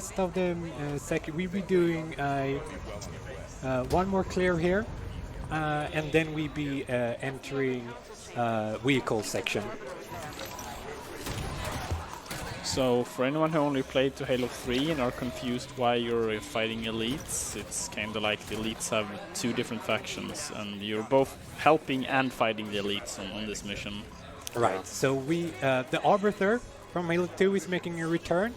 rest of the second, we'll be doing one more clear here, and then we'll be entering vehicle section. So for anyone who only played to Halo 3 and are confused why you're fighting elites, it's kind of like the elites have two different factions, and you're both helping and fighting the elites on this mission. Right. So the Arbiter from Halo 2 is making a return.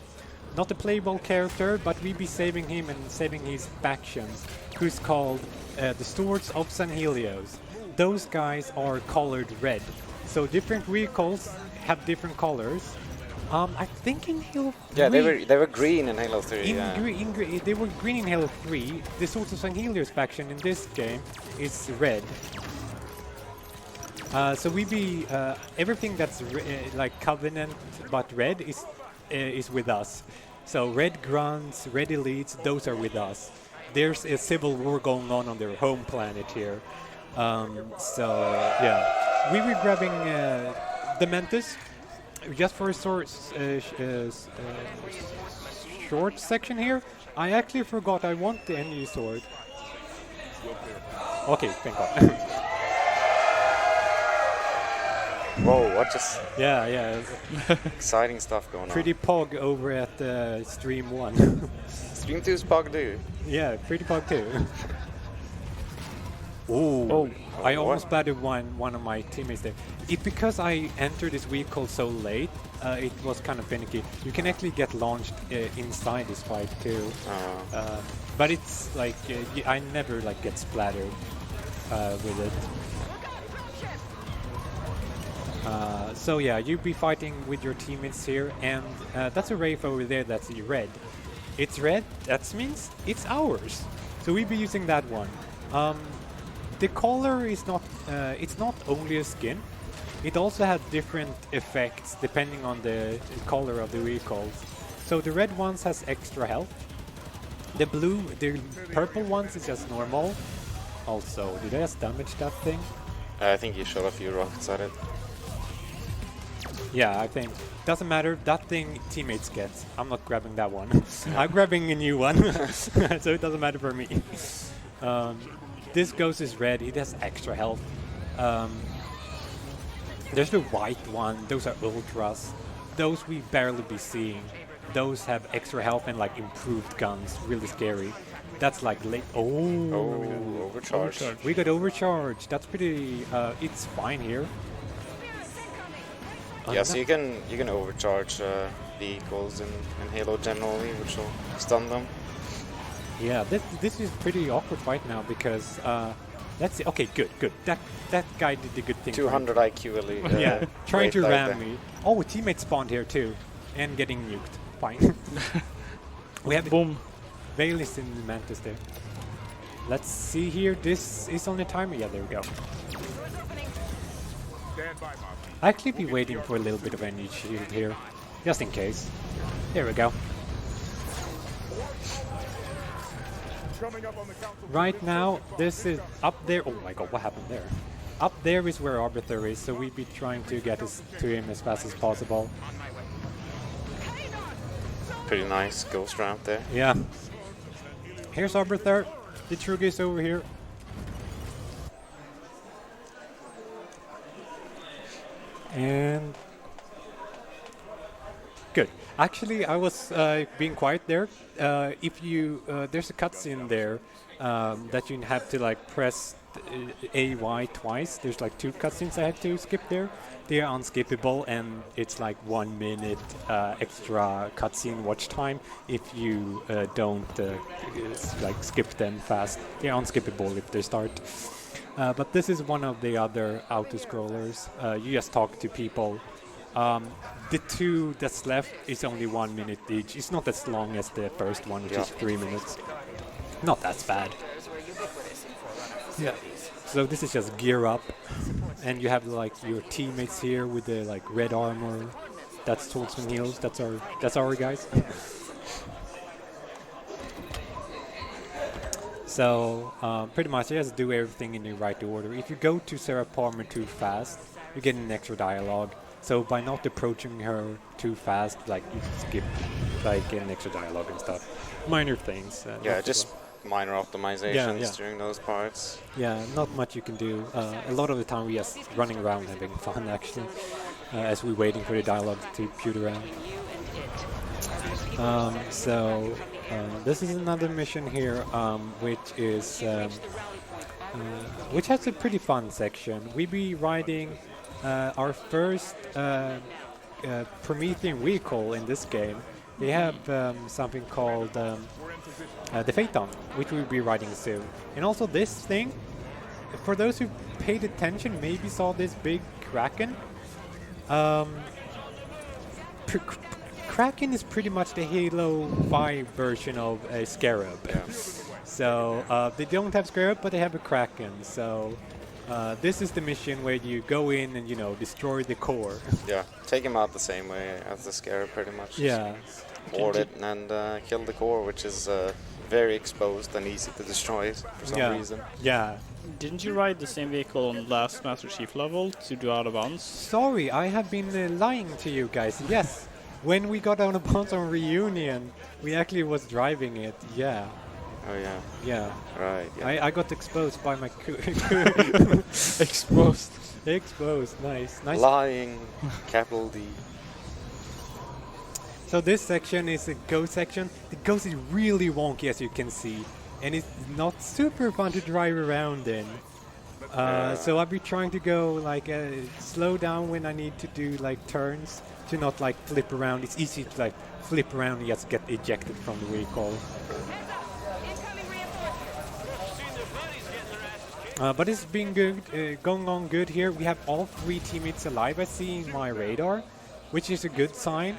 Not a playable character, but we be saving him and saving his factions, who's called the Swords of San Helios. Those guys are colored red. So different vehicles have different colors. I think in Halo 3... Yeah, they were green in Halo 3. They were green in Halo 3. The Swords of San Helios faction in this game is red. So we be everything that's like Covenant but red is with us. So red grunts, red elites, those are with us. There's a civil war going on their home planet here. So yeah, we were grabbing the Mantis just for a short section here. I actually forgot I want the NU sword. Okay, thank God. Whoa, what just... Yeah. exciting stuff going on. Pretty pog over at Stream 1. Stream 2's pog too. Yeah, pretty pog too. Oh, I almost battered one of my teammates there. Because I entered this vehicle so late, it was kind of finicky. You can actually get launched inside this fight too. But it's like, I never like get splattered with it. So yeah, you'll be fighting with your teammates here, and that's a Wraith over there that's red. It's red, that means it's ours. So we'll be using that one. The color is not, it's not only a skin, it also has different effects depending on the color of the vehicles. So the red ones has extra health. The purple ones is just normal. Also, did I just damage that thing? I think you shot a few rockets at it. Yeah, I think. Doesn't matter, that thing teammates get. I'm not grabbing that one. I'm grabbing a new one, so it doesn't matter for me. This ghost is red, it has extra health. There's the white one, those are ultras. Those we barely be seeing. Those have extra health and like improved guns, really scary. That's like late. Oh, overcharge. We got overcharge. That's pretty. It's fine here. Yeah, so you can overcharge vehicles in Halo generally, which will stun them. Yeah, this is pretty awkward fight now because let's see. Okay, good. That guy did the good thing. 200 IQ elite. Yeah, trying to ram there. me. Oh, a teammate spawned here too, and getting nuked. Fine. We have boom. Veil is in the Mantis there. Let's see here. This is on the timer. Yeah, there we go. I actually be waiting for a little bit of energy shield here, just in case. There we go. Right now, this is up there. Oh my god, what happened there? Up there is where Arbiter is, so we'd be trying to get to him as fast as possible. Pretty nice ghost ramp there. Yeah. Here's Arbiter. The Truga is over here. And good. Actually, I was being quiet there. If you there's a cutscene there that you have to like press AY twice. There's like 2 cutscenes I had to skip there. They are unskippable, and it's like 1 minute extra cutscene watch time if you don't like skip them fast. They're unskippable if they start. But this is one of the other auto-scrollers. You just talk to people. The 2 that's left is only 1 minute each. It's not as long as the first one, which is 3 minutes. Not that bad. Yeah. So this is just gear up, and you have like your teammates here with the like red armor. That's Swords and Heels. That's our guys. So pretty much you just do everything in the right order. If you go to Sarah Palmer too fast, you get an extra dialogue. So by not approaching her too fast, like you skip like in extra dialogue and stuff. Minor things. Yeah, not just minor optimizations yeah. during those parts. Yeah, not much you can do. A lot of the time we just running around having fun actually, as we're waiting for the dialogue to shoot around. So this is another mission here, which has a pretty fun section. We be riding our first Promethean vehicle in this game. They have something called the Phaeton, which we'll be riding soon. And also this thing, for those who paid attention, maybe saw this big Kraken. Kraken is pretty much the Halo 5 version of a Scarab. Yeah. So they don't have Scarab, but they have a Kraken. So this is the mission where you go in and, you know, destroy the core. Yeah, take him out the same way as the Scarab, pretty much. Yeah. Board it and kill the core, which is very exposed and easy to destroy for some reason. Yeah. Didn't you ride the same vehicle on last Master Chief level to do out of bounds? Sorry, I have been lying to you guys. Yes. When we got out of bounds on Reunion, we actually was driving it. Yeah. Oh yeah. Yeah. Right. Yeah. I got exposed by my Exposed. Exposed. Nice. Lying. Capital D. So this section is a ghost section. The ghost is really wonky, as you can see, and it's not super fun to drive around in. So I'll be trying to go like slow down when I need to do like turns to not like flip around. It's easy to like flip around and just get ejected from the vehicle. But it's been good, going on good here. We have all 3 teammates alive, I see in my radar, which is a good sign.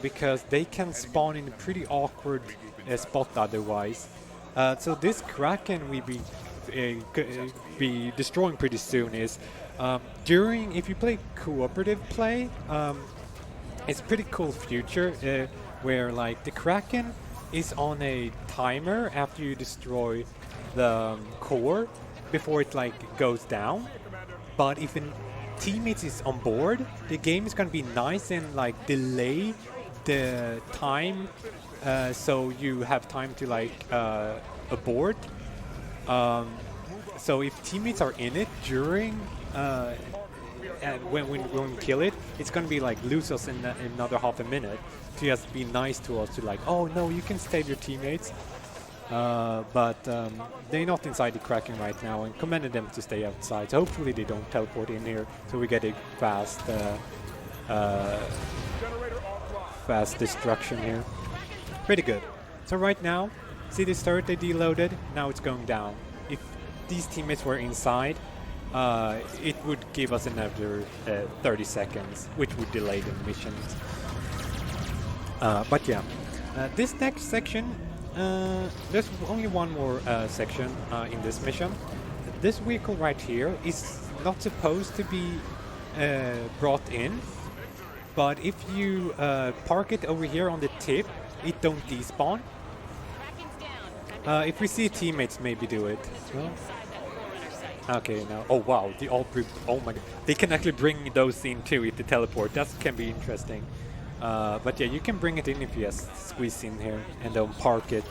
Because they can spawn in a pretty awkward spot otherwise. So this Kraken we be destroying pretty soon is if you play cooperative play, it's a pretty cool future where like the Kraken is on a timer after you destroy the core before it like goes down. But if teammates is on board, the game is going to be nice and like delay the time so you have time to like abort. So if teammates are in it during and when we kill it, it's going to be like lose us in another half a minute to just be nice to us, to like, oh no, you can save your teammates. But they're not inside the Kraken right now, and commanded them to stay outside. So hopefully they don't teleport in here, so we get a fast destruction here. Pretty good. So right now, see this turret they deloaded? Now it's going down. If these teammates were inside, it would give us another 30 seconds, which would delay the missions. But yeah, this next section, there's only one more section in this mission. This vehicle right here is not supposed to be brought in, but if you park it over here on the tip, it don't despawn. If we see teammates, maybe do it. Okay, now. Oh wow, oh my god, they can actually bring those in too if they teleport. That can be interesting. But yeah, you can bring it in if you just squeeze in here and then park it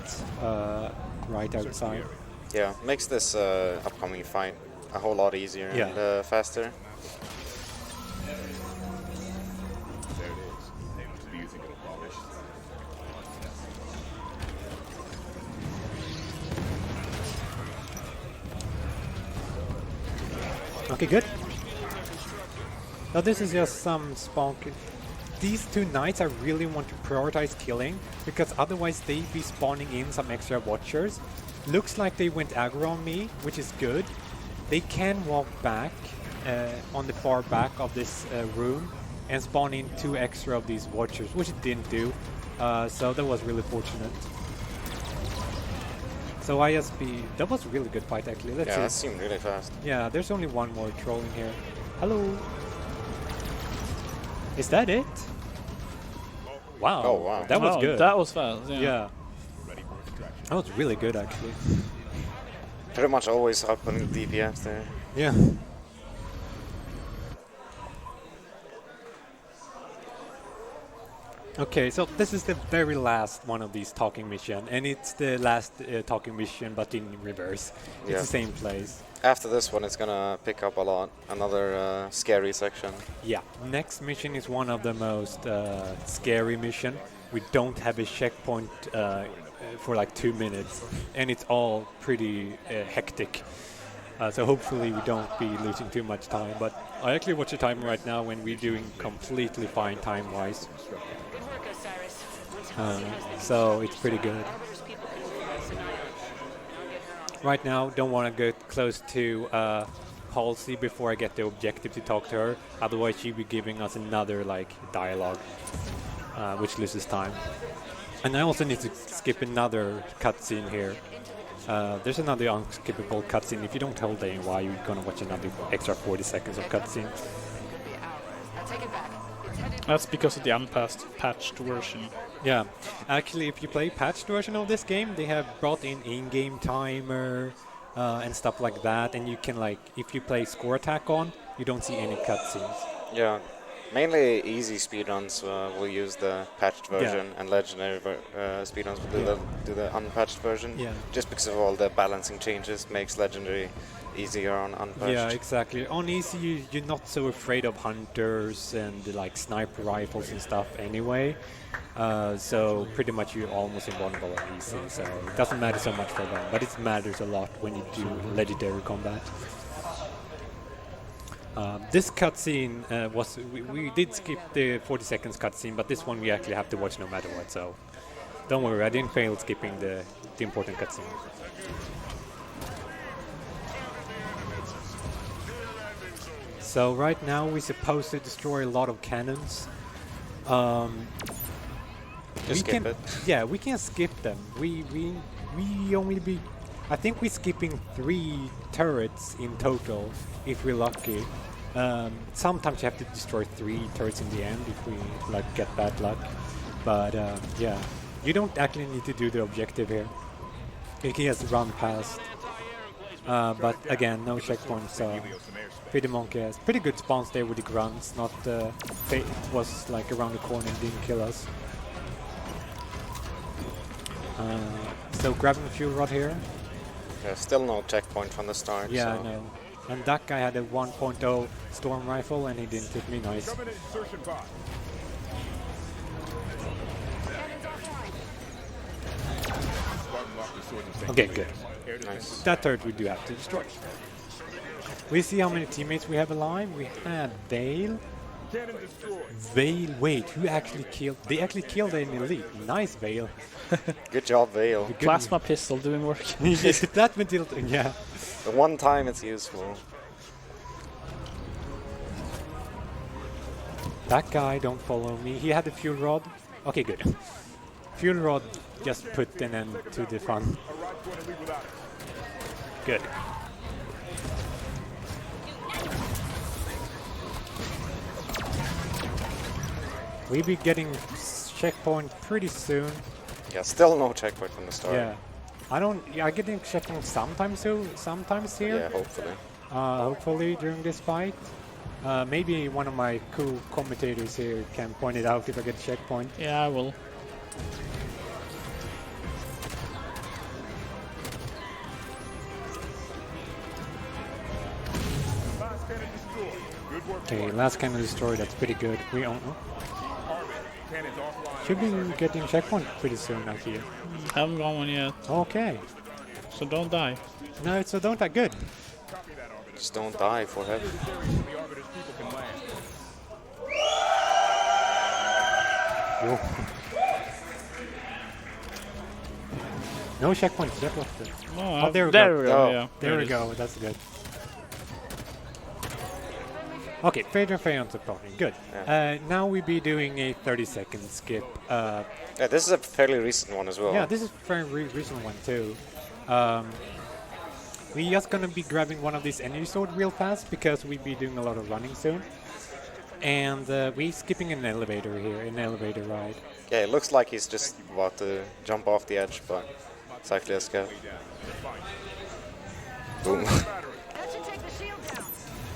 right outside. Yeah, makes this upcoming fight a whole lot easier and faster. Okay, good. Now this is just some spawn. These 2 knights I really want to prioritize killing, because otherwise they be spawning in some extra watchers. Looks like they went aggro on me, which is good. They can walk back on the far back of this room and spawn in 2 extra of these watchers, which it didn't do. So that was really fortunate. So that was a really good fight actually. Let's see. That seemed really fast. Yeah, there's only one more troll in here. Hello. Is that it? Wow. Oh wow. That was good. That was fast. Yeah. That was really good actually. Pretty much always up on the DPS there. Yeah. Okay, so this is the very last one of these talking mission, and it's the last talking mission, but in reverse. It's Yeah. the same place. After this one, it's gonna pick up a lot. Another scary section. Yeah, next mission is one of the most scary mission. We don't have a checkpoint for like 2 minutes, and it's all pretty hectic. So hopefully we don't be losing too much time. But I actually watch the time right now when we're doing completely fine time-wise. So it's pretty good. Right now, don't want to get close to Halsey before I get the objective to talk to her. Otherwise, she'll be giving us another like dialogue, which loses time. And I also need to skip another cutscene here. There's another unskippable cutscene. If you don't hold A and Y, you're gonna watch another extra 40 seconds of cutscene. That's because of the unpatched version. Yeah, actually, if you play patched version of this game, they have brought in-game timer and stuff like that, and you can like, if you play score attack on, you don't see any cutscenes. Yeah, mainly easy speedruns will use the patched version, and legendary speedruns will do the unpatched version. Yeah. Just because of all the balancing changes, makes legendary easier on unpatched. Yeah, exactly. On easy, you're not so afraid of hunters and like sniper rifles and stuff anyway. So pretty much you're almost invulnerable on easy. So it doesn't matter so much for them, but it matters a lot when you do legendary combat. This cutscene was we did skip the 40 seconds cutscene, but this one we actually have to watch no matter what. So don't worry, I didn't fail skipping the important cutscene. So right now we're supposed to destroy a lot of cannons. Just skip it. Yeah, we can skip them. We only be. I think we're skipping 3 turrets in total if we're lucky. Sometimes you have to destroy 3 turrets in the end if we like get bad luck. But yeah, you don't actually need to do the objective here. You can just run past. But again, no checkpoints. So pretty monkey has pretty good spawns there with the grunts. Not it was like around the corner and didn't kill us. So grabbing the fuel rod here. Yeah, still no checkpoint from the start. Yeah, so. I know. And that guy had a 1.0 storm rifle and he didn't hit me. Nice. Okay, good. Nice. That turret we do have to destroy. We see how many teammates we have alive. We have Vale. Vale, wait, who actually killed? They actually killed an elite. Nice, Vale. Good job, Vale. Plasma pistol doing work. That material, yeah. The one time it's useful. That guy, don't follow me. He had the fuel rod. Okay, good. Fuel rod just put an end to the fun. Good. We'll be getting checkpoint pretty soon. Yeah, still no checkpoint from the start. Yeah. I get in checkpoint sometimes here. Yeah, hopefully. Hopefully during this fight. Maybe one of my cool commentators here can point it out if I get a checkpoint. Yeah, I will. Okay, last cannon destroyed. That's pretty good. We own. Should be getting checkpoint pretty soon out here. Haven't gone one yet, Okay. so don't die. No, so don't that good. Just don't die for heaven. Whoa. No checkpoints. That was the. Oh, there we there go. we go. Oh, Yeah, There we it is. go. That's good. Okay, Fader Fayon's approaching. Good. Now we be doing a 30-second skip. Yeah, this is a fairly recent one as well. Yeah, this is a very recent one too. We just gonna be grabbing one of these energy sword real fast because we be doing a lot of running soon. And we skipping an elevator here, an elevator ride. Yeah, it looks like he's just about to jump off the edge, but it's actually a scout. Boom.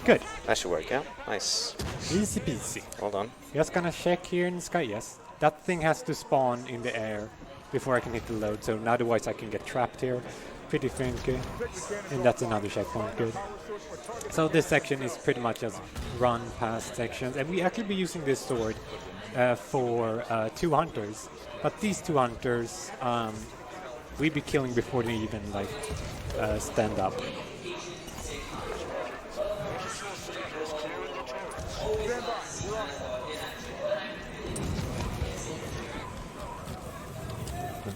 Good. That should work, yeah? Nice. Easy peasy. Well done. Just gonna check here in the sky. Yes. that thing has to spawn in the air before I can hit the load, so otherwise I can get trapped here. Pretty funky. And that's another checkpoint, good. So this section is pretty much just run past sections, and we actually be using this sword for 2 hunters. But these 2 hunters, we be killing before they even like stand up.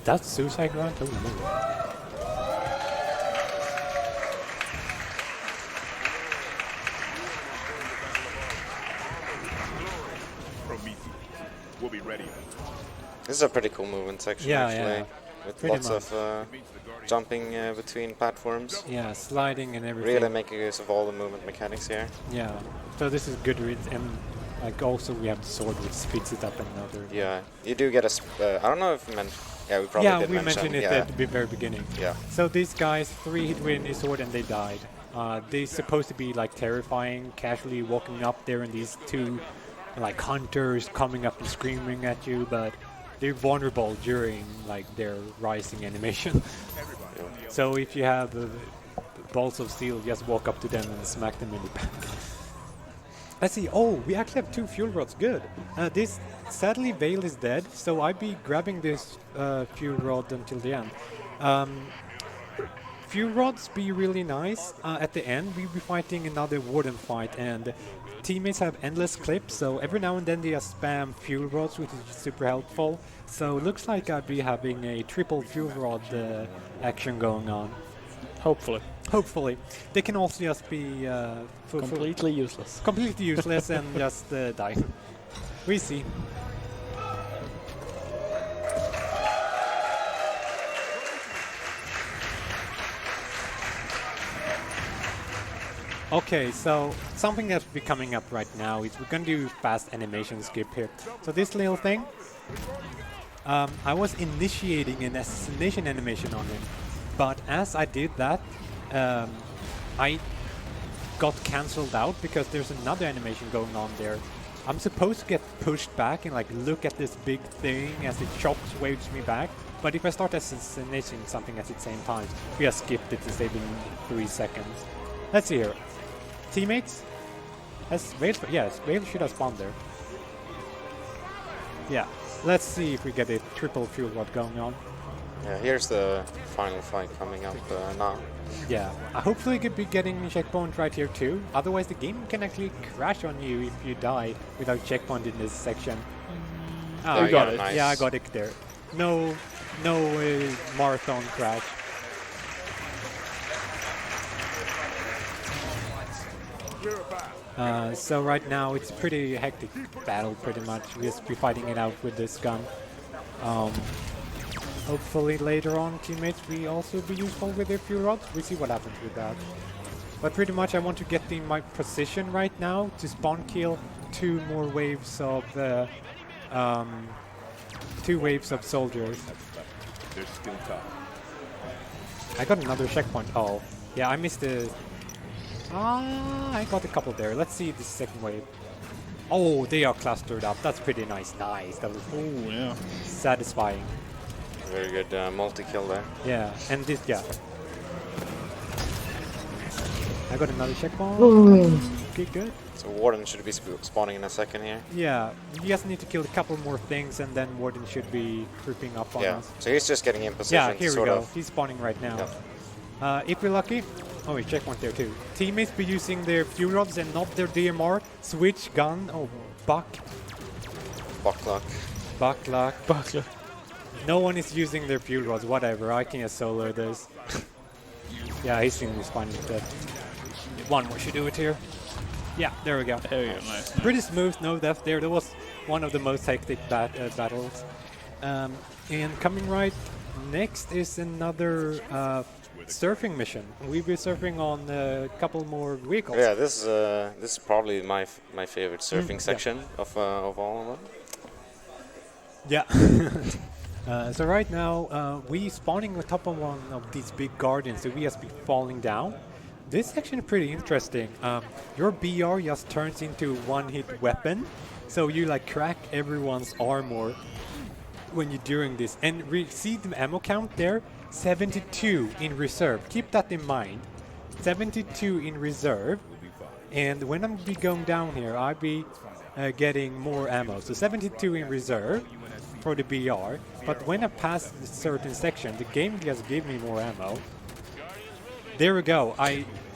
That's suicide grunt? Oh no. We'll be ready. This is a pretty cool movement section, Yeah, actually, yeah. with Pretty lots of jumping between platforms. Yeah, sliding and everything. Really making use of all the movement mechanics here. Yeah, so this is good read, and like also we have the sword which speeds it up another. Yeah, you do get a. I don't know if we mentioned. Yeah, we probably did mention. Mentioned it at the very beginning. Yeah. So these guys 3 hit with a sword and they died. They're supposed to be like terrifying, casually walking up there, and these 2 like hunters coming up and screaming at you, but they're vulnerable during like their rising animation. So if you have balls of steel, just walk up to them and smack them in the back. Let's see. Oh, we actually have 2 fuel rods. Good. This sadly Vale is dead, so I'd be grabbing this fuel rod until the end. Fuel rods be really nice. At the end, we'll be fighting another warden fight, and teammates have endless clips, so every now and then they just spam fuel rods, which is super helpful. So looks like I'd be having a triple fuel rod action going on. Hopefully. Hopefully. They can also just be Completely useless. completely useless and just die. We see. Okay, so something that's be coming up right now is we're going to do fast animation skip here. So this little thing, I was initiating an assassination animation on him, but as I did that, I got cancelled out because there's another animation going on there. I'm supposed to get pushed back and like look at this big thing as it chops waves me back, but if I start assassinating something at the same time, we just skipped it to save in 3 seconds. Let's see here. Teammates? Yes, Vale should have spawned there. Yeah, let's see if we get a triple fuel rod going on. Yeah, here's the final fight coming up now. Yeah, hopefully you could be getting checkpoint right here too. Otherwise the game can actually crash on you if you die without checkpoint in this section. Oh, you got it. Nice. Yeah, I got it there. No marathon crash. So right now it's a pretty hectic battle, pretty much. We'll just be fighting it out with this gun. Hopefully later on, teammates will also be useful with their fuel rods. We'll see what happens with that. But pretty much I want to get in my position right now to spawn kill 2 more waves of 2 waves of soldiers. They're still tough. I got another checkpoint. Oh, yeah, I missed the... I got a couple there. Let's see the second wave. Oh, they are clustered up. That's pretty nice. Nice. That was Oh, yeah. satisfying. Very good multi-kill there. Yeah, and this guy. I got another checkpoint. Okay, good. So Warden should be spawning in a second here. Yeah, we just need to kill a couple more things, and then Warden should be creeping up on Yeah, us. so he's just getting in position. Yeah, here we sort go. of. He's spawning right now. Yeah. If we're lucky, oh, wait, checkpoint there too. Teammates be using their fuel rods and not their DMR. Switch gun. Oh, buck. Buck luck. Buck luck. Buckler. No one is using their fuel rods. Whatever. I can just solo this. Yeah, he's in responding to that. One more should do it here. Yeah, there we go. There you go, nice. Pretty smooth, no death there. That was one of the most hectic battles. And coming right next is another surfing mission. We'll be surfing on a couple more vehicles. Yeah, this is probably my favorite surfing section of all of them. Yeah. So right now, we spawning on top of one of these big guardians, so we just be falling down. This section is pretty interesting. Your BR just turns into one-hit weapon, So you like crack everyone's armor when you're doing this. And see the ammo count there? 72 in reserve. Keep that in mind. 72 in reserve. And when I'm be going down here, I'll be getting more ammo. So 72 in reserve for the BR. But when I pass a certain section, the game just gave me more ammo. There we go.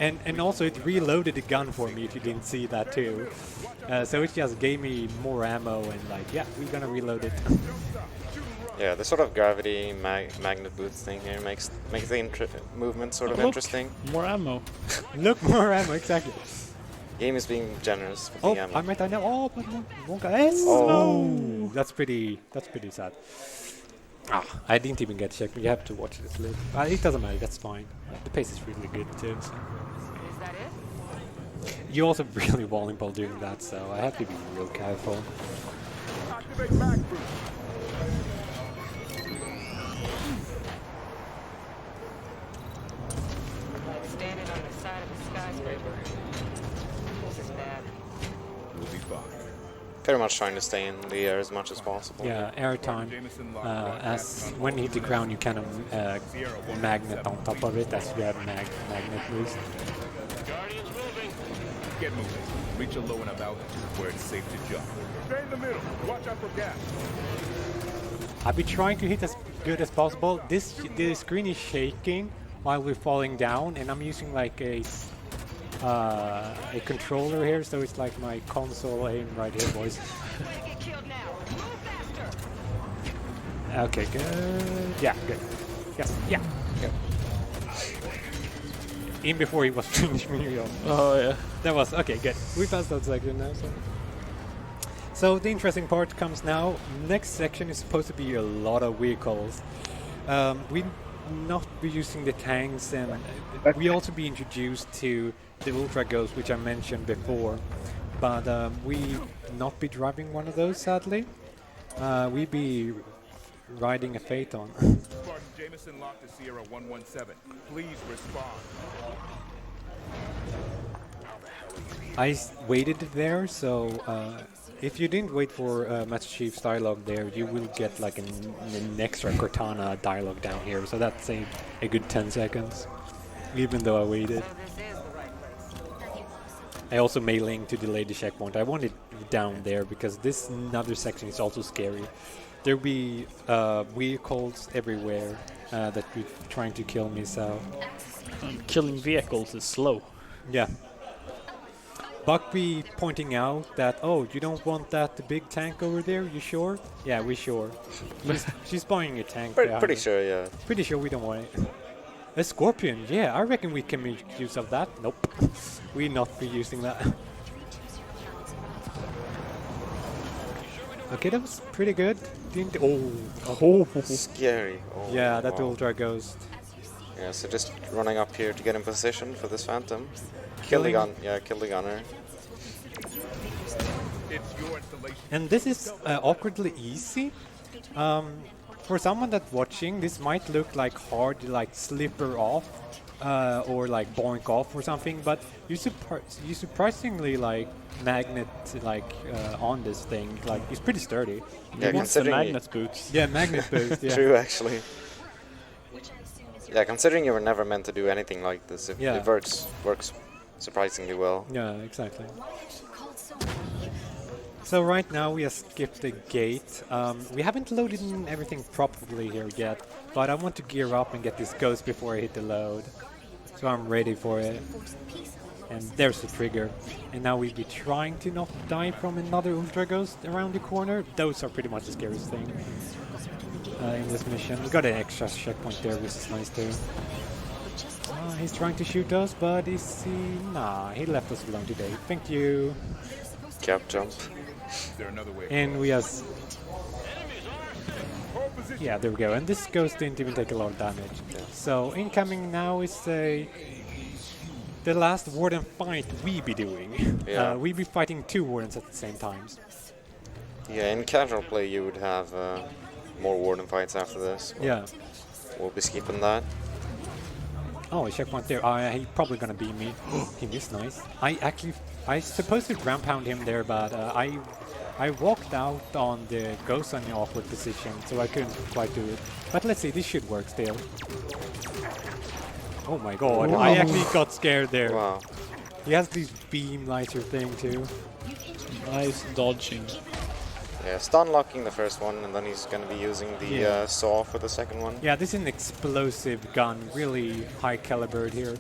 And also it reloaded the gun for me if you didn't see that too. So it just gave me more ammo and like, yeah, we're gonna reload it. Yeah, the sort of gravity magnet boots thing here makes the movement sort of interesting. More ammo. Look, more ammo, exactly. Game is being generous with Oh, the ammo. I might die now. Oh, but one guy. Oh. That's pretty sad. Ah, I didn't even get checked. You have to watch this later. It doesn't matter. That's fine. The pace is really good too. So. Is that it? You also really vulnerable doing that, so I have to be real careful. Activate mag boost. Like standing on the side of a skyscraper. This is bad. We'll be fine. Very much trying to stay in the air as much as possible. Yeah, airtime. As when you hit the ground, you kind of magnet on top of it, as you have magnet boost. Get moving. Reach a low enough altitude where it's safe to jump. Stay in the middle. Watch out for gas. I'll be trying to hit as good as possible. The screen is shaking while we're falling down, and I'm using like a controller here, so it's like my console aim right here, boys. Get killed now. Move faster. Okay, good. Yeah, good. Yes, yeah. Good. In before he was finished me off. Oh yeah. That was okay. Good. We passed that section now. So the interesting part comes now. Next section is supposed to be a lot of vehicles. We not be using the tanks, and we also be introduced to the Ultra Ghost, which I mentioned before. But we not be driving one of those, sadly. We be riding a Phaeton. Spartan Jameson locked to Sierra 117. Please respond. I waited there, so if you didn't wait for Master Chief's dialogue there, you will get like an extra Cortana dialogue down here. So that's a good 10 seconds, even though I waited. So this is the right place. I also mailing to delay the checkpoint. I want it down there because this another section is also scary. There'll be vehicles everywhere that be trying to kill me, so... Killing vehicles is slow. Yeah. Buck be pointing out that, oh, you don't want that big tank over there, you sure? Yeah, we sure. She's buying a tank. Pretty sure, yeah. Pretty sure we don't want it. A Scorpion, yeah, I reckon we can make use of that. Nope. We not be using that. Okay, that was pretty good. Didn't Scary. Oh, yeah, that wow. Ultra Ghost. Yeah, so just running up here to get in position for this Phantom. Kill the gun. Yeah, kill the gunner. It's your installation. And this is awkwardly easy. For someone that's watching, this might look like hard to like slipper off or like boink off or something, but you surprisingly like magnet like on this thing. Like it's pretty sturdy. Yeah, What's the considering magnet boots? Yeah, magnet boost. Yeah. True, actually. Yeah, considering you were never meant to do anything like this, it works surprisingly well. Yeah, exactly. So right now we have skipped the gate. We haven't loaded in everything properly here yet, but I want to gear up and get this ghost before I hit the load. So I'm ready for it. And there's the trigger. And now we'll be trying to not die from another Ultra Ghost around the corner. Those are pretty much the scariest thing in this mission. We got an extra checkpoint there, which is nice too. He's trying to shoot us, but is he... Nah, he left us alone today. Thank you. Cap jump. Is there another way? And we have... Hold position. Yeah, there we go. And this ghost didn't even take a lot of damage. So incoming now is the last Warden fight we be doing. Yeah. We be fighting two Wardens at the same time. Yeah, in casual play you would have more Warden fights after this. Yeah. We'll be skipping that. Oh, a checkpoint there. He's probably gonna beat me. He missed nice. I supposed to ground pound him there, but I I walked out on the ghost on the awkward position, so I couldn't quite do it. But let's see, this should work still. Oh my god, Wow. I actually got scared there. Wow. He has this beam lighter thing too. Nice dodging. Yeah, stun locking the first one, and then he's gonna be using the Yeah. saw for the second one. Yeah, this is an explosive gun, really high caliber here.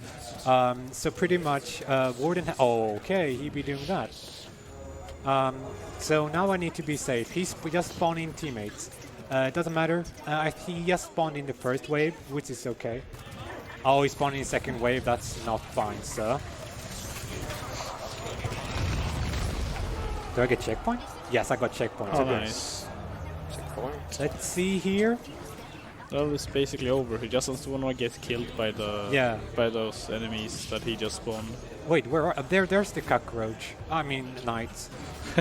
So pretty much, Warden. Oh, okay, he be doing that. So now I need to be safe. He's just spawning teammates. It doesn't matter. He just spawned in the first wave, which is okay. Oh, he's spawning in the second wave. That's not fine, sir. Do I get checkpoint? Yes, I got checkpoint. Oh, Okay. nice. Checkpoint. Let's see here. Well, it's basically over. He just doesn't want to get killed by the by those enemies that he just spawned. Wait, where are there's the cockroach. I mean knights.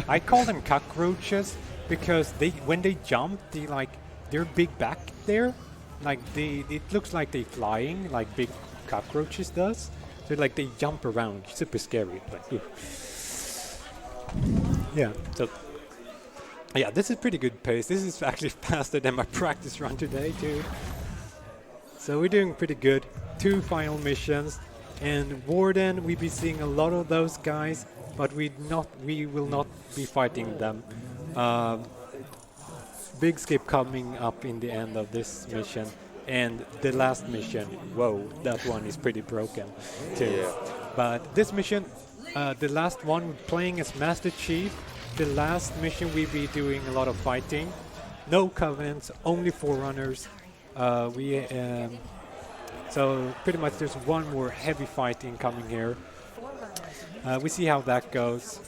I call them cockroaches because when they jump, they're big back there. Like it looks like they flying like big cockroaches does. So like they jump around, super scary. Like, yeah. So yeah, this is pretty good pace. This is actually faster than my practice run today too. So we're doing pretty good. 2 final missions, and Warden, we'll be seeing a lot of those guys, but we will not be fighting them. Big skip coming up in the end of this mission, and the last mission. Whoa, that one is pretty broken too. Yeah. But this mission, the last one, playing as Master Chief. The last mission we'll be doing a lot of fighting. No covenants, only forerunners. So pretty much there's one more heavy fighting coming here. We see how that goes.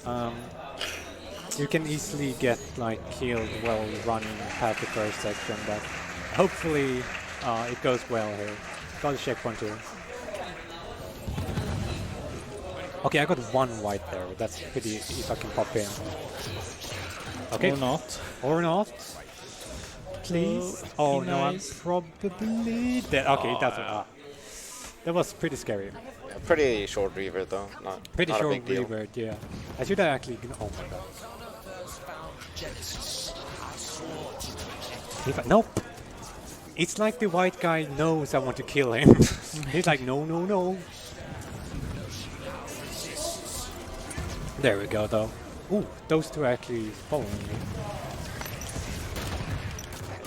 You can easily get like killed while running past the first section, but hopefully it goes well here. Got a checkpoint here. Okay, I got 1 white there. That's pretty if I can pop in. Okay. Or not. Or not. Please. Oh no, I'm nice. probably dead. Okay, that's that was pretty scary. Yeah, pretty short reaver though. Pretty not a short big deal. revert, yeah. I should have actually. Oh my god. Nope. It's like the white guy knows I want to kill him. He's like, no, no, no. There we go, though. Ooh, those two are actually following me.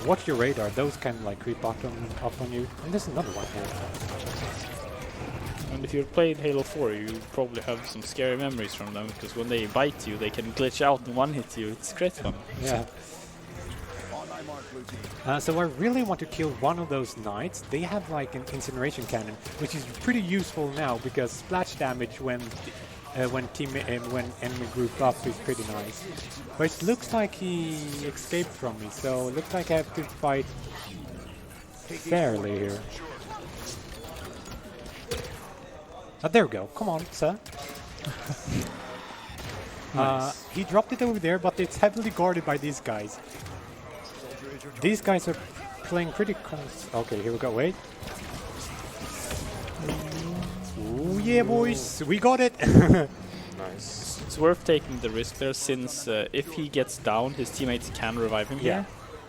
Watch your radar. Those can like creep up on you. And there's another one here. And if you've played Halo 4, you probably have some scary memories from them, because when they bite you, they can glitch out and one-hit you. It's great fun. Yeah. So I really want to kill one of those knights. They have like an incineration cannon, which is pretty useful now because splash damage when enemy group up is pretty nice. But it looks like he escaped from me, so it looks like I have to fight fairly here. There we go. Come on, sir. He dropped it over there, but it's heavily guarded by these guys. These guys are playing pretty close. Okay, here we go. Wait. Oh yeah, boys, we got it. Nice. It's worth taking the risk there, since if he gets down, his teammates can revive him Yeah. here.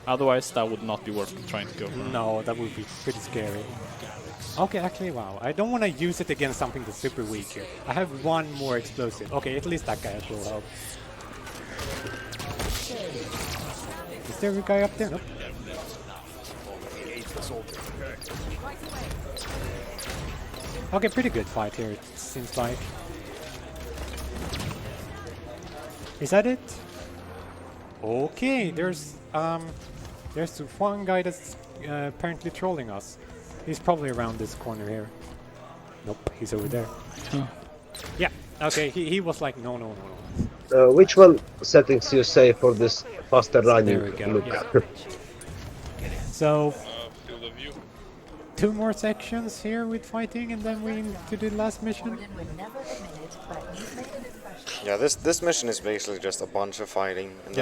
Otherwise, that would not be worth trying to go for. No, that would be pretty scary. Okay, actually, wow. I don't want to use it against something that's super weak here. I have 1 more explosive. Okay, at least that guy will help. Is there a guy up there? Nope. Okay, pretty good fight here, it seems like. Is that it? Okay, there's one guy that's apparently trolling us. He's probably around this corner here. Nope, he's over there. Yeah, okay, he was like, no, no, no, no. Which one settings you say for this faster running There we go, look? yeah. So, 2 more sections here with fighting, and then we to the last mission. Yeah, this mission is basically just a bunch of fighting and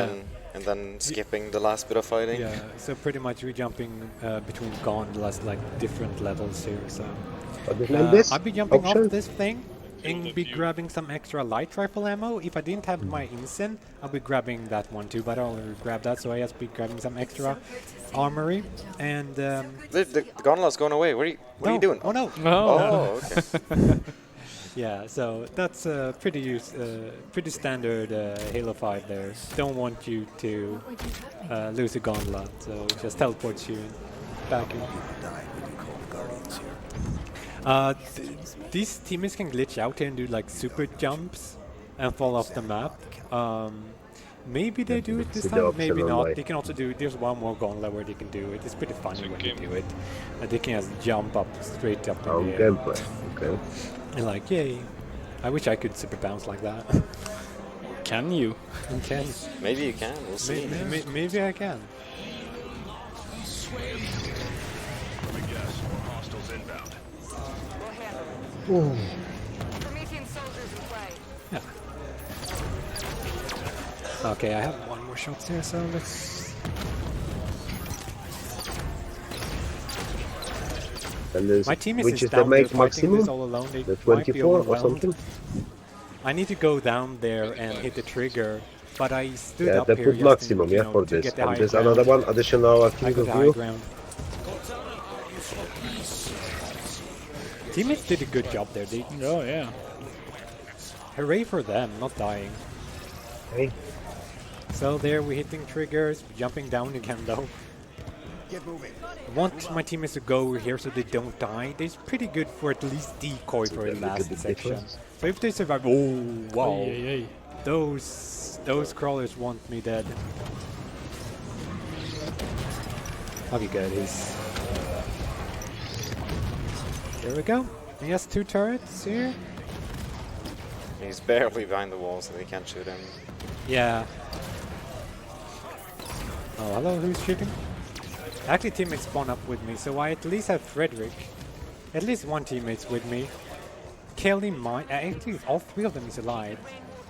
then skipping the last bit of fighting. Yeah, so pretty much we're jumping between gondolas, like different levels here. So What is this I'll be jumping option? off this thing, build a be few. grabbing some extra light rifle ammo. If I didn't have my Incen, I'll be grabbing that one too, but I already grabbed that, so I just be grabbing some extra armory. And The gondola's going away. What are you doing? Oh no! Oh, okay. Yeah, so that's pretty standard Halo 5 there. Don't want you to lose a gondola, so it just teleports you back in. These teammates can glitch out here and do like super jumps and fall off the map. Maybe they do it this See the time, option maybe on not. my- They can also do, there's one more gondola where they can do it. It's pretty funny when they Okay. do it. They can just jump up, straight up in Oh, the air. gameplay. Okay. And like, yay. I wish I could super bounce like that. Can you? Okay. Maybe you can. We'll see. Maybe I can. Let me guess. More hostiles inbound. We'll handle it. Promethean soldiers in play. Okay, I have one more shot here, so let's... And there's, My team which is is the down there make fighting this maximum? all alone. They The might be 24 or overwhelmed. something? I need to go down there and hit the trigger, but I stood Yeah, up they here put just maximum, to, you yeah, know, for to this. get the And high there's ground. another one, additional I field got of the high view. ground. Teammates did a good job there. They, Oh yeah. hooray for them, not dying. Hey, So there we're hitting triggers, jumping down again though. I want my teammates to go over here so they don't die. They're pretty good for at least decoy for the a last little bit section. different. So if they survive, oh wow, Ay, ay, ay. those crawlers want me dead. Okay, good. There we go. He has 2 turrets here. He's barely behind the wall, so they can't shoot him. Yeah. Oh, hello, who's shooting? Actually, teammates spawn up with me, so I at least have Frederick. At least one teammate's with me. Kelly might... actually, all 3 of them is alive.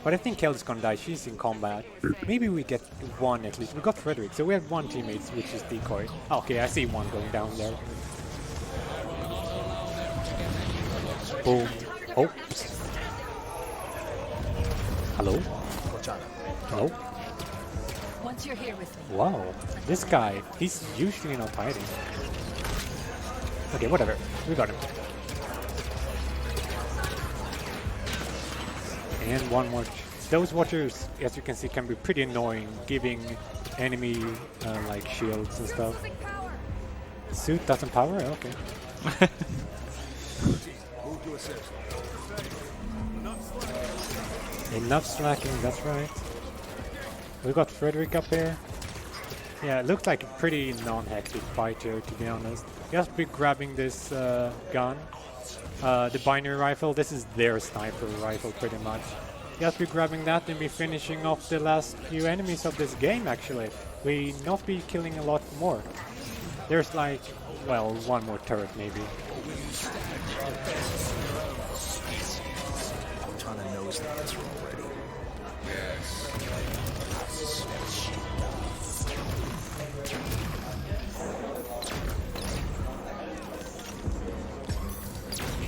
But I think Kelly's gonna die, she's in combat. Maybe we get 1 at least. We got Frederick, so we have 1 teammate, which is decoy. Okay, I see 1 going down there. Boom. Oh. Hello? Hello? Once you're here with me. Wow, this guy, he's usually not hiding. Okay, whatever, we got him. And one more. Those watchers, as you can see, can be pretty annoying, giving enemy like shields and stuff. Suit doesn't power? Okay. Enough slacking, that's right. We got Frederick up here. Yeah, it looks like a pretty non-hectic fight here, to be honest. Just be grabbing this gun. The binary rifle, this is their sniper rifle pretty much. Just be grabbing that and be finishing off the last few enemies of this game actually. We not be killing a lot more. There's like, well, 1 more turret maybe.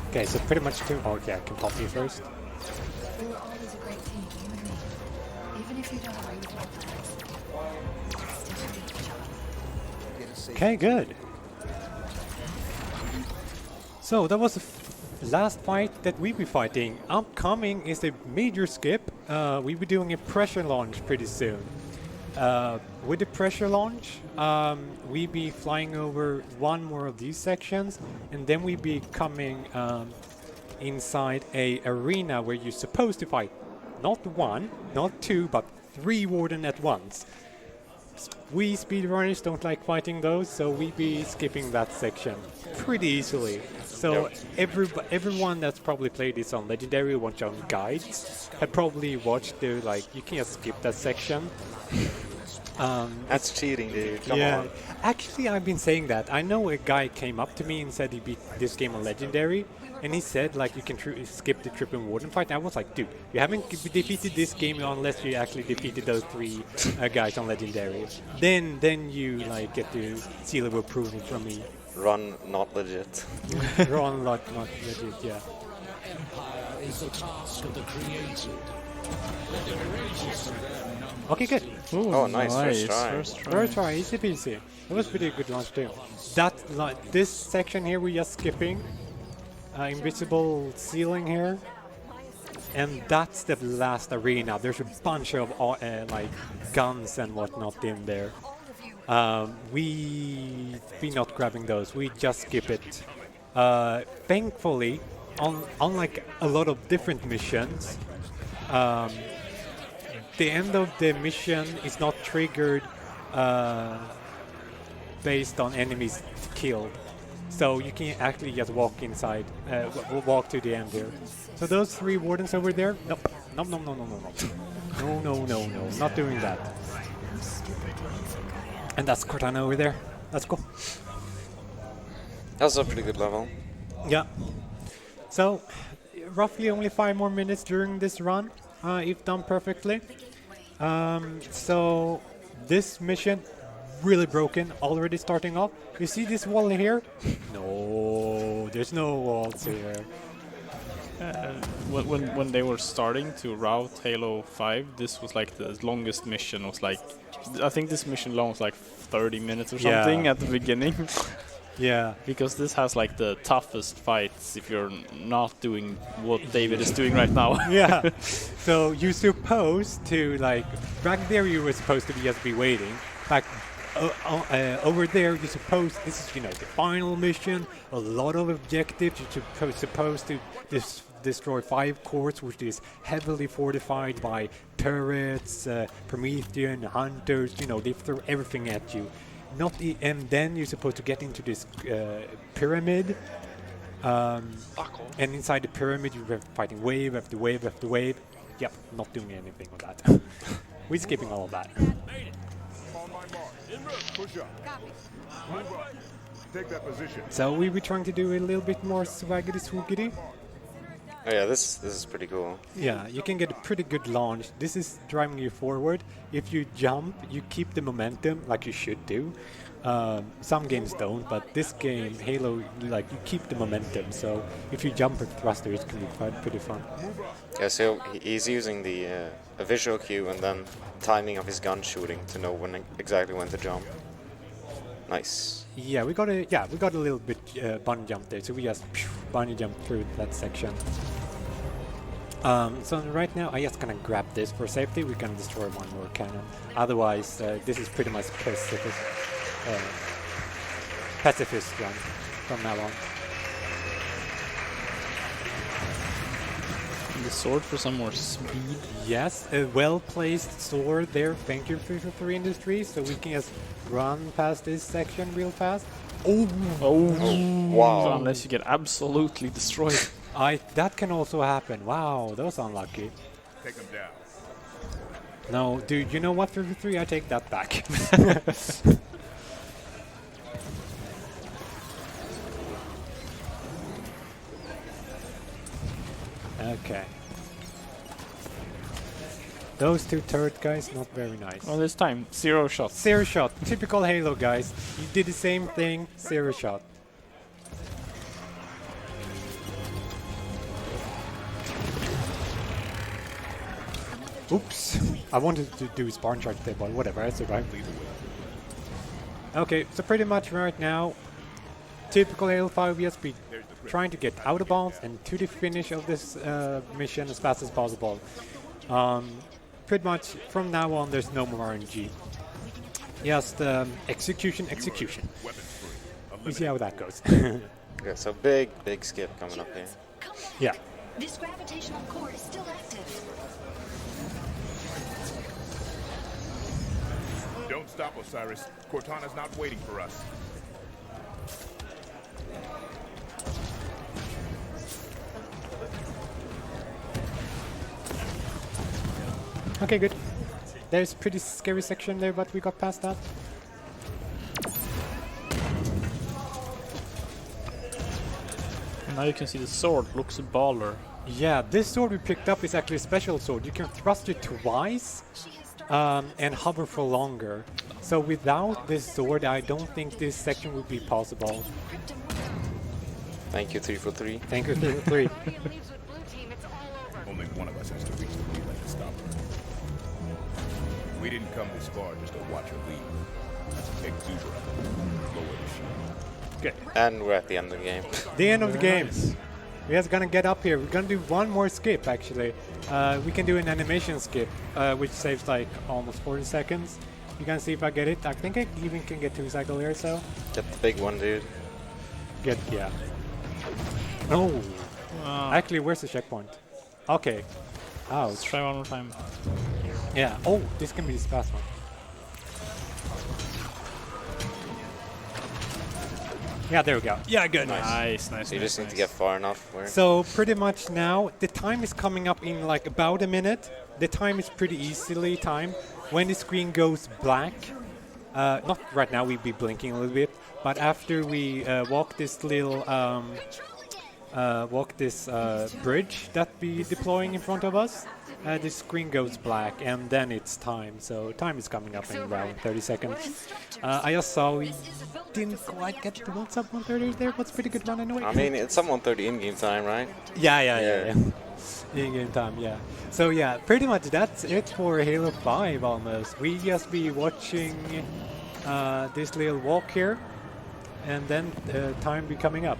Okay, so pretty much 2. Oh, okay, I can pop you first. We were always a great team, you and me. Even if you don't agree with my plans, we still need each other. Okay, good. So that was the last fight that we'll be fighting. Upcoming is a major skip. We'll be doing a pressure launch pretty soon. With the pressure launch, we'll be flying over 1 more of these sections, and then we'll be coming inside a arena where you're supposed to fight not 1, not 2, but 3 warden at once. We speedrunners don't like fighting those, so we'll be skipping that section pretty easily. So everyone that's probably played this on Legendary or watched on guides had probably watched the, like, you can just skip that section. That's cheating, dude. Come Yeah, on. actually I've been saying that. I know a guy came up to me and said he beat this game on Legendary, and he said like you can skip the Triple Warden fight. And I was like, dude, you haven't defeated this game unless you actually defeated those 3 guys on Legendary. Then you like get the seal of approval from me. Run not legit. Ron, not legit, yeah. Okay, good. Ooh, Oh, nice, first try. First try, easy peasy. That was pretty good launch too. That this section here we are skipping. Invisible ceiling here. And that's the last arena. There's a bunch of like guns and whatnot in there. We not grabbing those. We just skip it. Thankfully, unlike a lot of different missions, the end of the mission is not triggered based on enemies killed. So you can actually just walk inside, walk to the end here. So those 3 wardens over there, nope, no, not doing that. And that's Cortana over there. Let's go. That was a pretty good level. Yeah. So roughly only 5 more minutes during this run, if done perfectly. So this mission really broken already starting off. You see this wall here? No, there's no walls here. When they were starting to route Halo 5, this was like the longest mission. Was like, I think this mission long was like 30 minutes or something at the beginning. Yeah. Because this has like the toughest fights if you're not doing what David is doing right now. Yeah. So you're supposed to like back there you were supposed to just be waiting. Back over there you're supposed this is the final mission. A lot of objectives. You're supposed to destroy 5 cores, which is heavily fortified by turrets, Promethean hunters. They throw everything at you. And then you're supposed to get into this pyramid, and inside the pyramid you're fighting wave after wave after wave. Yep, not doing anything with that. We're skipping all of that. On my mark. Push up. Move up. Take that position. So we were trying to do a little bit more swaggity swoogity. Oh yeah, this is pretty cool. Yeah, you can get a pretty good launch. This is driving you forward. If you jump, you keep the momentum like you should do. Some games don't, but this game, Halo, like you keep the momentum. So if you jump with thruster, it can be pretty fun. Yeah, so he's using the a visual cue and then timing of his gun shooting to know exactly when to jump. Nice. Yeah, we got a little bit bunny jump there, so we just bunny jump through that section. So right now, I just gonna grab this for safety. We can destroy one more cannon. Otherwise, this is pretty much pacifist run from now on. The sword for some more speed. Yes, a well-placed sword there. Thank you, 343 Industries. So we can just run past this section real fast. Oh, Wow. So unless you get absolutely destroyed. That can also happen. Wow, that was unlucky. Take him down. No, dude, you know what, 343? I take that back. Okay. Those 2 turret guys, not very nice. Well, this time, 0 shots. 0 shot. Typical Halo, guys. You did the same thing, 0 shot. Oops. I wanted to do Spartan charge there, but whatever, I survived. Okay, so pretty much right now, typical Halo 5 VSP, trying to get out of bounds and to the finish of this mission as fast as possible. Pretty much from now on, there's no more RNG. Just execution. We see how that goes. Okay, so big skip coming up here. Yeah. This gravitational core is still active. Don't stop, Osiris. Cortana's not waiting for us. Okay, good. There's pretty scary section there, but we got past that. And now you can see the sword looks a baller. Yeah, this sword we picked up is actually a special sword. You can thrust it twice and hover for longer. So without this sword, I don't think this section would be possible. Thank you, 343. Thank you, 343. one of us has to reach the relay to stop her. We didn't come this far just to watch her leave. Exuberant. Lower the shield. Okay. And we're at the end of the game. The end of the game. Nice. We are gonna get up here. We're gonna do one more skip actually. We can do an animation skip, which saves like almost 40 seconds. You can see if I get it. I think I even can get 2 cycle here, so. Get the big one, dude. Yeah. Oh. Wow. Actually, where's the checkpoint? Okay. Ouch. Let's try one more time. Yeah. Oh, this can be this fast one. Yeah, there we go. Yeah, good. Nice. So you just need to get far enough where... So pretty much now, the time is coming up in like about a minute. The time is pretty easily timed. When the screen goes black, not right now, we'd be blinking a little bit, but after we walk this little, bridge that we deploying in front of us, the screen goes black and then it's time. So time is coming up in around 30 seconds. I just saw we didn't quite get the sub 130 there, but it's a pretty good run anyway. I mean, it's some 130 in-game time, right? Yeah. In-game time, yeah. So yeah, pretty much that's it for Halo 5 almost. We just be watching this little walk here, and then time be coming up.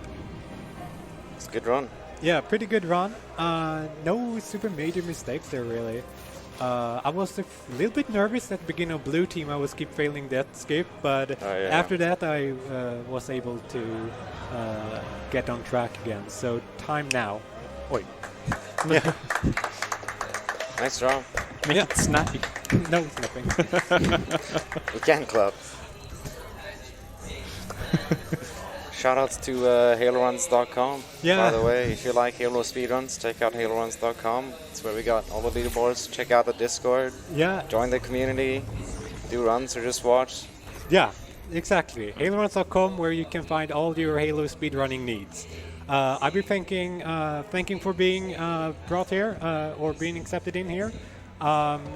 It's a good run. Yeah, pretty good run. No super major mistakes there really. I was a little bit nervous at the beginning of Blue Team. I was keep failing that skip, but after that I was able to get on track again. So time now. Wait. Yeah. Nice job. Make it snappy. No snapping. We can clap. Shoutouts to HaloRuns.com. Yeah. By the way, if you like Halo speedruns, check out HaloRuns.com. It's where we got all the leaderboards. Check out the Discord. Yeah. Join the community. Do runs or just watch. Yeah, exactly. HaloRuns.com, where you can find all your Halo speedrunning needs. I'll be thanking for being brought here or being accepted in here.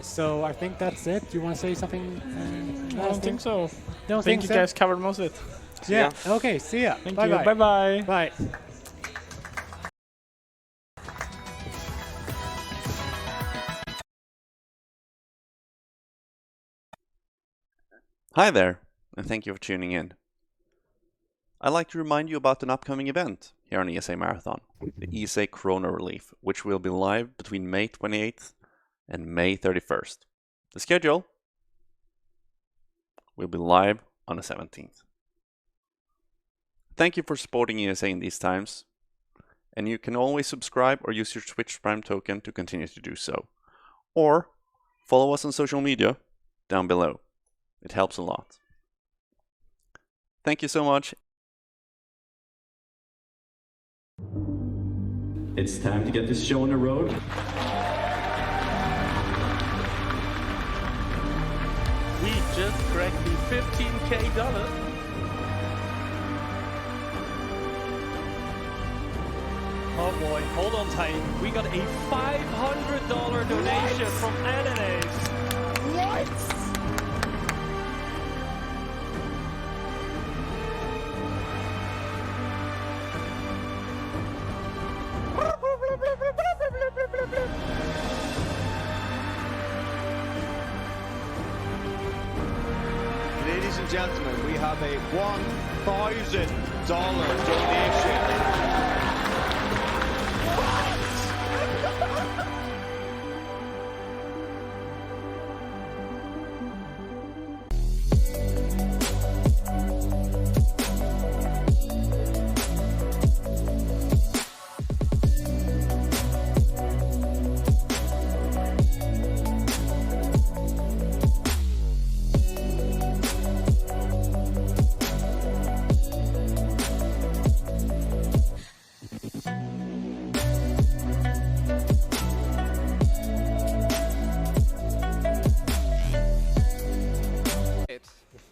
So I think that's it. Do you want to say something? I don't think so. Don't I think think you so? guys covered most of it. Yeah. Okay. See ya. Thank Bye you. bye. Bye. Bye. Hi there, and thank you for tuning in. I'd like to remind you about an upcoming event here on ESA Marathon, the ESA Corona Relief, which will be live between May 28th and May 31st. The schedule will be live on the 17th. Thank you for supporting ESA in these times, and you can always subscribe or use your Twitch Prime token to continue to do so. Or follow us on social media down below. It helps a lot. Thank you so much. It's time to get this show on the road. We just cracked the $15K. Oh boy, hold on tight. We got a $500 donation from Ananas. What? Ladies and gentlemen, we have a $1,000 donation.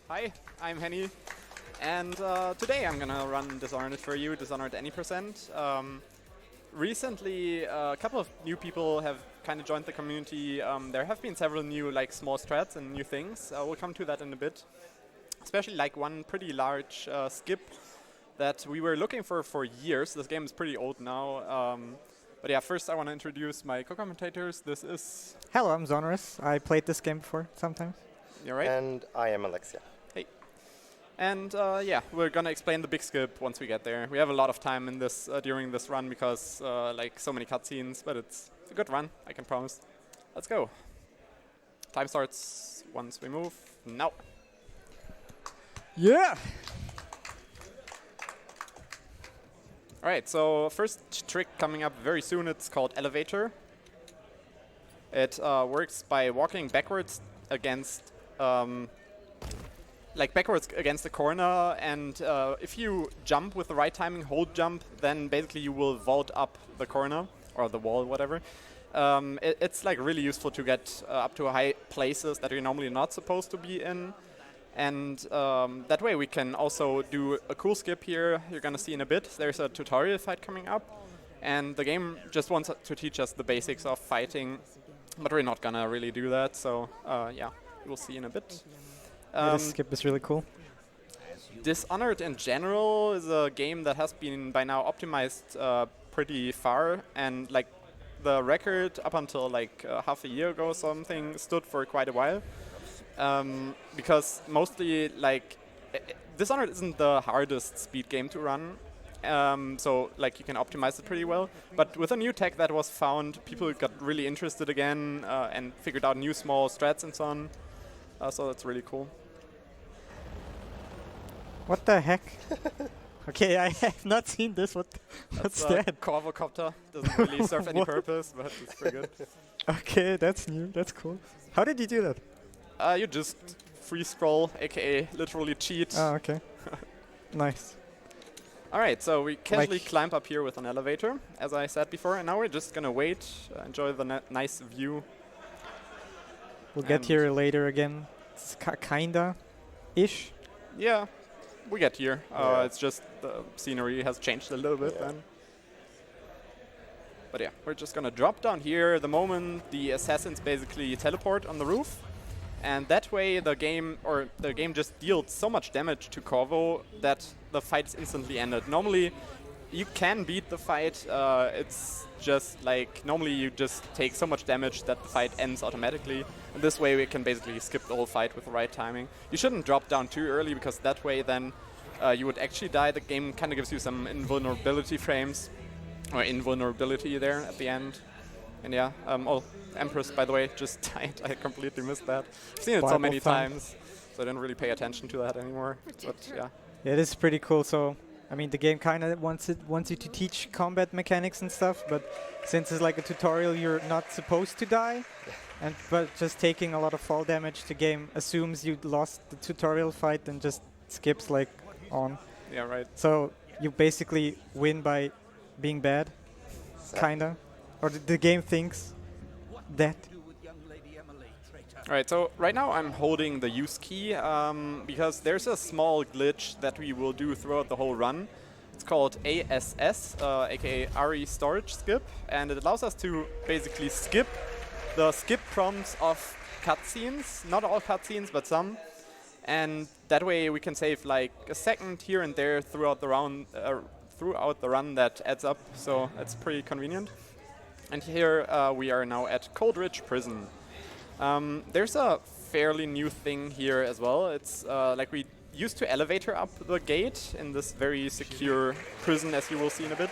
Hi, I'm Henny, and today I'm gonna run Dishonored for you, Dishonored any percent. Recently, a couple of new people have kind of joined the community. There have been several new small strats and new things. We'll come to that in a bit. Especially one pretty large skip that we were looking for years. This game is pretty old now. But yeah, first I want to introduce my co-commentators. This is... Hello, I'm Zonorous. I played this game before, sometimes. You're right. And I am Alexia. Hey. And yeah, we're gonna explain the big skip once we get there. We have a lot of time in this during this run because like so many cutscenes, but it's a good run, I can promise. Let's go. Time starts once we move. Now. Yeah! Alright, so first trick coming up very soon, it's called Elevator. It works by walking backwards against, backwards against the corner, and if you jump with the right timing, hold jump, then basically you will vault up the corner, or the wall, whatever. It's like really useful to get up to high places that you're normally not supposed to be in. And that way we can also do a cool skip here. You're going to see in a bit. There's a tutorial fight coming up. And the game just wants to teach us the basics of fighting. But we're not going to really do that. So yeah, we'll see in a bit. This skip is really cool. Dishonored in general is a game that has been by now optimized pretty far. And like the record up until like half a year ago or something stood for quite a while. Because mostly, like, Dishonored isn't the hardest speed game to run, so like you can optimize it pretty well. But with a new tech that was found, people got really interested again and figured out new small strats and so on. So that's really cool. What the heck? Okay, I have not seen this. What's that? Corvocopter. Doesn't really serve any purpose, but it's pretty good. Okay, that's new. That's cool. How did you do that? You just free scroll, aka literally cheat. Oh, okay. Nice. Alright, so we casually climb up here with an elevator, as I said before, and now we're just gonna wait, enjoy the nice view. We'll get here later again. It's kinda-ish. Yeah, we get here. It's just the scenery has changed a little bit then. But yeah, we're just gonna drop down here the moment the assassins basically teleport on the roof. And that way the game just deals so much damage to Corvo that the fight is instantly ended. Normally you can beat the fight, it's just like normally you just take so much damage that the fight ends automatically. And this way we can basically skip the whole fight with the right timing. You shouldn't drop down too early because that way then you would actually die. The game kind of gives you some invulnerability frames, or invulnerability there at the end. And yeah, Empress, by the way, just died. I completely missed that. I've seen it so many times, so I didn't really pay attention to that anymore. But yeah. Yeah, this is pretty cool. So, I mean, the game kind of wants you to teach combat mechanics and stuff, but since it's like a tutorial, you're not supposed to die. But just taking a lot of fall damage, the game assumes you lost the tutorial fight and just skips like on. Yeah, right. So you basically win by being bad, kinda. Or the game thinks that. Alright, so right now I'm holding the use key because there's a small glitch that we will do throughout the whole run. It's called ASS, aka RE Storage Skip, and it allows us to basically skip the skip prompts of cutscenes. Not all cutscenes, but some. And that way we can save like a second here and there throughout the run that adds up, so it's pretty convenient. And here we are now at Coldridge Prison. There's a fairly new thing here as well. It's like we used to elevator up the gate in this very secure prison, as you will see in a bit.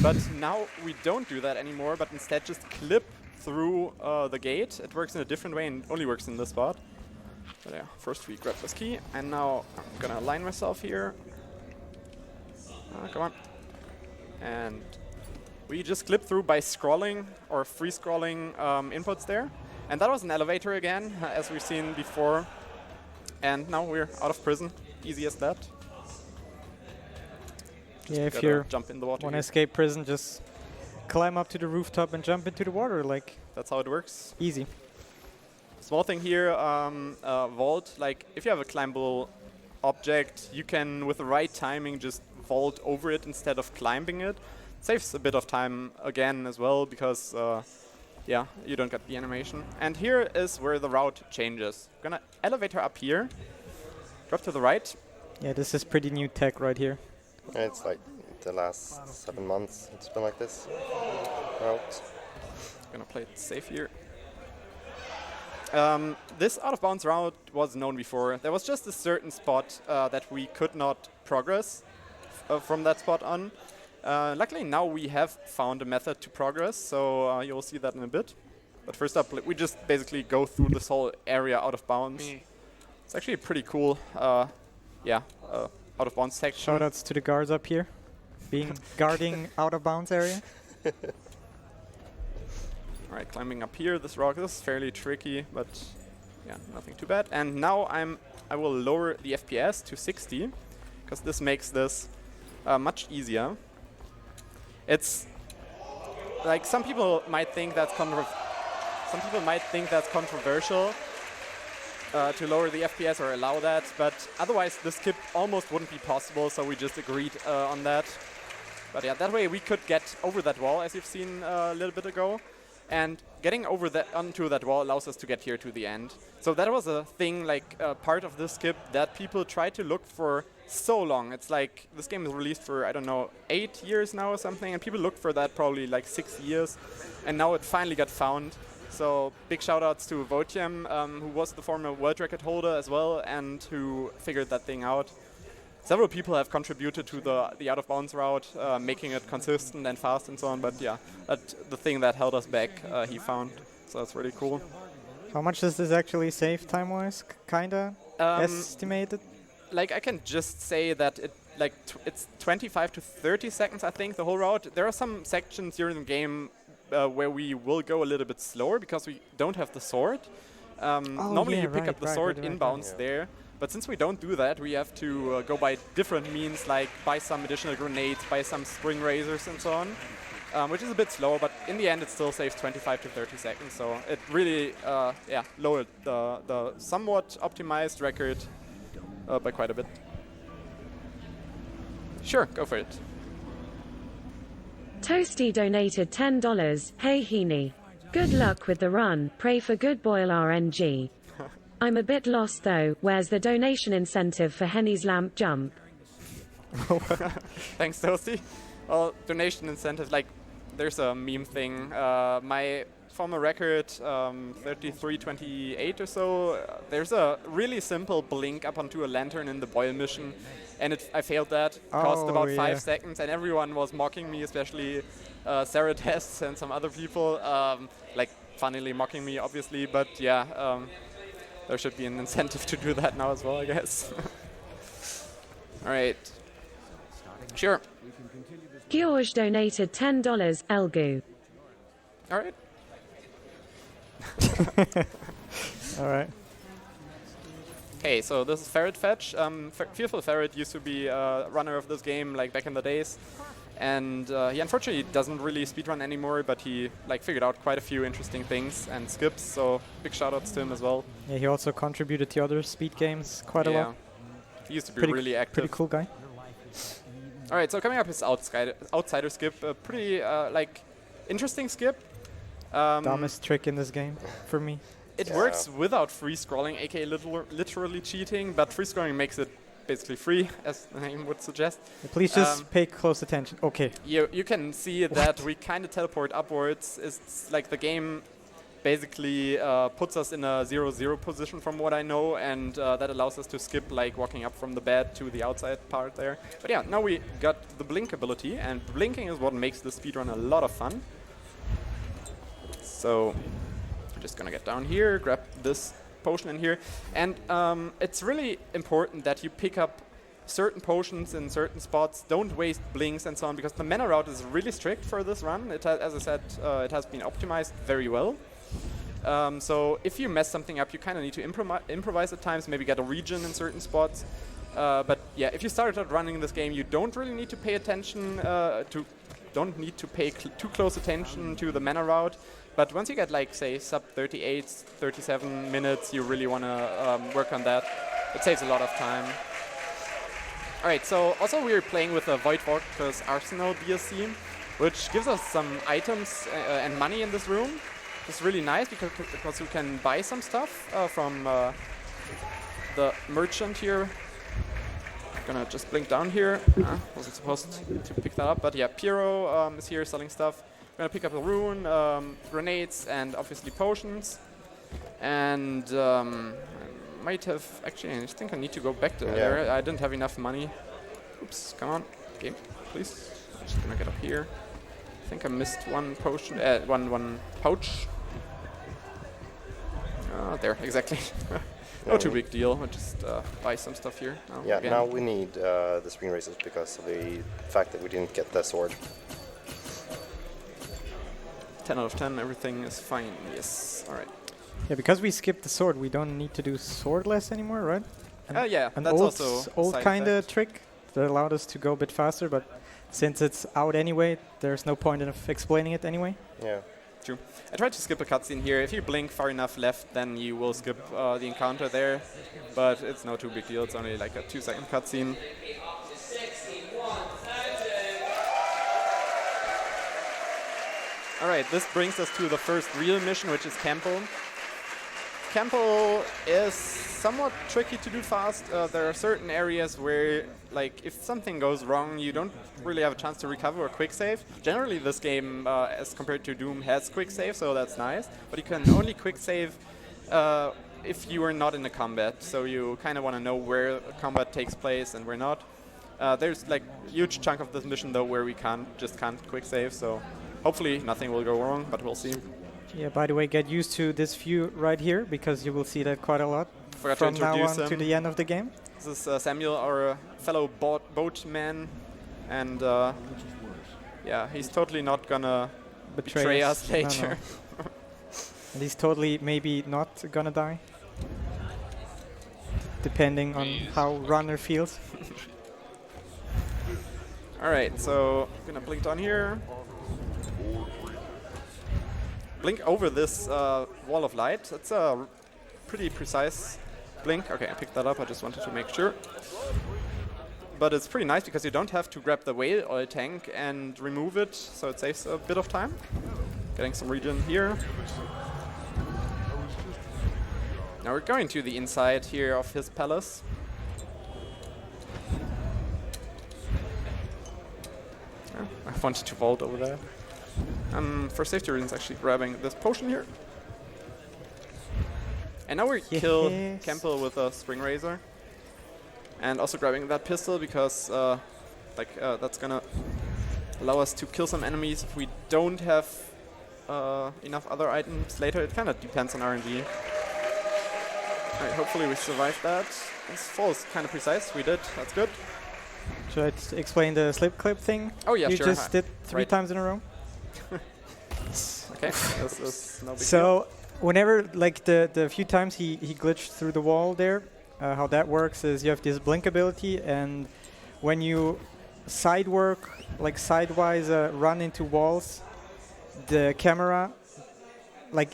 But now we don't do that anymore, but instead just clip through the gate. It works in a different way and only works in this spot. But yeah, first we grab this key, and now I'm gonna align myself here. Come on. And we just clip through by scrolling or free scrolling inputs there. And that was an elevator again, as we've seen before. And now we're out of prison. Easy as that. Yeah, if you jump in the water want to escape prison, just climb up to the rooftop and jump into the water. Like, that's how it works. Easy. Small thing here, vault. Like, if you have a climbable object, you can, with the right timing, just vault over it instead of climbing it. Saves a bit of time again as well because, yeah, you don't get the animation. And here is where the route changes. Gonna elevator up here, drop to the right. Yeah, this is pretty new tech right here. It's like the last 7 months it's been like this. Route. Gonna play it safe here. This out-of-bounds route was known before. There was just a certain spot that we could not progress from that spot on. Luckily now we have found a method to progress, so you'll see that in a bit. But first up, we just basically go through this whole area out of bounds. It's actually pretty cool, out of bounds section. Shoutouts to the guards up here, guarding out of bounds area. Alright, climbing up here, this rock is fairly tricky, but yeah, nothing too bad. And now I will lower the FPS to 60, because this makes this much easier. It's like some people might think that's controversial to lower the FPS or allow that, but otherwise this skip almost wouldn't be possible, so we just agreed on that. But yeah, that way we could get over that wall, as you've seen a little bit ago. And getting over onto that wall allows us to get here to the end. So that was a thing, like part of this skip that people tried to look for so long. It's like this game is released for, I don't know, 8 years now or something, and people looked for that probably like 6 years, and now it finally got found. So big shout outs to Votjem, who was the former world record holder as well, and who figured that thing out. Several people have contributed to the out-of-bounds route, making it consistent and fast and so on, but yeah, the thing that held us back, he found, so that's really cool. How much does this actually save time-wise, kinda, estimated? Like, I can just say that it's 25 to 30 seconds, I think, the whole route. There are some sections during the game where we will go a little bit slower because we don't have the sword. Normally you pick up the sword inbounds there. But since we don't do that, we have to go by different means, like buy some additional grenades, buy some spring razors and so on, which is a bit slower, but in the end it still saves 25 to 30 seconds, so it really lowered the somewhat optimized record by quite a bit. Sure, go for it. Toasty donated $10. Hey Heaney. Good luck with the run, pray for good boil RNG. I'm a bit lost though, where's the donation incentive for Henny's lamp jump? Thanks, Toasty. Well, donation incentive, like, there's a meme thing. My former record, 33:28 or so, there's a really simple blink up onto a lantern in the boil mission, and I failed that. Cost about 5 seconds, and everyone was mocking me, especially Sarah Tess and some other people, like, funnily mocking me, obviously, but yeah. There should be an incentive to do that now as well, I guess. Alright. Sure. George donated $10, Elgu. Alright. Alright. Okay, so this is Ferret Fetch. Fearful Ferret used to be a runner of this game, like back in the days. And he unfortunately doesn't really speedrun anymore, but he figured out quite a few interesting things and skips, so big shoutouts to him as well. Yeah, he also contributed to other speed games quite a lot. He used to be really active. Pretty cool guy. Alright, so coming up is Outsider skip, a pretty interesting skip. Dumbest trick in this game for me. It works without free scrolling, aka literally cheating, but free scrolling makes it basically free, as the name would suggest. Please just pay close attention. Okay. You can see that we kind of teleport upwards. It's like the game basically puts us in a 0-0 position from what I know, and that allows us to skip like walking up from the bed to the outside part there. But yeah, now we got the blink ability, and blinking is what makes the speedrun a lot of fun. So we're just gonna get down here, grab this potion in here, and it's really important that you pick up certain potions in certain spots, don't waste blinks and so on, because the mana route is really strict for this run. It as I said, it has been optimized very well. So if you mess something up, you kind of need to improvise at times, maybe get a regen in certain spots. But yeah, if you started out running this game, you don't really need to pay attention too close attention to the mana route. But once you get like, say, sub 38, 37 minutes, you really want to work on that. It saves a lot of time. Alright, so also we're playing with a Void Fortress Arsenal DLC, which gives us some items and money in this room. It's really nice because you can buy some stuff from the merchant here. Gonna just blink down here. Wasn't supposed to pick that up, but yeah, Piero is here selling stuff. Gonna pick up a rune, grenades, and obviously potions. And I might have actually. I think I need to go back to there. I didn't have enough money. Oops! Come on, game, please. I'm just gonna get up here. I think I missed one potion. One pouch. There, exactly. No too big deal. I'll just buy some stuff here. Now we need the screen races because of the fact that we didn't get the sword. 10 out of 10, everything is fine. Yes, alright. Yeah, because we skipped the sword, we don't need to do swordless anymore, right? Yeah, an that's old also old side kind of effect. trick that allowed us to go a bit faster, but since it's out anyway, there's no point in explaining it anyway. Yeah. True. I tried to skip a cutscene here. If you blink far enough left, then you will skip the encounter there. But it's no too big deal. It's only like a 2-second cutscene. Alright, this brings us to the first real mission, which is Campo. Campo is somewhat tricky to do fast. There are certain areas where, like, if something goes wrong, you don't really have a chance to recover or quick save. Generally, this game, as compared to Doom, has quick save, so that's nice. But you can only quick save if you are not in a combat. So you kind of want to know where combat takes place and where not. There's like a huge chunk of this mission though where we can't quick save. So hopefully nothing will go wrong, but we'll see. Yeah, by the way, get used to this view right here, because you will see that quite a lot Forgot from to now introduce on to the end of the game. This is Samuel, our fellow boatman, and yeah, he's totally not gonna betray us later. No. And he's totally maybe not gonna die, depending on how runner feels. Alright, so I'm gonna blink down here. Blink over this wall of light. That's a pretty precise blink. Okay, I picked that up. I just wanted to make sure. But it's pretty nice because you don't have to grab the whale oil tank and remove it, so it saves a bit of time. Getting some regen here. Now we're going to the inside here of his palace. Oh, I wanted to vault over there. For safety reasons, actually grabbing this potion here. And now we kill Campbell with a string razor. And also grabbing that pistol because that's gonna allow us to kill some enemies if we don't have enough other items later. It kind of depends on R&D. Alright, hopefully we survive that. This fall is kind of precise. We did. That's good. Should I explain the slip clip thing? Oh yeah, you sure. You just did 3 times in a row? Okay, this is no big deal. Whenever, like the few times he glitched through the wall there, how that works is you have this blink ability, and when you side work, like sidewise run into walls, the camera, like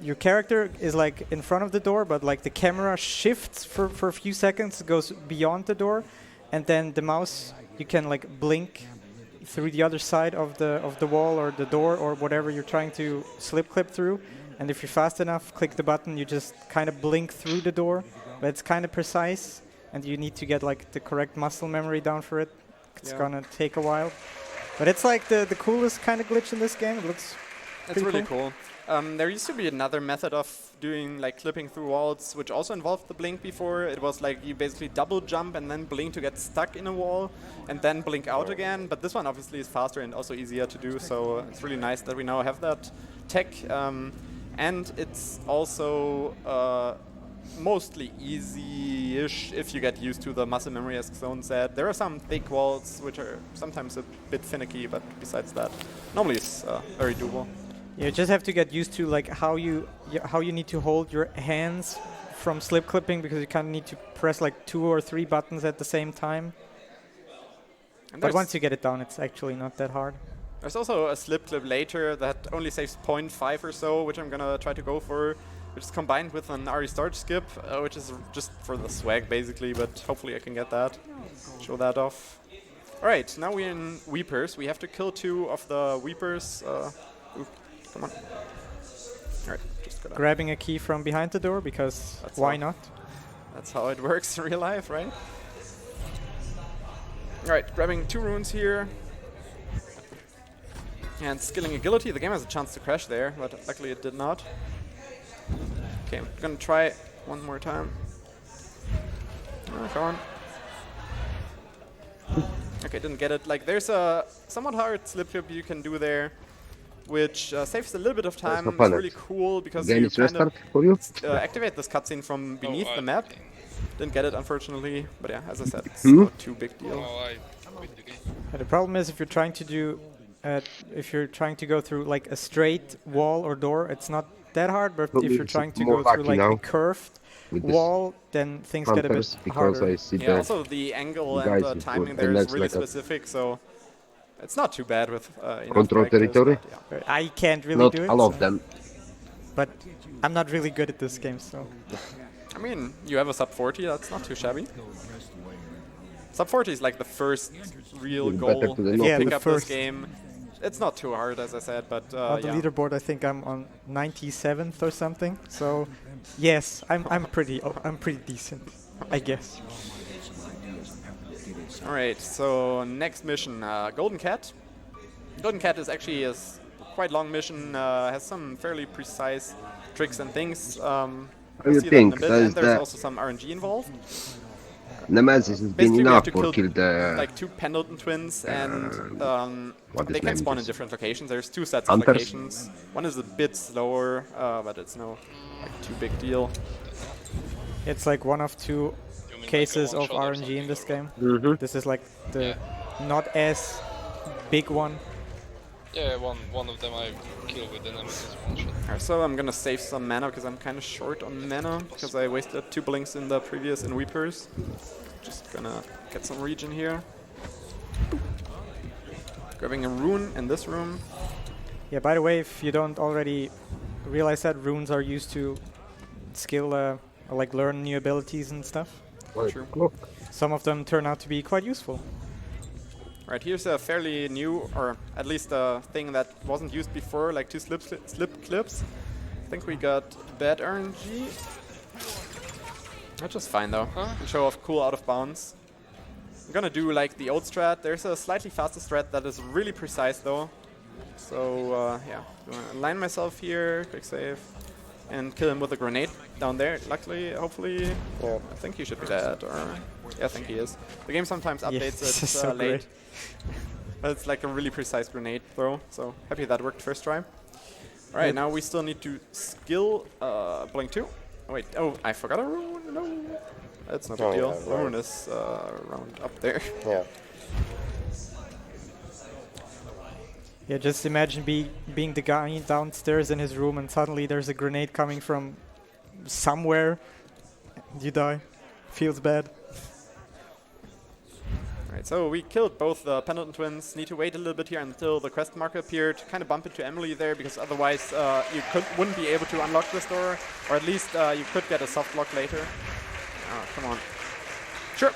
your character is like in front of the door, but like the camera shifts for a few seconds, goes beyond the door, and then the mouse, you can like blink through the other side of the wall or the door or whatever you're trying to slip clip through. And if you're fast enough, click the button, you just kind of blink through the door. But it's kind of precise, and you need to get like the correct muscle memory down for it. It's gonna take a while. But it's like the coolest kind of glitch in this game. It looks It's really cool. There used to be another method of doing like clipping through walls, which also involved the blink before. It was like you basically double jump and then blink to get stuck in a wall and then blink out again. But this one obviously is faster and also easier to do, so it's really nice that we now have that tech. And it's also mostly easy-ish if you get used to the muscle memory, as Zone said. There are some thick walls which are sometimes a bit finicky, but besides that, normally it's very doable. You just have to get used to like how you need to hold your hands from slip clipping, because you kind of need to press like 2 or 3 buttons at the same time. And but once you get it down, it's actually not that hard. There's also a slip clip later that only saves 0.5 or so, which I'm gonna try to go for, which is combined with an RE start skip, which is just for the swag basically, but hopefully I can get that. Show that off. Alright, now we're in Weepers. We have to kill 2 of the Weepers. Come on. Alright, just gotta grabbing a key from behind the door, because why not? That's how it works in real life, right? Alright, grabbing 2 runes here. And skilling agility. The game has a chance to crash there, but luckily it did not. Okay, I'm gonna try one more time. Oh, come on. Okay, didn't get it. Like, there's a somewhat hard slip flip you can do there, which saves a little bit of time. It's really cool because you kind of activate this cutscene from beneath the map. Didn't get it, unfortunately. But yeah, as I said, it's not too big deal. The problem is if you're trying to do, go through like a straight wall or door, it's not that hard. But if you're trying to go through like a curved wall, then things get a bit harder. Yeah, also the angle and the timing there is really specific, so it's not too bad with control territory. Yeah. I can't really do it. Not all of them. But I'm not really good at this game, so. I mean, you have a sub 40, that's not too shabby. Sub 40 is like the first real goal if you pick up this game. It's not too hard, as I said, but on the leaderboard, I think I'm on 97th or something. So, yes, I'm pretty decent, I guess. All right, so next mission, Golden Cat. Golden Cat is actually a quite long mission. Has some fairly precise tricks and things. How do you think? And there's also some RNG involved. Nemesis has been enough for kill the... like 2 Pendleton twins, and they can spawn in different locations. There's 2 sets of Hunters. locations. One is a bit slower, but it's no too big deal. It's like one of 2 cases of RNG in this game. This is like the not as big one. Yeah, one of them I killed with the Nemesis one shot. Alright, so I'm gonna save some mana because I'm kind of short on mana because I wasted 2 blinks in the previous in Weepers. Just gonna get some regen here. Grabbing a rune in this room. Yeah, by the way, if you don't already realize that, runes are used to skill, or like learn new abilities and stuff. True. Some of them turn out to be quite useful. Right, here's a fairly new, or at least a thing that wasn't used before, like 2 slip clips. I think we got bad RNG. That's just fine though. Can show off cool out of bounds. I'm gonna do like the old strat. There's a slightly faster strat that is really precise though. So yeah, I'm gonna align myself here, quick save, and kill him with a grenade down there. Luckily, hopefully, I think he should be dead, or yeah, I think he is. The game sometimes updates it so late. great. But it's like a really precise grenade throw, so happy that worked first try. Alright, now we still need to skill Blink 2. Oh wait, I forgot a rune, no. That's not a big deal. Yeah, Rune is around up there. Yeah. Yeah, just imagine being the guy downstairs in his room and suddenly there's a grenade coming from somewhere. You die. Feels bad. Alright, so we killed both the Pendleton twins. Need to wait a little bit here until the quest marker appeared. Kind of bump into Emily there because otherwise you wouldn't be able to unlock this door. Or at least you could get a soft lock later. Oh, come on. Sure.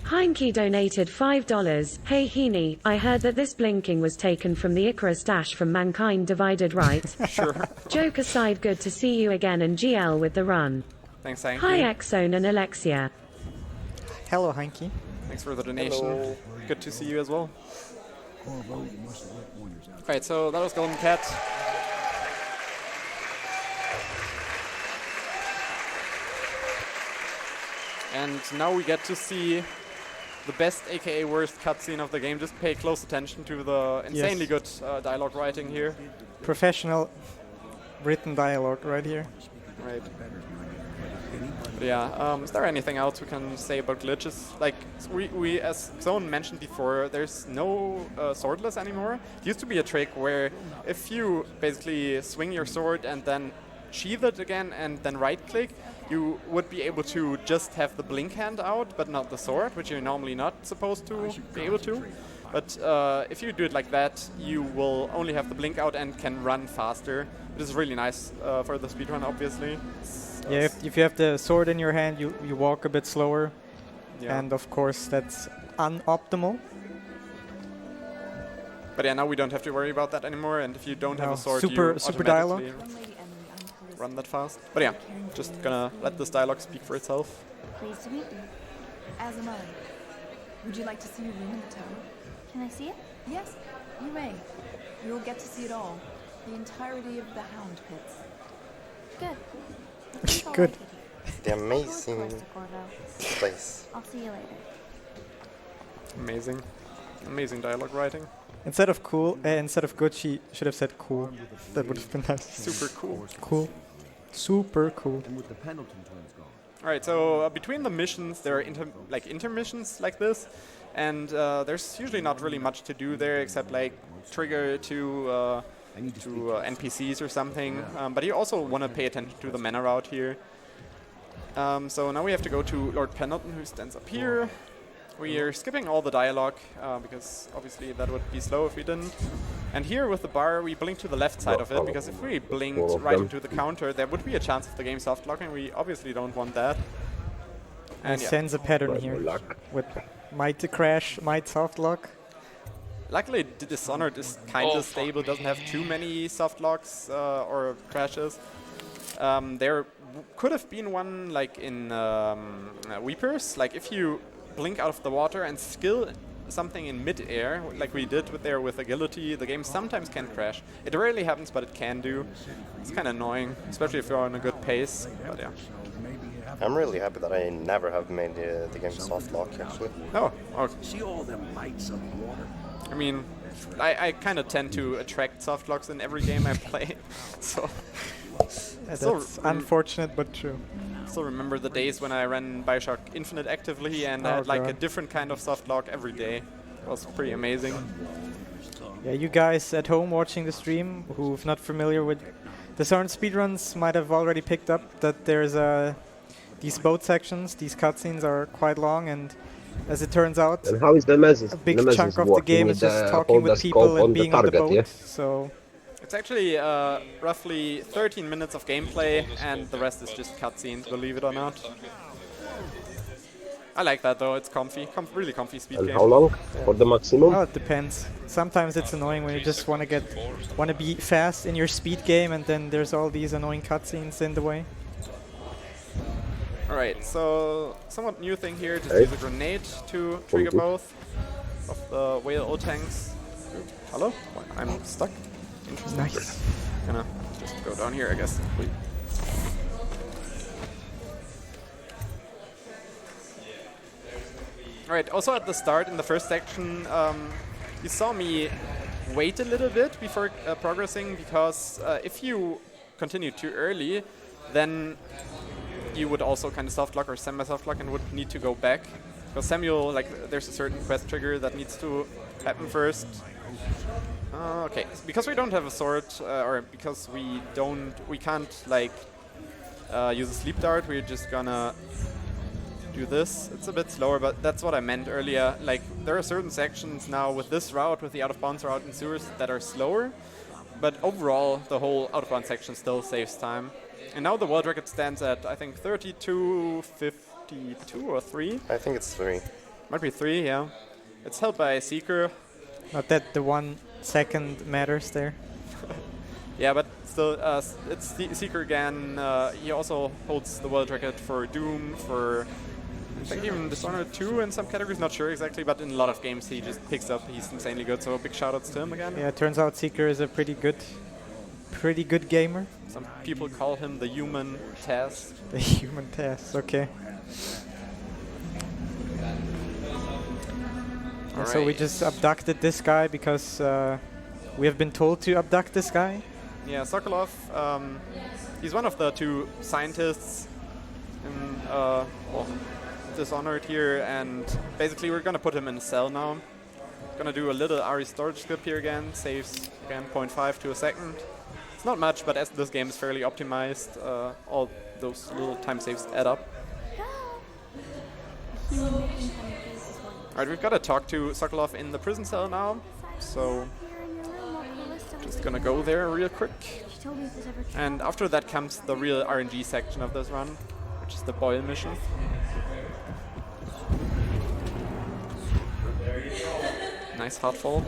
Heinke donated $5. Hey Heaney, I heard that this blinking was taken from the Icarus Dash from Mankind Divided, right? Sure. Joke aside, good to see you again and GL with the run. Thanks, Heinke. Hi Exone and Alexia. Hello, Heinke. Thanks for the donation. Hello. Good to see you as well. Alright, so that was Golden Cat. And now we get to see the best, aka worst cutscene of the game. Just pay close attention to the insanely good dialogue writing here. Professional written dialogue right here. Right. But yeah, is there anything else we can say about glitches? Like, we as Zone mentioned before, there's no swordless anymore. It used to be a trick where if you basically swing your sword and then sheath it again and then right-click, you would be able to just have the blink hand out, but not the sword, which you're normally not supposed to be able to. But if you do it like that, you will only have the blink out and can run faster. It is really nice for the speedrun, obviously. Yeah, if you have the sword in your hand, you walk a bit slower. Yeah. And of course, that's unoptimal. But yeah, now we don't have to worry about that anymore. And if you don't have a sword, super automatically dialogue. Run that fast. But yeah, just gonna let this dialogue speak for itself. Pleased to meet you. As am I. Would you like to see your room in the tower? Can I see it? Yes, you may. You'll get to see it all. The entirety of the Hound Pits. Good. Good. The amazing place. I'll see you later. Amazing. Amazing dialogue writing. Instead of cool, instead of good, she should have said cool. That would have been nice. Super cool. Cool. Super cool. Alright, so between the missions, there are intermissions like this, and there's usually not really much to do there except like trigger to NPCs or something. But you also want to pay attention to the mana route here. So now we have to go to Lord Pendleton, who stands up here. We are skipping all the dialogue because obviously that would be slow if we didn't. And here with the bar, we blink to the left side of it, because if we blinked right into the counter, there would be a chance of the game soft locking. We obviously don't want that. And sends a pattern here with might to crash, might soft lock. Luckily, Dishonored is kind of stable, doesn't have too many soft locks or crashes. There could have been one like in Weepers, like if you blink out of the water and skill something in mid-air, like we did with Agility, the game sometimes can crash. It rarely happens, but it can do. It's kind of annoying, especially if you're on a good pace, but yeah. I'm really happy that I never have made the game soft lock, actually. Oh, okay. See all them lights on the water? I mean, I kind of tend to attract soft locks in every game I play, so... That's unfortunate, but true. Still remember the days when I ran Bioshock Infinite actively and I had like a different kind of soft lock every day. It was pretty amazing. Yeah, you guys at home watching the stream who've not familiar with Dishonored speedruns might have already picked up that there's these boat sections, these cutscenes are quite long, and as it turns out, and how is the Nemesis? a big chunk of the game is just talking with people and being on the boat. Yeah? So it's actually roughly 13 minutes of gameplay, and the rest is just cutscenes, believe it or not. I like that though, it's comfy, really comfy speed and game. how long for the maximum? Oh, it depends. Sometimes it's annoying when you just want to be fast in your speed game, and then there's all these annoying cutscenes in the way. Alright, so somewhat new thing here, just use a grenade to trigger both of the whale O-tanks. Hello? I'm stuck. Interesting. Nice. Gonna just go down here, I guess. Alright, also at the start, in the first section, you saw me wait a little bit before progressing, because if you continue too early, then you would also kind of soft lock or semi-soft lock and would need to go back. Because Samuel, like, there's a certain quest trigger that needs to happen first. Okay, because we don't have a sword, or because we can't like use a sleep dart, we're just gonna do this. It's a bit slower, but that's what I meant earlier. Like, there are certain sections now with this route, with the out-of-bounds route in sewers, that are slower, but overall, the whole out-of-bounds section still saves time. And now the world record stands at, I think, 32:52 or 3? I think it's 3. Might be 3, yeah. It's held by Seeker. Not that the 1 second matters there. Yeah, but still, it's Seeker again. He also holds the world record for Doom, for I think even Dishonored 2 in some categories, not sure exactly, but in a lot of games he just picks up, he's insanely good, so big shoutouts to him again. Yeah, it turns out Seeker is a pretty good gamer. Some people call him the human Taz. The human Taz, okay. And so we just abducted this guy because we have been told to abduct this guy. Yeah, Sokolov, he's one of the 2 scientists in Dishonored here, and basically we're gonna put him in a cell now. Gonna do a little RE storage skip here again, saves again 0.5 to a second. It's not much, but as this game is fairly optimized, all those little time saves add up. Alright, we've got to talk to Sokolov in the prison cell now, so just gonna go there real quick. And after that comes the real RNG section of this run, which is the Boyle mission. Nice hot fall.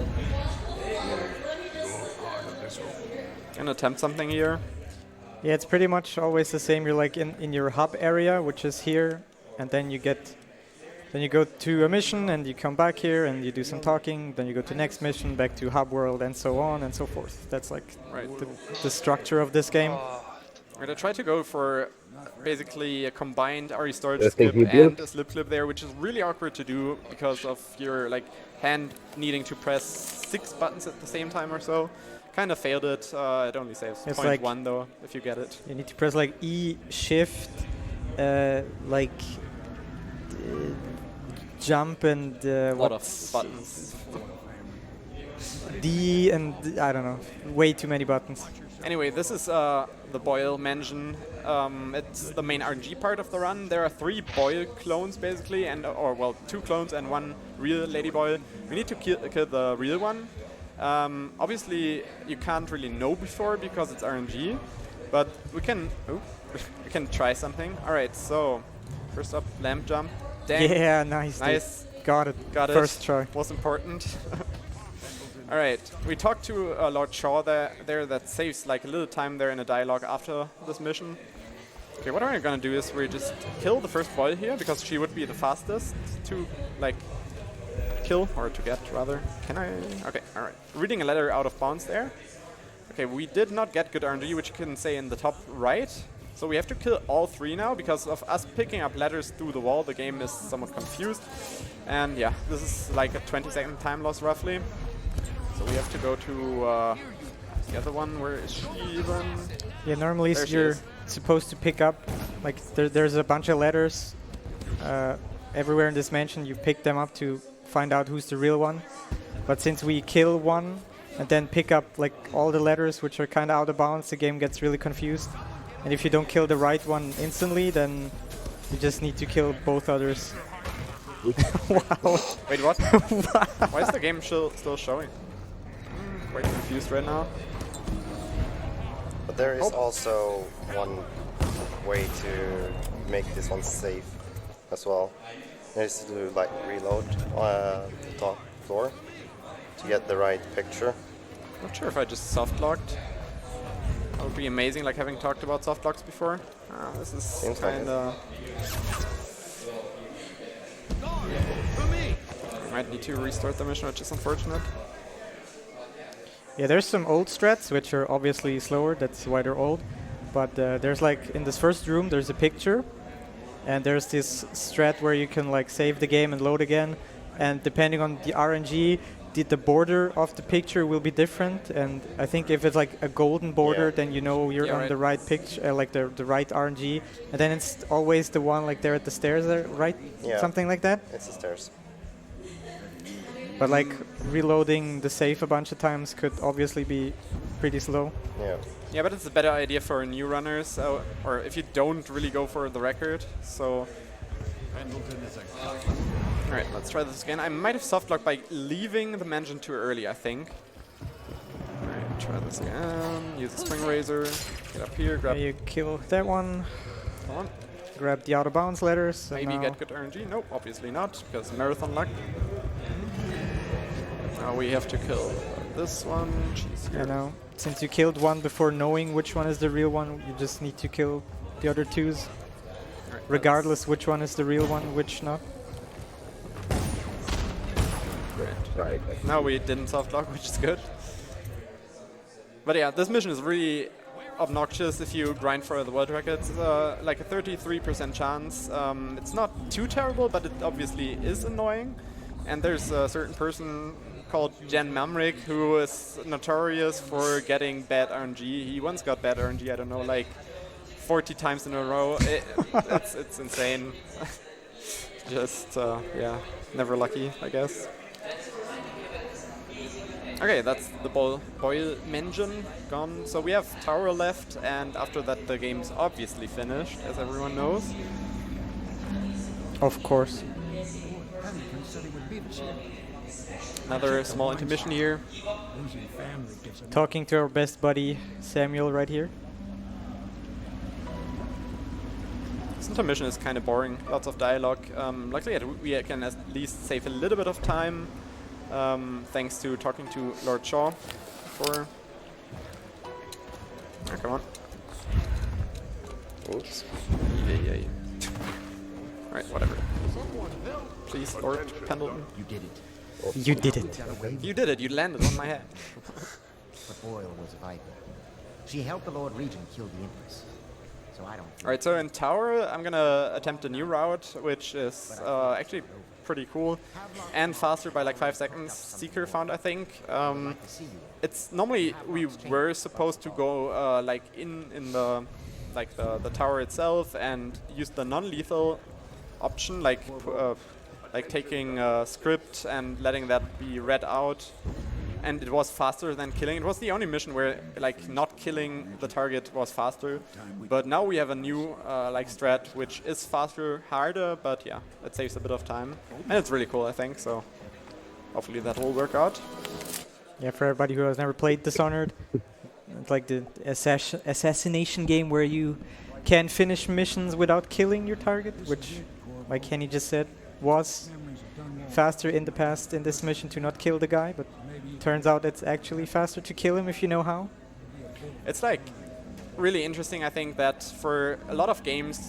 Gonna attempt something here. Yeah, it's pretty much always the same. You're like in your hub area, which is here, and then you get Then you go to a mission and you come back here and you do some talking. Then you go to next mission, back to hub world, and so on and so forth. That's like the structure of this game. I'm gonna try to go for basically a combined RE storage I think skip you and did. a slip clip there, which is really awkward to do because of your like hand needing to press 6 buttons at the same time or so. Kind of failed it. It only saves It's 0.1 like though, if you get it. You need to press like E, Shift, jump and A lot of what's buttons. D and I don't know. Way too many buttons. Anyway, this is the Boyle mansion. It's the main RNG part of the run. There are 3 Boyle clones basically, or well, 2 clones and 1 real Lady Boyle. We need to kill the real one. Obviously, you can't really know before because it's RNG, but we can try something. All right, so first up, lamp jump. Dang. Yeah, nice. Nice. Dude. Got it. Got it. First try. Was important. All right, we talked to Lord Shaw there that saves like a little time there in a dialogue after this mission. Okay, what we're gonna do is we just kill the first Boyle here because she would be the fastest to like kill or to get rather. Can I? Okay, all right. Reading a letter out of bounds there. Okay, we did not get good RNG, which you can say in the top right. So we have to kill all 3 now because of us picking up letters through the wall. The game is somewhat confused, and yeah, this is like a 20-second time loss roughly. So we have to go to the other one. Where is she even? Yeah, normally There she you're is. supposed to pick up, like there's a bunch of letters everywhere in this mansion. You pick them up to find out who's the real one. But since we kill one and then pick up like all the letters which are kind of out of bounds, the game gets really confused. And if you don't kill the right one instantly, then you just need to kill both others. Wow. Wait, what? Why is the game still showing? Quite confused right now. But there is also one way to make this one safe as well. There's to like reload the top floor to get the right picture. Not sure if I just soft locked. That would be amazing, like having talked about soft locks before. This is Seems like kind of. Might need to restart the mission, which is unfortunate. Yeah, there's some old strats which are obviously slower. That's why they're old. But there's like in this first room, there's a picture, and there's this strat where you can like save the game and load again. And depending on the RNG, the border of the picture will be different. And I think if it's like a golden border, then you know you're on the right picture, like the right RNG. And then it's always the one like there at the stairs, there, right? Yeah. Something like that. It's the stairs. But like reloading the save a bunch of times could obviously be pretty slow. Yeah. Yeah, but it's a better idea for new runners, or if you don't really go for the record. So. Alright, let's try this again. I might have softlocked by leaving the mansion too early, I think. Alright, try this again. Use the spring razor. Get up here, grab. You kill that one. Come on. Grab the out of bounds letters. Maybe get good RNG. Nope, obviously not, because marathon luck. Now we have to kill this one. Jeez, I know. Since you killed one before knowing which one is the real one, you just need to kill the other twos. Right, regardless which one is the real one, which not. Right. Now we didn't soft lock, which is good. But yeah, this mission is really obnoxious if you grind for the world record. It's like a 33% chance. It's not too terrible, but it obviously is annoying. And there's a certain person called Jen Mamrick who is notorious for getting bad RNG. He once got bad RNG, I don't know, like 40 times in a row. It's insane. Just, yeah, never lucky, I guess. Okay, that's the Boyle mansion gone. So we have Tower left, and after that the game's obviously finished, as everyone knows. Of course. Another small intermission here. Talking to our best buddy Samuel right here. This intermission is kind of boring, lots of dialogue. Luckily we can at least save a little bit of time, thanks to talking to Lord Shaw before. Oh, come on. Oops. Yeah. Alright, whatever. please, Lord Pendleton. You did it. You did it. You did it. You landed on my head. But Boyle was a Viper. She helped the Lord Regent kill the Empress. So I don't. All right, so in Tower, I'm gonna attempt a new route, which is actually pretty cool and faster by like 5 seconds. Seeker found, I think. It's normally we were supposed to go like in the the tower itself and use the non-lethal option, like taking a script and letting that be read out. And it was faster than killing. It was the only mission where like not killing the target was faster. But now we have a new like strat which is faster, harder, but yeah, it saves a bit of time. And it's really cool, I think, so hopefully that will work out. Yeah, for everybody who has never played Dishonored, it's like the assassination game where you can finish missions without killing your target, which, like Kenny just said, was faster in the past in this mission to not kill the guy, but turns out it's actually faster to kill him if you know how. It's like really interesting, I think, that for a lot of games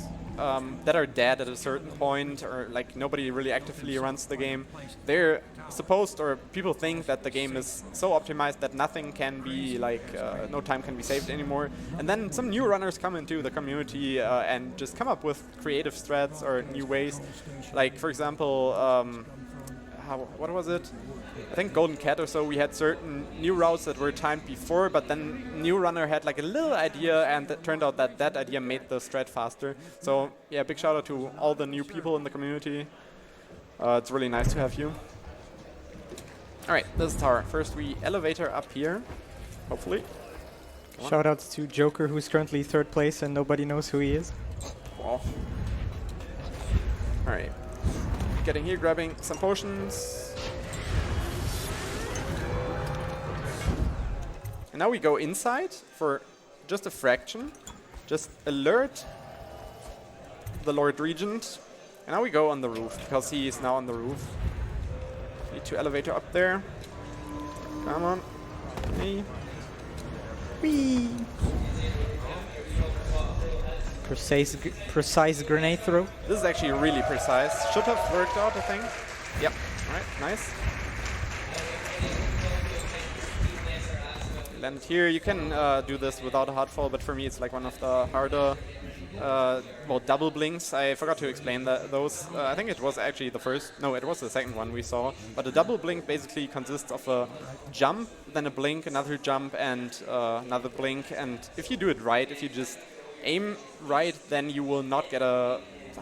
that are dead at a certain point, or like nobody really actively runs the game, they're supposed, or people think that the game is so optimized that nothing can be like, no time can be saved anymore. And then some new runners come into the community and just come up with creative strats or new ways. Like, for example, what was it? I think Golden Cat or so, we had certain new routes that were timed before, but then new runner had like a little idea, and it turned out that that idea made the strat faster. So yeah, big shout out to all the new people in the community. It's really nice to have you. All right, this is Tower. First we elevator up here, hopefully. Shoutouts to Joker, who's currently 3rd place and nobody knows who he is. Wow. All right, getting here, grabbing some potions. And now we go inside for just a fraction. Just alert the Lord Regent. And now we go on the roof, because he is now on the roof. Need to elevator up there. Come on. Hey. Whee! Precise grenade throw. This is actually really precise. Should have worked out, I think. Yep. Alright, nice. Land here. You can do this without a hard fall, but for me it's like one of the harder well, double blinks. I forgot to explain those. I think it was actually the first, no, it was the second one we saw. But a double blink basically consists of a jump, then a blink, another jump, and another blink. And if you do it right, if you just aim right, then you will not get a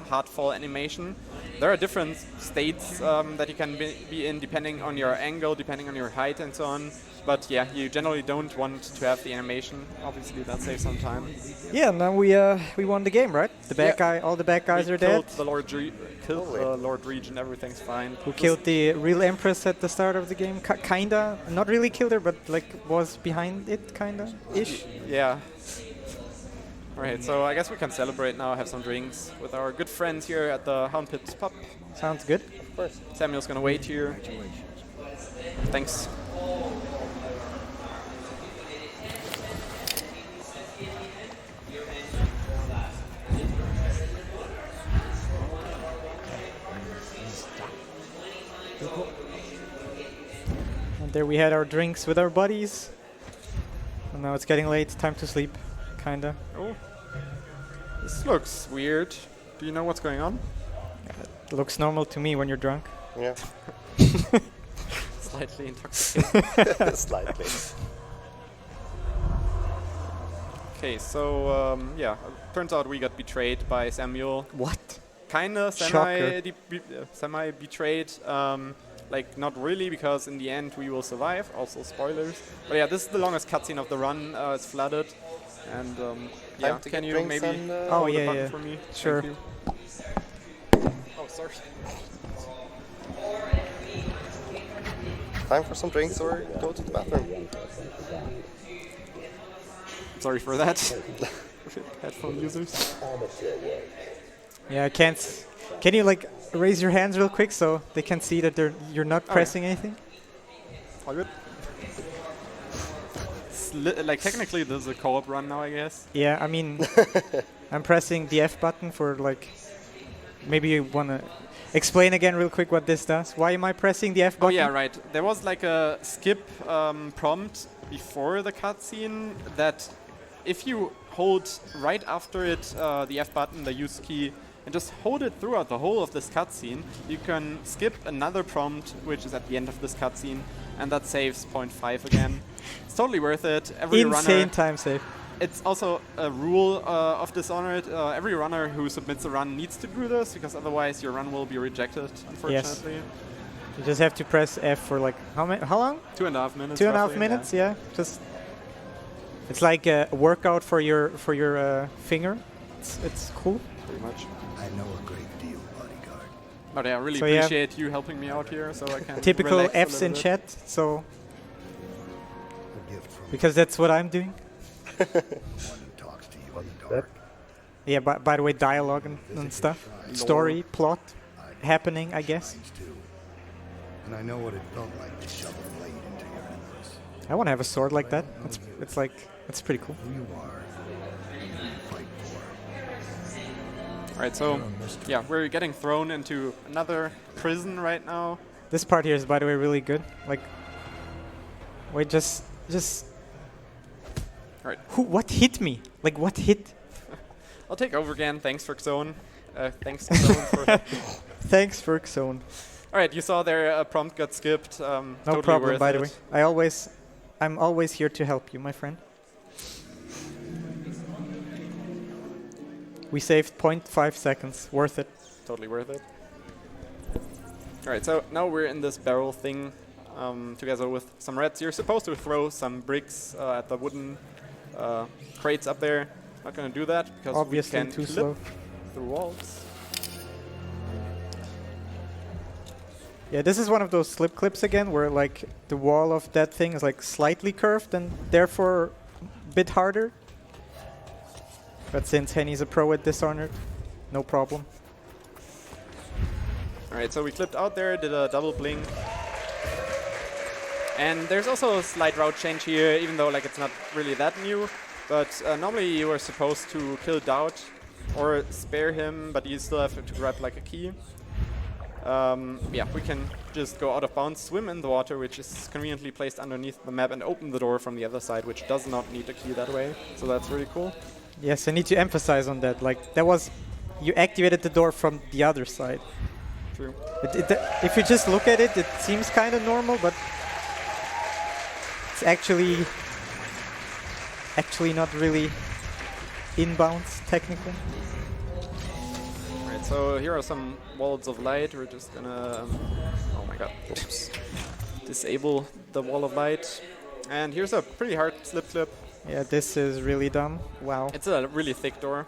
hard fall animation. There are different states that you can be in depending on your angle, depending on your height, and so on. But yeah, you generally don't want to have the animation. Obviously, that saves some time. Yeah, now we won the game, right? The bad guy, all the bad guys are dead. The Lord killed the Lord Regent. Everything's fine. Who killed the real Empress at the start of the game? Kinda, not really killed her, but like was behind it, kinda ish. Yeah. Alright, so I guess we can celebrate now, have some drinks with our good friends here at the Hound Pit pub. Sounds good. Of course. Samuel's gonna wait here. Thanks. And there we had our drinks with our buddies. And now it's getting late, time to sleep, kinda. Oh. This looks weird. Do you know what's going on? It looks normal to me when you're drunk. Yeah. Slightly intoxicated. Slightly. Okay, so yeah, turns out we got betrayed by Samuel. What? Kinda semi-betrayed. Like, not really, because in the end we will survive. Also, spoilers. But yeah, this is the longest cutscene of the run. It's flooded. And yeah, can you maybe hold the button yeah. for me? Sure. Thank you. Oh, sorry. Time for some drinks or go to the bathroom. Sorry for that. Headphone users. Yeah, I can't. Can you like raise your hands real quick so they can see that you're not pressing anything? All good. Like technically this is a co-op run now, I guess. Yeah, I mean, I'm pressing the F button for like maybe you want to explain again real quick what this does. Why am I pressing the F button? Oh yeah, right. There was like a skip prompt before the cutscene that if you hold right after it the F button, the use key, and just hold it throughout the whole of this cutscene, you can skip another prompt, which is at the end of this cutscene, and that saves 0.5 again. It's totally worth it. Every Insane runner, time save. It's also a rule of Dishonored. Every runner who submits a run needs to do this, because otherwise your run will be rejected, unfortunately. Yes. You just have to press F for like how long? 2.5 minutes. 2.5 roughly, minutes, yeah. Just it's like a workout for your finger. It's cool. Pretty much. I know a great deal, bodyguard. But yeah, I really So yeah. appreciate you helping me out here, so I can Typical relax a Fs little in bit. chat, so A gift from because that's what I'm doing. one who talks to you in the dark. Yeah, by the way, dialogue and stuff, story, plot, happening, I guess. Too. And I know what it felt like to shove a blade into your embers. I want to have a sword like that. It's pretty cool. Who you are, and who you fight for. Alright, so yeah, we're getting thrown into another prison right now. This part here is, by the way, really good. Like, wait, just. Alright. What hit me? Like, what hit? I'll take over again. Thanks for Xone. Thanks Xone for. Thanks for Xone. Alright, you saw there a prompt got skipped. No totally problem, worth by the it. way. I'm always here to help you, my friend. We saved 0.5 seconds. Worth it. Totally worth it. Alright, so now we're in this barrel thing together with some rats. You're supposed to throw some bricks at the wooden crates up there. Not gonna do that because Obviously we can too clip slow. through walls. Yeah, this is one of those slip clips again, where like the wall of that thing is like slightly curved and therefore a bit harder. But since Henny's a pro at Dishonored, no problem. Alright, so we clipped out there, did a double blink. And there's also a slight route change here, even though like it's not really that new. But normally you are supposed to kill Doubt or spare him, but you still have to grab like a key. Yeah, we can just go out of bounds, swim in the water, which is conveniently placed underneath the map, and open the door from the other side, which does not need a key that way. So that's really cool. Yes, I need to emphasize on that. Like, that was... You activated the door from the other side. True. If you just look at it, it seems kind of normal, but... It's actually not really inbounds, technically. Alright, so here are some walls of light. We're just gonna... oh my god. Oops. Disable the wall of light. And here's a pretty hard slip clip. Yeah, this is really dumb. Wow. It's a really thick door.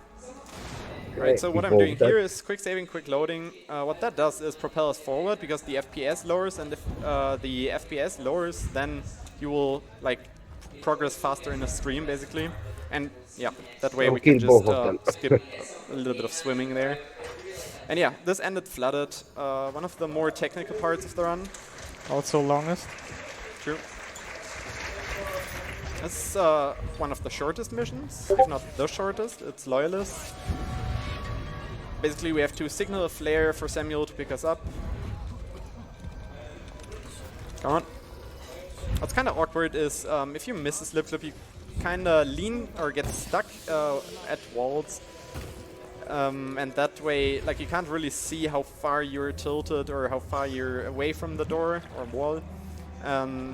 Right, so what I'm doing here is quick saving, quick loading. What that does is propel us forward because the FPS lowers, and if the FPS lowers, then you will like progress faster in a stream, basically. And yeah, that way we can just skip a little bit of swimming there. And yeah, this ended flooded. One of the more technical parts of the run. Also longest. True. It's one of the shortest missions, if not the shortest. It's Loyalist. Basically, we have to signal a flare for Samuel to pick us up. Come on. What's kind of awkward is if you miss a slip clip, you kind of lean or get stuck at walls. And that way, like, you can't really see how far you're tilted or how far you're away from the door or wall.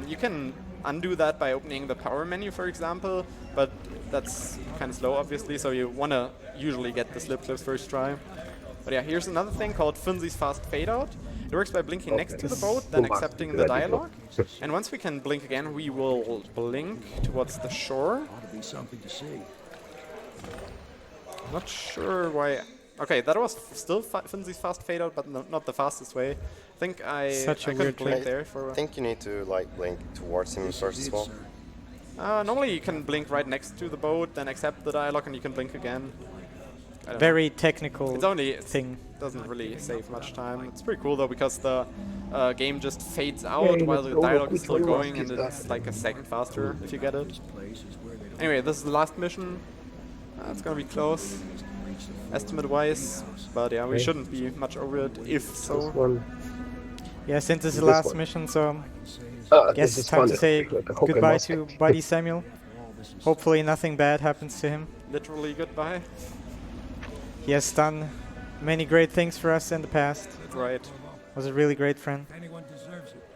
You can undo that by opening the power menu, for example, but that's kind of slow, obviously, so you want to usually get the slip clips first try. But yeah, here's another thing called Finzi's Fast Fade Out. It works by blinking next to the boat, then accepting the dialogue. And once we can blink again, we will blink towards the shore. Ought to be something to see. Not sure why. Okay, that was still Finzi's Fast Fade Out, but not the fastest way. I think I couldn't blink there for. I think you need to like blink towards him first as well. Normally you can blink right next to the boat, then accept the dialogue, and you can blink again. Very technical it's only thing. Doesn't really save much time. It's pretty cool though, because the game just fades out while the dialogue is still going, and it's like a second faster if you get it. Anyway, this is the last mission. It's gonna be close. estimate-wise, but yeah, we Okay. shouldn't be much over it if This so. one. Yeah, since it's the This last one. mission, so Ah, guess this it's is time fun. to say Like a hockey goodbye mask. to Buddy Samuel. Hopefully nothing bad happens to him. Literally goodbye. He has done many great things for us in the past. Right. Was a really great friend.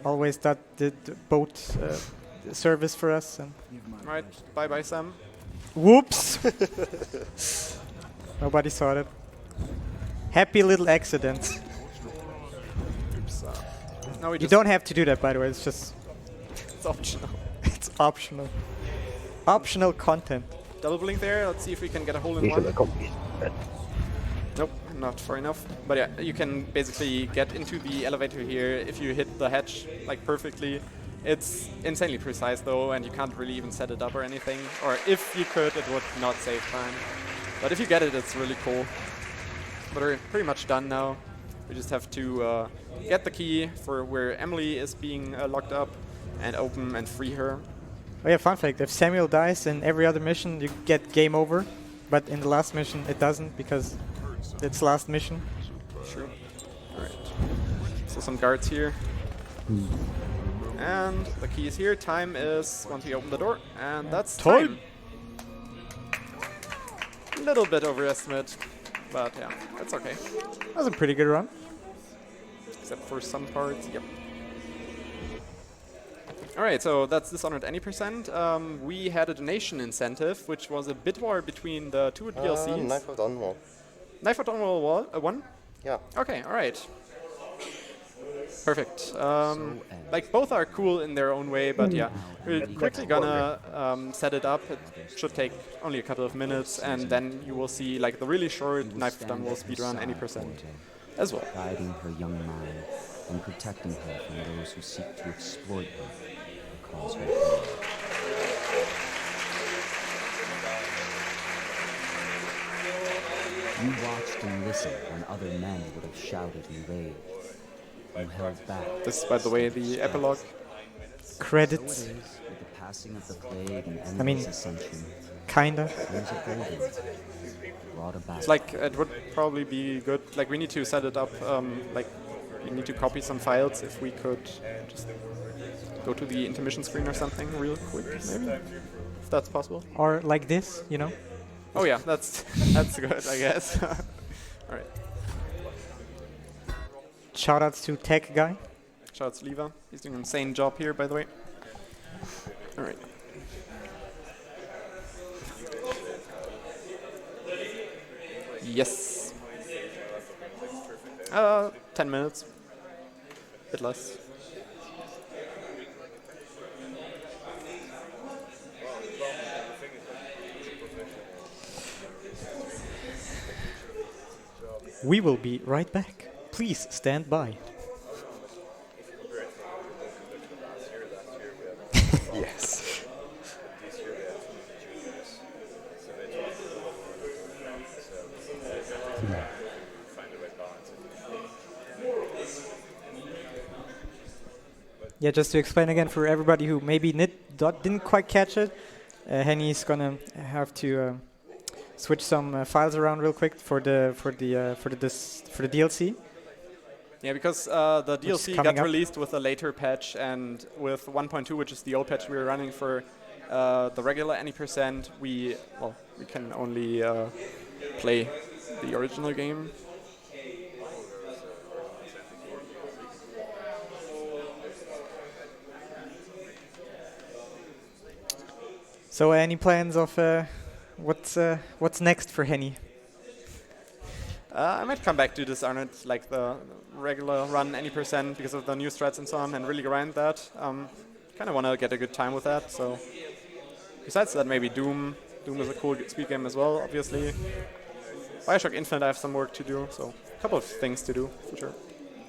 Always did boat service for us. And Right. Bye bye, Sam. whoops! Nobody saw that. Happy little accident. Oops. Now we You just don't have to do that, by the way. It's just it's optional. it's optional. Optional content. Double blink there. Let's see if we can get a hole in Mission one. accomplished. Nope, not far enough. But yeah, you can basically get into the elevator here if you hit the hatch like perfectly. It's insanely precise though, and you can't really even set it up or anything. Or if you could, it would not save time. But if you get it, it's really cool. But we're pretty much done now. We just have to get the key for where Emily is being locked up and open and free her. Oh yeah, fun fact. If Samuel dies in every other mission, you get game over. But in the last mission, it doesn't because it's last mission. True. Alright. So some guards here. And the key is here. Time is once we open the door. And that's time. A little bit overestimate. But yeah, that's okay. That was a pretty good run. Except for some parts. Yep. Alright, so that's Dishonored any percent. We had a donation incentive, which was a bid war between the two DLCs. Knife of Dunwall. Knife of Dunwall one? Yeah. Okay, alright. Perfect. Like both are cool in their own way, but yeah, we're quickly gonna set it up. It should take only a couple of minutes, and then you will see like the really short Knife of Dunwall speedrun any percent as well. Guiding her young mind and protecting her from those who seek to exploit her or cause her harm. You watched and listened when other men would have shouted in rage. You held back. This is, by the way, the epilogue. Credits. With the passing of the plague and I mean, Emily's ascension, kinda. there's a golden brought about. It's like it would probably be good. Like we need to set it up. Like we need to copy some files. If we could just go to the intermission screen or something real quick, maybe, if that's possible. Or like this, you know. Oh yeah, that's good, I guess. All right. Shoutouts to Tech Guy. Shoutouts to Leva. He's doing an insane job here, by the way. All right. Yes. 10 minutes. Bit less. We will be right back. Please stand by. Yes. Yeah, just to explain again for everybody who maybe didn't quite catch it, Henny's gonna have to switch some files around real quick for the DLC. Yeah, because the DLC got coming up. released with a later patch, and with 1.2, which is the old patch we were running for the regular any percent, we can only play the original game. So, any plans of what's next for Henny? I might come back to Dishonored, like the regular run any percent, because of the new strats and so on, and really grind that. Kind of want to get a good time with that. So, besides that, maybe Doom. Doom is a cool speed game as well, obviously. Bioshock Infinite, I have some work to do, so a couple of things to do for sure.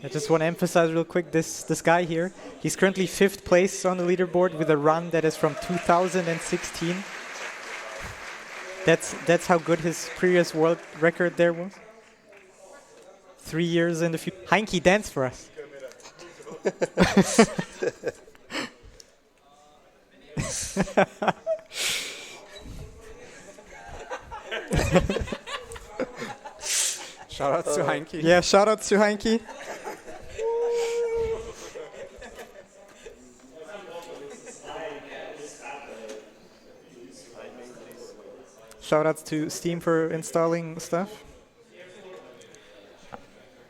I just want to emphasize real quick this guy here. He's currently 5th place on the leaderboard with a run that is from 2016. That's how good his previous world record there was. 3 years in the future. Heinke, dance for us. Shout out to Heinke. Yeah, shout out to Heinke. Shout outs to Steam for installing stuff.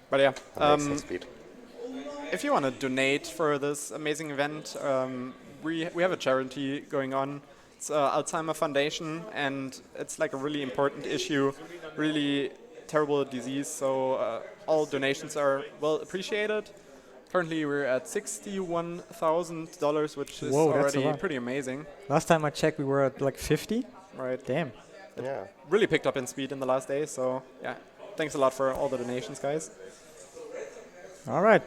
But yeah, Amazing speed. if you want to donate for this amazing event, we have a charity going on. It's Alzheimer Foundation, and it's like a really important issue, really terrible disease. So all donations are well appreciated. Currently, we're at $61,000, which is Whoa, that's a already lot. pretty amazing. Last time I checked, we were at like 50. Right. Damn. Yeah. Really picked up in speed in the last day. So yeah, thanks a lot for all the donations, guys. All right.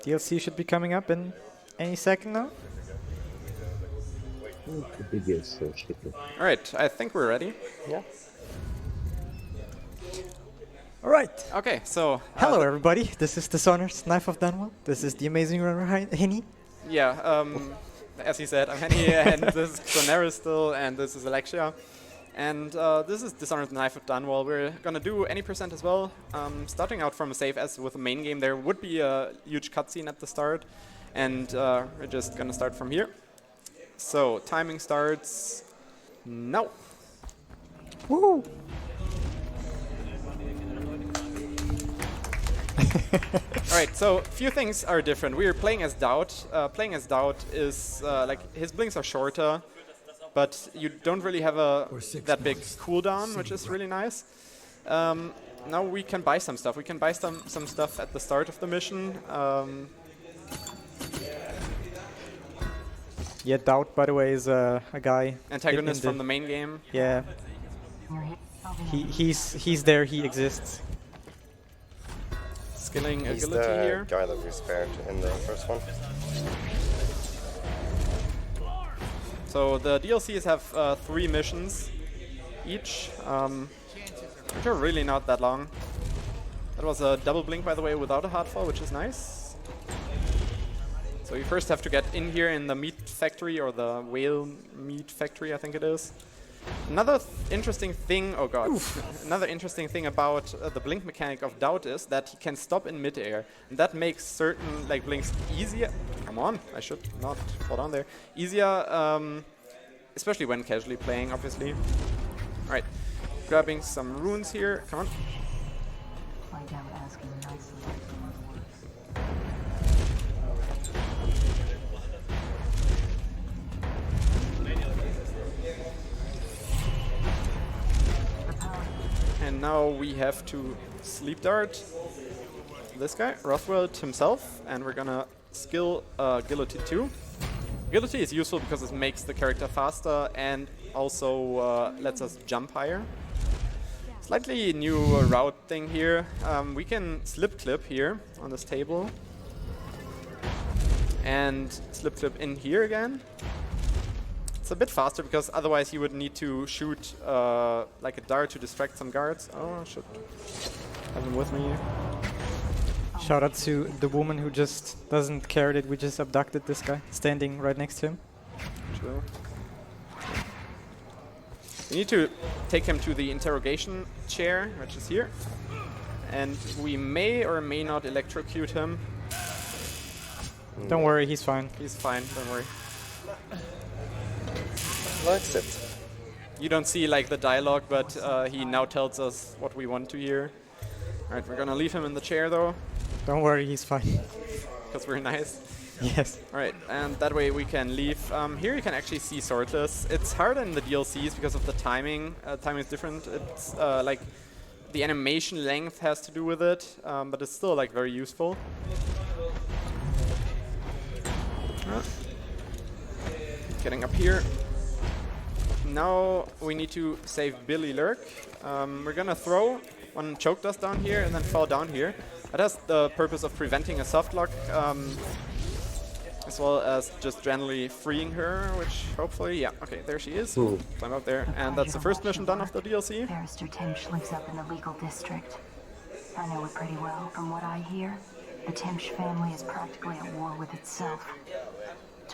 DLC should be coming up in any second now. All right, I think we're ready. Yeah. All right. Okay, so Hello, everybody. This is Dishonored's Knife of Dunwell. This is the amazing runner Henny. Yeah, as he said, I'm Henny, and this is Xoneris still, and this is Alexia. And this is Dishonored Knife of Dunwell. We're gonna do any percent as well. Starting out from a save as with the main game, there would be a huge cutscene at the start, and we're just gonna start from here. So timing starts now. Woo! Alright, so few things are different. We are playing as Doubt. Playing as Doubt is like his blinks are shorter, but you don't really have that big cooldown, which is really nice. Now we can buy some stuff. We can buy some stuff at the start of the mission. Yeah, Doubt, by the way, is a guy. Antagonist from the main game. Yeah. He's there. He exists. Skilling He's agility the here. guy that we spared in the first one. So the DLCs have 3 missions each, which are really not that long. That was a double blink, by the way, without a hardfall, which is nice. So you first have to get in here in the meat factory, or the whale meat factory, I think it is. Another interesting thing, oh god, another interesting thing about the blink mechanic of Doubt is that he can stop in midair, and that makes certain like blinks easier. Come on, I should not fall down there. Easier, especially when casually playing, obviously. All right, grabbing some runes here. Come on. And now we have to sleep dart this guy, Rothwell himself, and we're gonna skill Agility 2. Agility is useful because it makes the character faster and also lets us jump higher. Slightly new route thing here. We can slip clip here on this table and slip clip in here again. It's a bit faster because otherwise you would need to shoot like a dart to distract some guards. Oh, I should have him with me. Shout out to the woman who just doesn't care that we just abducted this guy, standing right next to him. True. We need to take him to the interrogation chair, which is here. And we may or may not electrocute him. Don't worry, he's fine. He's fine, don't worry. Likes it. You don't see like the dialogue, but he now tells us what we want to hear. Alright, we're gonna leave him in the chair though. Don't worry, he's fine. Because we're nice. Yes. Alright, and that way we can leave. Here you can actually see Swordless. It's harder in the DLCs because of the timing. Timing is different. It's like the animation length has to do with it, but it's still like very useful. Getting up here. Now we need to save Billy Lurk. We're gonna throw one choke dust down here and then fall down here. That has the purpose of preventing a soft lock, as well as just generally freeing her, which hopefully, yeah, okay, there she is. Climb up there, and that's the first mission done of the DLC. Barrister Timsh lives up in the legal district. I know it pretty well. From what I hear, the Timsh family is practically at war with itself.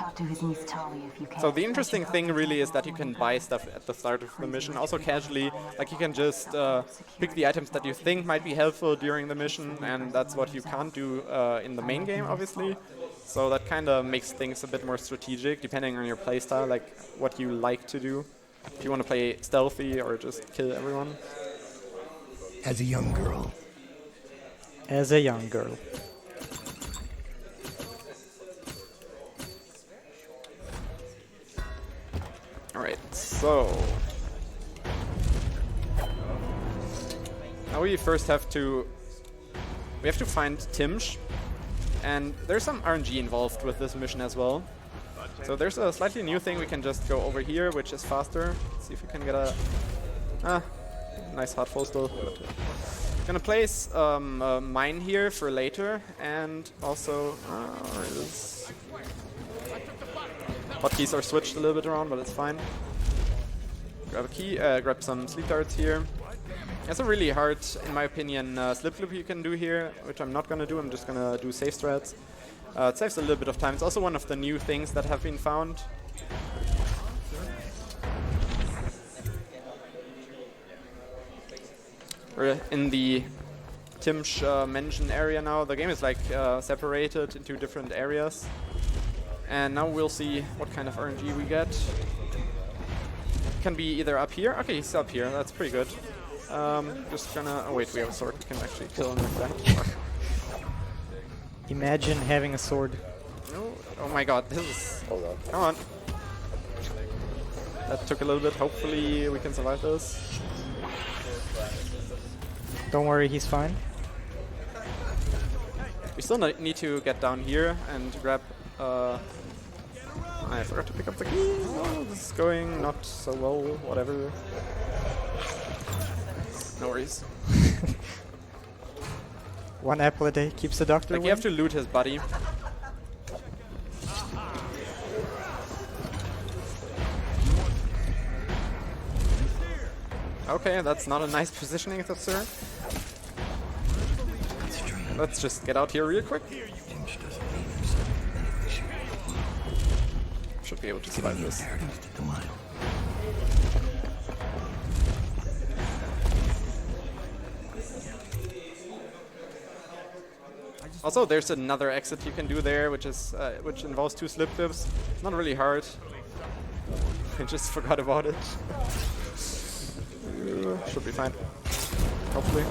Talk to his niece Talia if you can. So the interesting thing really is that you can buy stuff at the start of the mission, also casually. Like you can just pick the items that you think might be helpful during the mission, and that's what you can't do in the main game, obviously. So that kind of makes things a bit more strategic, depending on your playstyle, like what you like to do. If you want to play stealthy or just kill everyone. As a young girl. As a young girl. Alright, so now we first have to find Timsh, and there's some RNG involved with this mission as well. So there's a slightly new thing. We can just go over here, which is faster. Let's see if we can get a nice hard full still. Gonna place a mine here for later, and also where is hotkeys are switched a little bit around, but it's fine. Grab a key, grab some sleep darts here. That's a really hard, in my opinion, slip loop you can do here, which I'm not gonna do. I'm just gonna do safe strats. It saves a little bit of time. It's also one of the new things that have been found. We're in the Timsh mansion area now. The game is like separated into different areas. And now we'll see what kind of RNG we get. Can be either up here. Okay, he's up here. That's pretty good. Just gonna... Oh wait, we have a sword. We can actually kill him with that. Imagine having a sword. No. Oh my god, this is... Hold on. Come on. That took a little bit. Hopefully we can survive this. Don't worry, he's fine. We still need to get down here and grab... I forgot to pick up the key. Oh, this is going not so well. Whatever. No worries. One apple a day keeps the doctor away. You have to loot his body. Okay, that's not a nice positioning, sir. Let's just get out here real quick. Should be able to survive this. Also, there's another exit you can do there, which is which involves 2 slip clips. It's not really hard. I just forgot about it. Should be fine. Hopefully.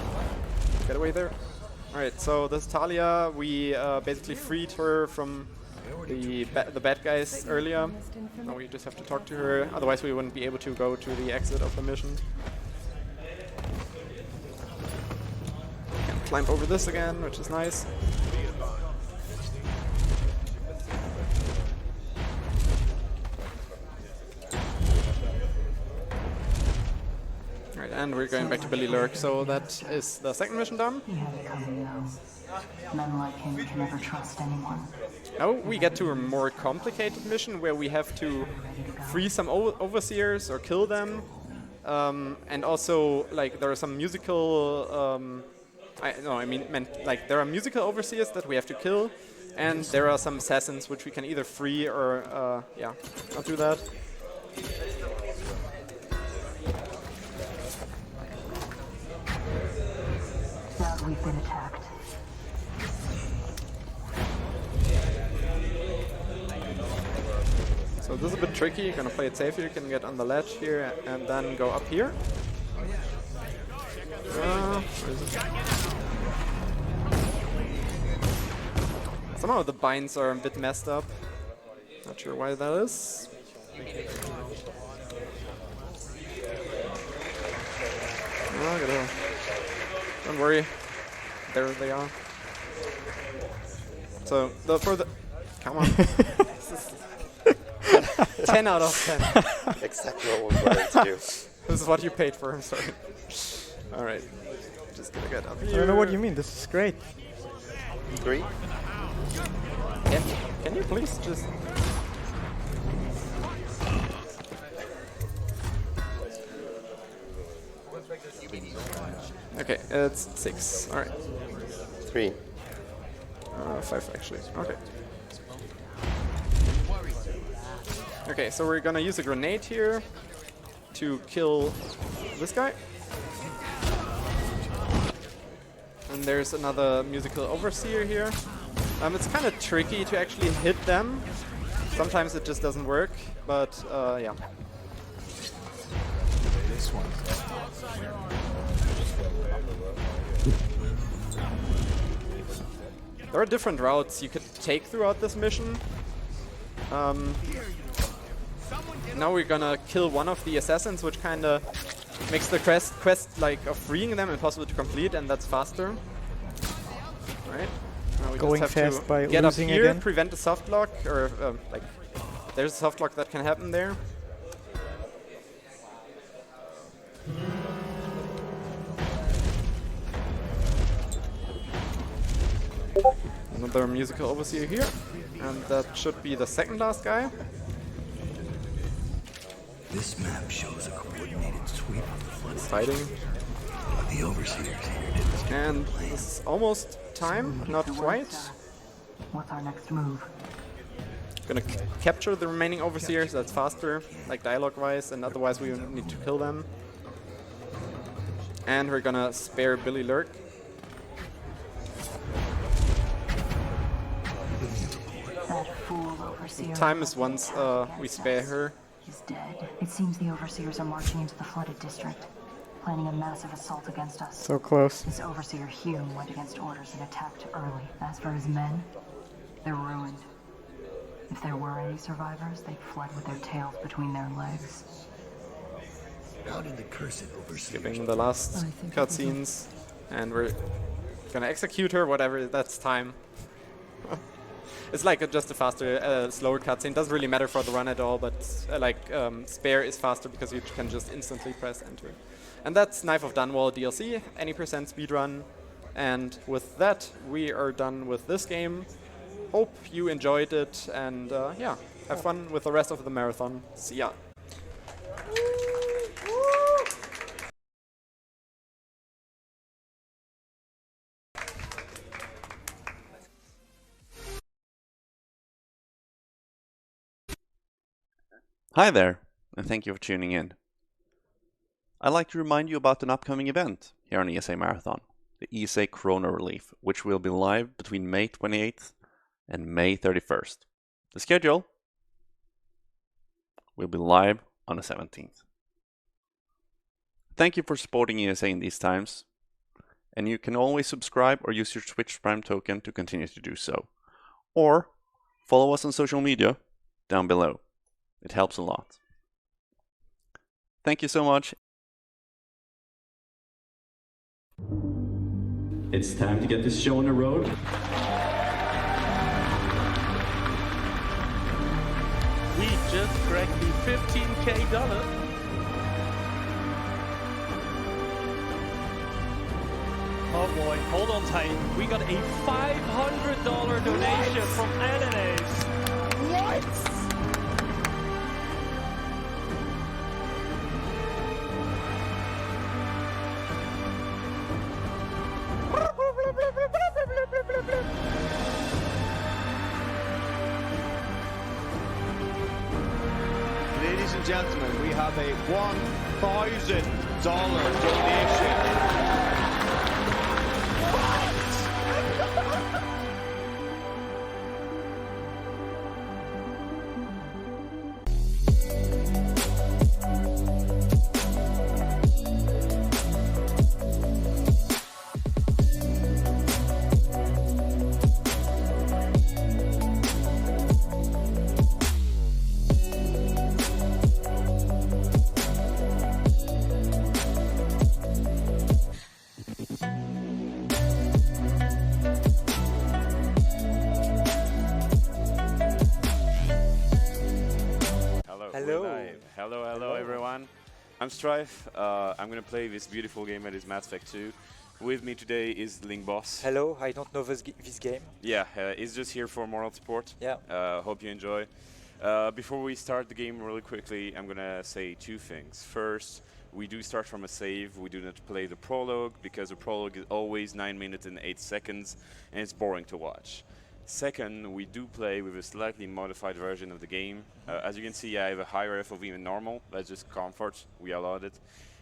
Get away there. Alright, so this is Talia. We basically freed her from the bad guys earlier. Now we just have to talk to her. Otherwise, we wouldn't be able to go to the exit of the mission. Can climb over this again, which is nice. Alright, and we're going back to Billy Lurk, so that is the second mission done. He had it coming though. Men like him can never trust anyone. Now we get to a more complicated mission where we have to free some overseers or kill them, and also like there are some musical. There are musical overseers that we have to kill, and there are some assassins which we can either free or I'll do that. Dad, we've been attacked. So this is a bit tricky. You're gonna play it safe here. You can get on the ledge here and then go up here. Where is it? Somehow the binds are a bit messed up. Not sure why that is. Don't worry. There they are. So come on. 10 out of 10. Exactly what we wanted to do. This is what you paid for, I'm sorry. Alright. Just gonna get up here. I don't know what you mean, this is great. 3? Yeah. Can you please just... Okay, it's 6. Alright. 3. 5 actually. Okay. Okay, so we're gonna use a grenade here to kill this guy. And there's another musical overseer here. It's kind of tricky to actually hit them. Sometimes it just doesn't work, but yeah. This one. There are different routes you could take throughout this mission. Now we're gonna kill one of the assassins, which kind of makes the quest like of freeing them impossible to complete, and that's faster. Right? Now we Going just fast have by to get up losing here, again. prevent a soft lock, or like there's a soft lock that can happen there. Another musical overseer here, and that should be the second last guy. This map shows a coordinated sweep of the flood Fighting. The overseers here didn't And this is almost time, not quite. What's our next move? Gonna capture the remaining overseers, that's faster, like dialogue-wise, and otherwise we need to kill them. And we're gonna spare Billy Lurk. That fool overseer. Time is once we spare her. He's dead. It seems the overseers are marching into the flooded district, planning a massive assault against us. So close. His overseer Hume went against orders and attacked early. As for his men, they're ruined. If there were any survivors, they fled with their tails between their legs. How did the cursed overseers... Skipping the last cutscenes, and we're gonna execute her, whatever, that's time. It's like just a faster, slower cutscene. Doesn't really matter for the run at all, but spare is faster because you can just instantly press enter. And that's Knife of Dunwall DLC, any percent speedrun. And with that, we are done with this game. Hope you enjoyed it, and yeah, have fun with the rest of the marathon. See ya. Hi there, and thank you for tuning in. I'd like to remind you about an upcoming event here on ESA Marathon, the ESA Corona Relief, which will be live between May 28th and May 31st. The schedule will be live on the 17th. Thank you for supporting ESA in these times, and you can always subscribe or use your Twitch Prime token to continue to do so. Or follow us on social media down below. It helps a lot. Thank you so much. It's time to get this show on the road. We just cracked the $15K. Oh boy, hold on tight. We got a $500 donation from Ananas. What? Ladies and gentlemen, we have a $1,000 donation. Hello everyone. I'm Strife. I'm gonna play this beautiful game that is Mass Effect 2. With me today is Ling Boss. Hello, I don't know this game. Yeah, he's just here for moral support. Yeah. Hope you enjoy. Before we start the game really quickly, I'm gonna say two things. First, we do start from a save. We do not play the prologue because the prologue is always 9 minutes and 8 seconds and it's boring to watch. Second, we do play with a slightly modified version of the game. As you can see, I have a higher FOV than normal. That's just comfort. We allowed it.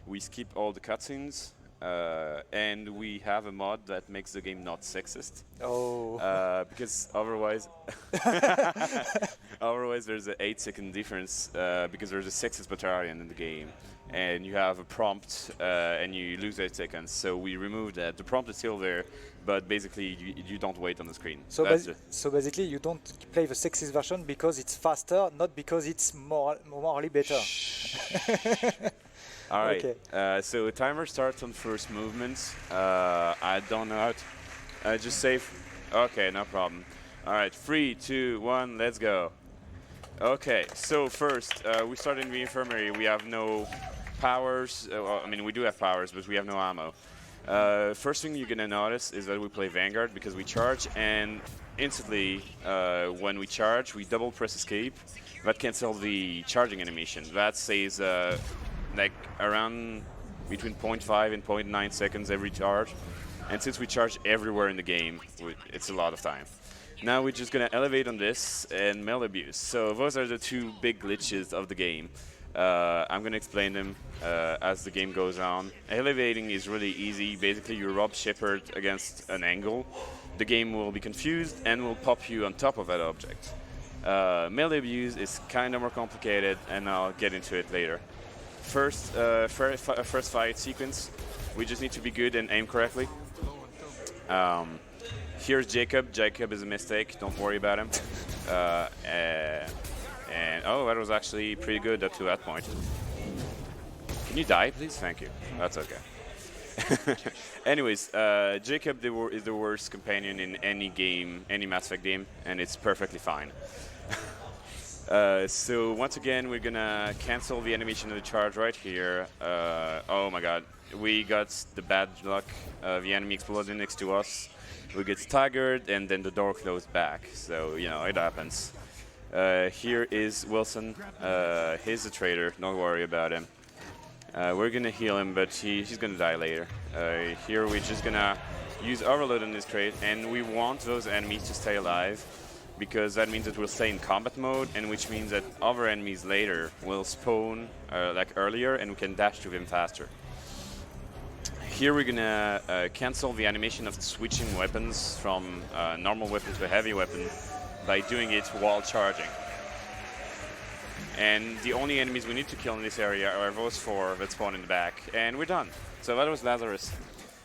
We skip all the cutscenes, and we have a mod that makes the game not sexist. Oh. Because otherwise, otherwise there's an 8-second difference because there's a sexist battalion in the game, and you have a prompt and you lose 8 seconds. So we removed that. The prompt is still there, but basically you don't wait on the screen. So, so basically, you don't play the sexist version because it's faster, not because it's morally better. All right. Okay. So timer starts on first movement. I don't know how to. Just save. Okay, no problem. All right, 3, 2, 1, let's go. Okay, so first we start in the infirmary. We have no powers. Well, I mean, we do have powers, but we have no ammo. First thing you're gonna notice is that we play Vanguard because we charge, and instantly when we charge, we double press escape. That cancels the charging animation. That saves like around between 0.5 and 0.9 seconds every charge. And since we charge everywhere in the game, it's a lot of time. Now we're just gonna elevate on this and melee abuse. So those are the two big glitches of the game. I'm gonna explain them as the game goes on. Elevating is really easy. Basically, you rob Shepard against an angle. The game will be confused and will pop you on top of that object. Melee abuse is kind of more complicated, and I'll get into it later. First fight sequence, we just need to be good and aim correctly. Here's Jacob. Jacob is a mistake. Don't worry about him. And oh, that was actually pretty good up to that point. Can you die, please? Thank you. That's okay. Anyways, Jacob is the worst companion in any game, any Mass Effect game, and it's perfectly fine. So once again, we're gonna cancel the animation of the charge right here. Oh my god, we got the bad luck. The enemy exploded next to us. We get staggered, and then the door closed back. So, you know, it happens. Here is Wilson. He's a traitor. Don't worry about him. We're gonna heal him, but he's gonna die later. Here we're just gonna use Overload on this crate, and we want those enemies to stay alive, because that means that we'll stay in combat mode, and which means that other enemies later will spawn like earlier, and we can dash to them faster. Here we're gonna cancel the animation of switching weapons from normal weapon to a heavy weapon by doing it while charging. And the only enemies we need to kill in this area are those 4 that spawn in the back, and we're done. So that was Lazarus.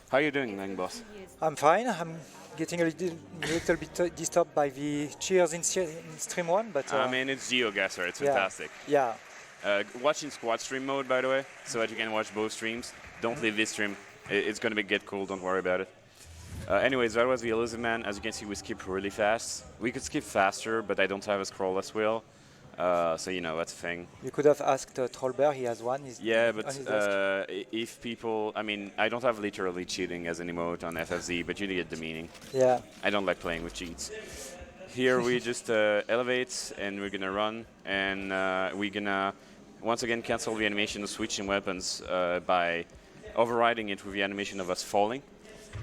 How are you doing, Lang Boss? I'm fine. I'm getting a little bit disturbed by the cheers in stream 1, but... I mean, it's GeoGuessr. It's fantastic. Yeah. Watching squad stream mode, by the way, so that you can watch both streams. Don't leave this stream. It's going to get cool. Don't worry about it. Anyways, that was the Elusive Man. As you can see, we skip really fast. We could skip faster, but I don't have a scrollless wheel. So, you know, that's a thing. You could have asked Trollbear. He has one. Yeah, but if people... I mean, I don't have literally cheating as an emote on FFZ, but you get the meaning. Yeah. I don't like playing with cheats. Here we just elevate, and we're going to run, and we're going to, once again, cancel the animation of switching weapons by overriding it with the animation of us falling.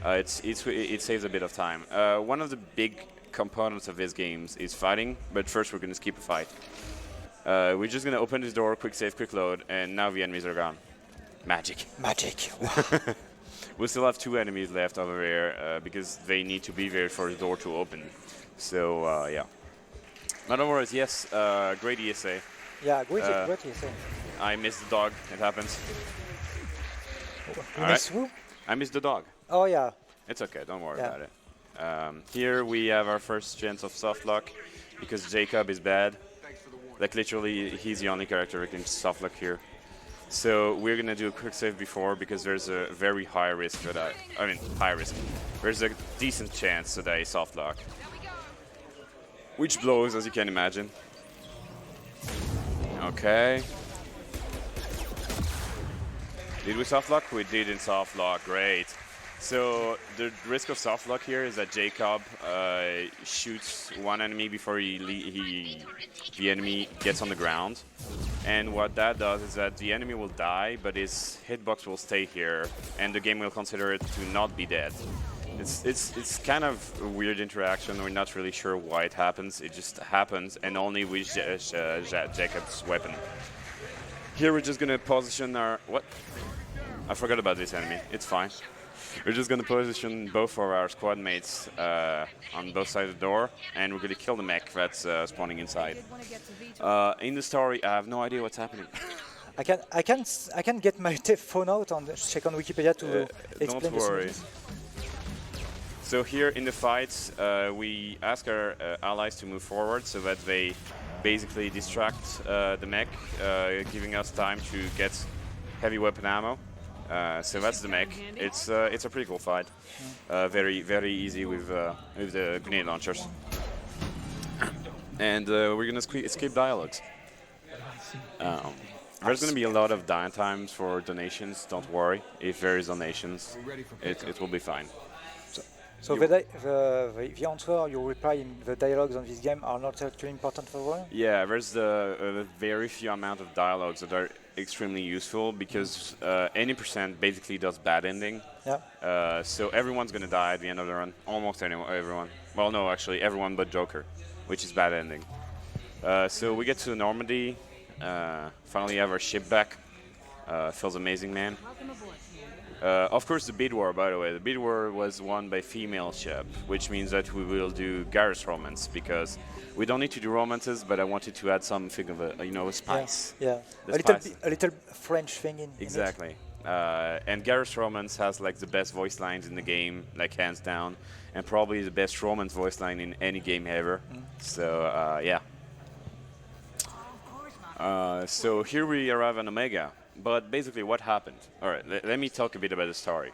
It saves a bit of time. One of the big components of this game is fighting, but first we're going to skip a fight. We're just going to open this door, quick save, quick load, and now the enemies are gone. Magic. Magic. We still have 2 enemies left over there because they need to be there for the door to open. So, yeah. In other words, yes, great ESA. Yeah, great ESA. I missed the dog. It happens. You miss who? I missed the dog. Oh, yeah. It's okay. Don't worry about it. Here we have our first chance of soft lock because Jacob is bad. Like literally, he's the only character who can soft lock here. So we're gonna do a quick save before because there's a very high risk that high risk. There's a decent chance that I soft lock, which blows, as you can imagine. Okay. Did we soft lock? We didn't soft lock. Great. So the risk of soft lock here is that Jacob shoots one enemy before the enemy gets on the ground. And what that does is that the enemy will die, but his hitbox will stay here, and the game will consider it to not be dead. It's kind of a weird interaction. We're not really sure why it happens. It just happens, and only with Jacob's weapon. Here we're just gonna position our what? I forgot about this enemy. It's fine. We're just gonna position both of our squad mates on both sides of the door, and we're gonna kill the mech that's spawning inside. In the story, I have no idea what's happening. I can get my phone out and check on Wikipedia to explain. Don't worry. So here in the fights, we ask our allies to move forward so that they basically distract the mech, giving us time to get heavy weapon ammo. So that's the mech. It's a pretty cool fight. Very easy with the grenade launchers. And we're gonna skip dialogues. There's gonna be a lot of downtimes for donations. Don't worry. If there is donations, it will be fine. So the answer you reply in the dialogues on this game are not actually important for everyone? Yeah, there's a very few amount of dialogues that are extremely useful because any percent basically does bad ending. Yeah. So everyone's gonna die at the end of the run. Almost everyone. Well, no, actually everyone but Joker, which is bad ending. So we get to Normandy. Finally have our ship back. Feels amazing, man. Of course, the bid war, by the way. The bid war was won by female ship, which means that we will do Garrus romance because we don't need to do romances, but I wanted to add something of a spice. Yeah. A little French thing in exactly. And Garrus romance has like the best voice lines in the game, like hands down, and probably the best romance voice line in any game ever. So yeah. So here we arrive on Omega. But basically, what happened? All right, let me talk a bit about the story.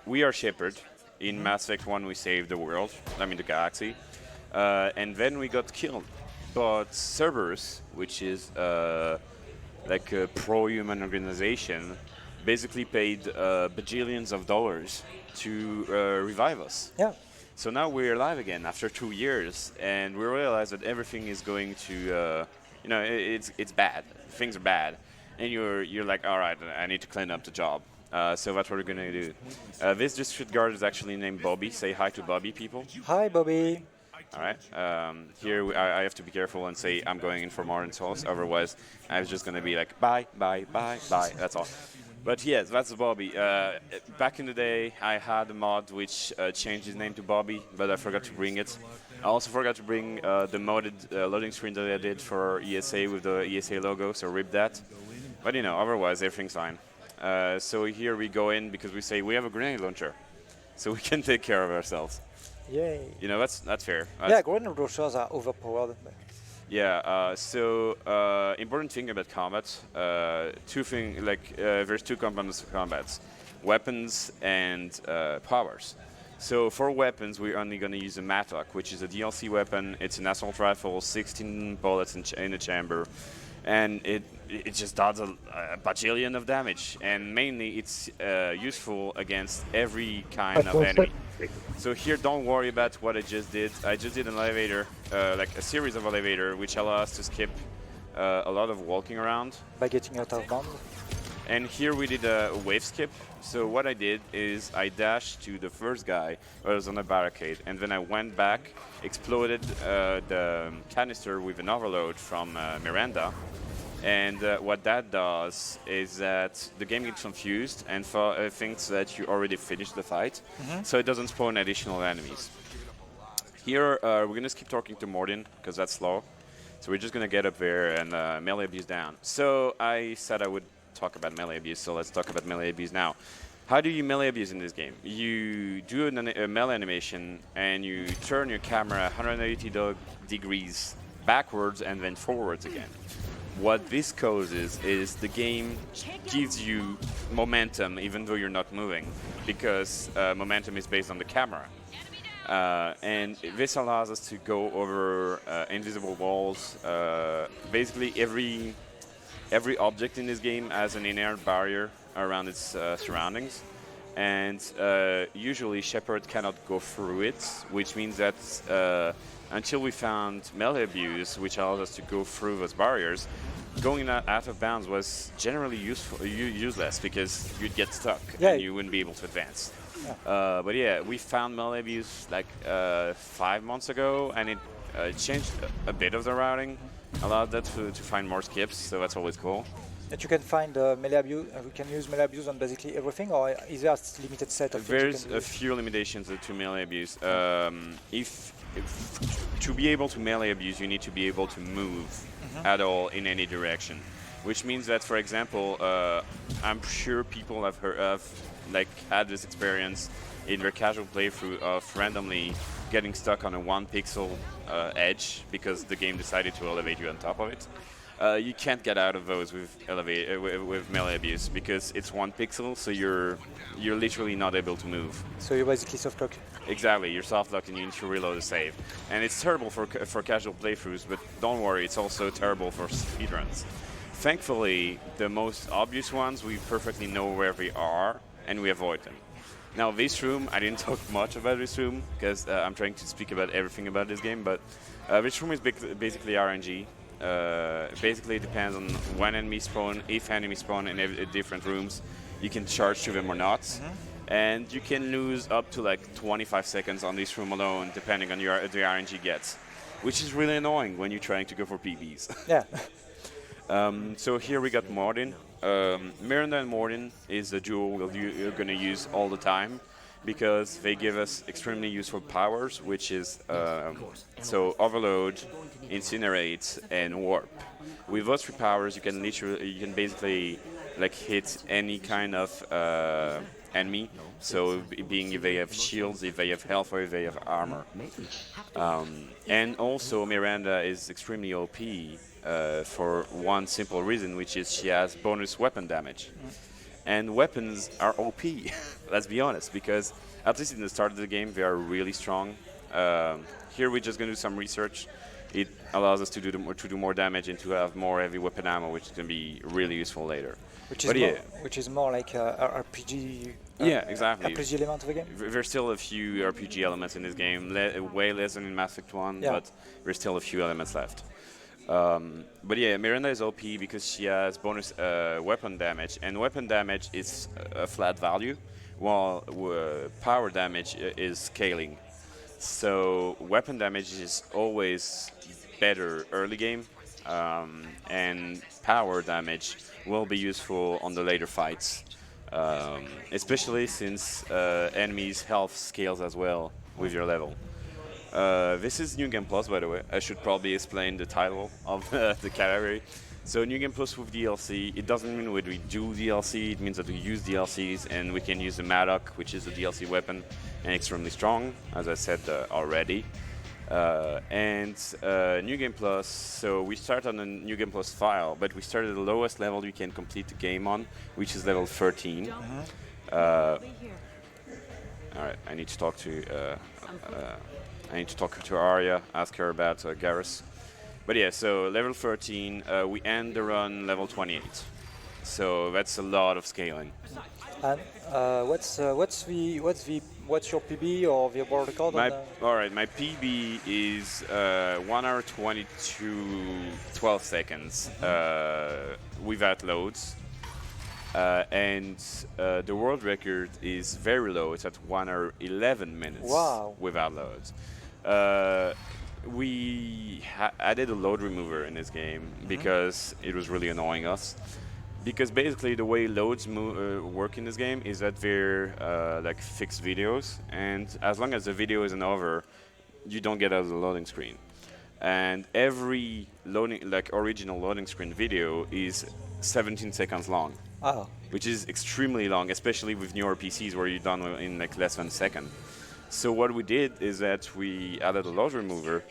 We are Shepard. In Mass Effect 1, we saved the world, I mean the galaxy. And then we got killed. But Cerberus, which is like a pro-human organization, basically paid bajillions of dollars to revive us. Yeah. So now we're alive again after 2 years, and we realize that everything is going to, it's bad. Things are bad. And you're like, all right, I need to clean up the job. So that's what we're gonna do. This district guard is actually named Bobby. Say hi to Bobby, people. Hi, Bobby. All right. Here I have to be careful and say I'm going in for Martin Souls. Otherwise, I was just gonna be like bye. That's all. But yes, that's Bobby. Back in the day, I had a mod which changed his name to Bobby, but I forgot to bring it. I also forgot to bring the modded loading screen that I did for ESA with the ESA logo, so rip that. But otherwise everything's fine. So here we go in because we say we have a grenade launcher, so we can take care of ourselves. Yay. That's fair. Yeah, grenade launchers are overpowered. Yeah. So important thing about combat. There's two components of combat: weapons and powers. So for weapons, we're only going to use a Mattock, which is a DLC weapon. It's an assault rifle, 16 bullets in the chamber. And it just does a bajillion of damage, and mainly it's useful against every kind of enemy. So here, don't worry about what I just did. I just did an elevator, like a series of elevator, which allow us to skip a lot of walking around. By getting out of bounds. And here we did a wave skip. So what I did is I dashed to the first guy who was on a barricade, and then I went back, exploded the canister with an overload from Miranda. And what that does is that the game gets confused and thinks that you already finished the fight, so it doesn't spawn additional enemies. Here we're going to keep talking to Mordin, because that's slow. So we're just going to get up there and melee abuse down. So I said I would talk about melee abuse, so let's talk about melee abuse now. How do you melee abuse in this game? You do a melee animation and you turn your camera 180 degrees backwards and then forwards again. What this causes is the game gives you momentum even though you're not moving, because momentum is based on the camera. And this allows us to go over invisible walls. Basically every object in this game has an inherent barrier around its surroundings, and usually Shepard cannot go through it, which means that until we found melee abuse, which allows us to go through those barriers, going out of bounds was generally useless because you'd get stuck and you wouldn't be able to advance. But yeah, we found melee abuse like 5 months ago, and it changed a bit of the routing, allowed that to find more skips, so that's always cool. And you can find melee abuse. We can use melee abuse on basically everything, or is there a limited set of things you There's can a use? few limitations to melee abuse. If to be able to melee abuse, you need to be able to move at all in any direction, which means that, for example, I'm sure people have had this experience in their casual playthrough of randomly getting stuck on a 1-pixel edge because the game decided to elevate you on top of it. You can't get out of those with melee abuse because it's 1 pixel, so you're literally not able to move. So you're basically soft lock. Exactly, you're soft locked and you need to reload the save, and it's terrible for casual playthroughs. But don't worry, it's also terrible for speedruns. Thankfully, the most obvious ones we perfectly know where they are and we avoid them. Now, this room, I didn't talk much about this room because I'm trying to speak about everything about this game, but this room is basically RNG. Basically, it depends on when enemies spawn, if enemies spawn in different rooms, you can charge to them or not. And you can lose up to like 25 seconds on this room alone, depending on the RNG gets, which is really annoying when you're trying to go for PBs. Yeah. So here we got Mordin. Miranda and Mordin is a duo you're going to use all the time because they give us extremely useful powers, which is so Overload, Incinerate, and Warp. With those 3 powers, you can basically like hit any kind of enemy. So being if they have shields, if they have health, or if they have armor. And also Miranda is extremely OP for one simple reason, which is she has bonus weapon damage. And weapons are OP, let's be honest, because at least in the start of the game, they are really strong. Here we're just going to do some research. It allows us to do more damage and to have more heavy weapon ammo, which is going to be really useful later. Which is more like a RPG. Yeah, exactly. RPG element of the game. There's still a few RPG elements in this game, way less than in Mass Effect 1, but there's still a few elements left. But yeah, Miranda is OP because she has bonus weapon damage, and weapon damage is a flat value, while power damage is scaling. So weapon damage is always better early game, and power damage will be useful on the later fights, especially since enemies' health scales as well with your level. This is New Game Plus, by the way. I should probably explain the title of the category. So New Game Plus with DLC, it doesn't mean when we do DLC, it means that we use DLCs, and we can use the Maddock, which is a DLC weapon, and extremely strong, as I said already. New Game Plus, so we start on a New Game Plus file, but we start at the lowest level you can complete the game on, which is level 13. Alright, I need to talk to Arya, ask her about Garrus. But yeah, so level 13, we end the run level 28. So that's a lot of scaling. And what's your PB or the world record? Alright, my PB is 1 hour 22, 12 seconds without loads. The world record is very low. It's at 1 hour 11 minutes without loads. We added a load remover in this game because it was really annoying us. Because basically the way loads work in this game is that they're like fixed videos, and as long as the video isn't over, you don't get out of the loading screen. And every original loading screen video is 17 seconds long. Which is extremely long, especially with newer PCs where you're done in like less than a second. So what we did is that we added a load remover,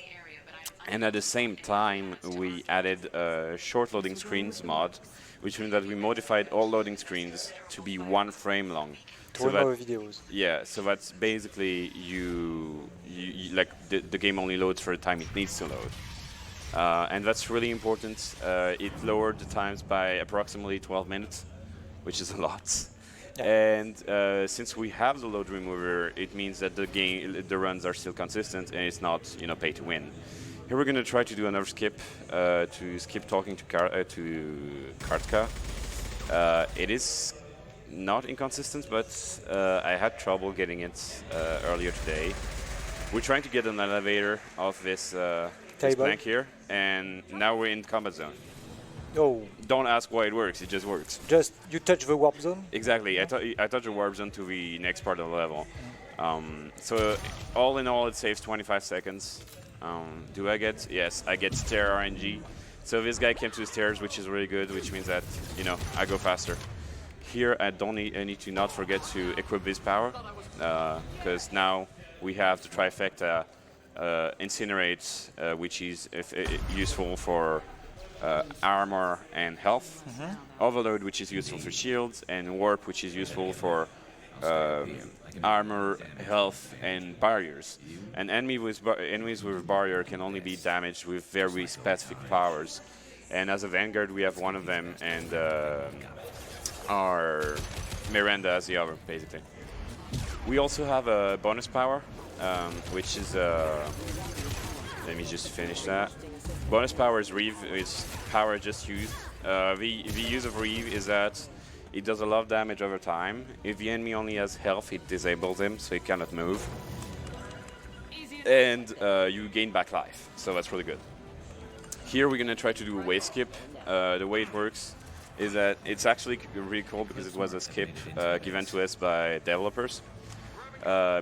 and at the same time we added a short loading screens mod, which means that we modified all loading screens to be 1 frame long. To remove videos. Yeah, so that's basically you like the game only loads for the time it needs to load. And that's really important. It lowered the times by approximately 12 minutes, which is a lot. And since we have the load remover, it means that the runs are still consistent and it's not, pay to win. Here we're going to try to do another skip, to skip talking to Kartka. It is not inconsistent, but I had trouble getting it earlier today. We're trying to get an elevator off this plank here, and now we're in combat zone. Oh. Don't ask why it works, it just works. Just you touch the warp zone? Exactly, I touch the warp zone to the next part of the level. So all in all, it saves 25 seconds. Do I get? Yes, I get stair RNG. So this guy came to the stairs, which is really good, which means that, you know, I go faster. Here, I need to not forget to equip this power, because now we have the trifecta Incinerate, which is useful for armor and health, Overload, which is useful for shields, and Warp, which is useful for armor, health, and barriers. And enemies with barrier can only be damaged with very specific powers. And as a Vanguard, we have one of them, and our Miranda as the other, basically. We also have a bonus power, which is let me just finish that. Bonus power is Reeve, is power just used. The use of Reeve is that it does a lot of damage over time. If the enemy only has health, it disables him, so he cannot move. And you gain back life, so that's really good. Here we're going to try to do a wave skip. The way it works is that it's actually really cool because it was a skip given to us by developers.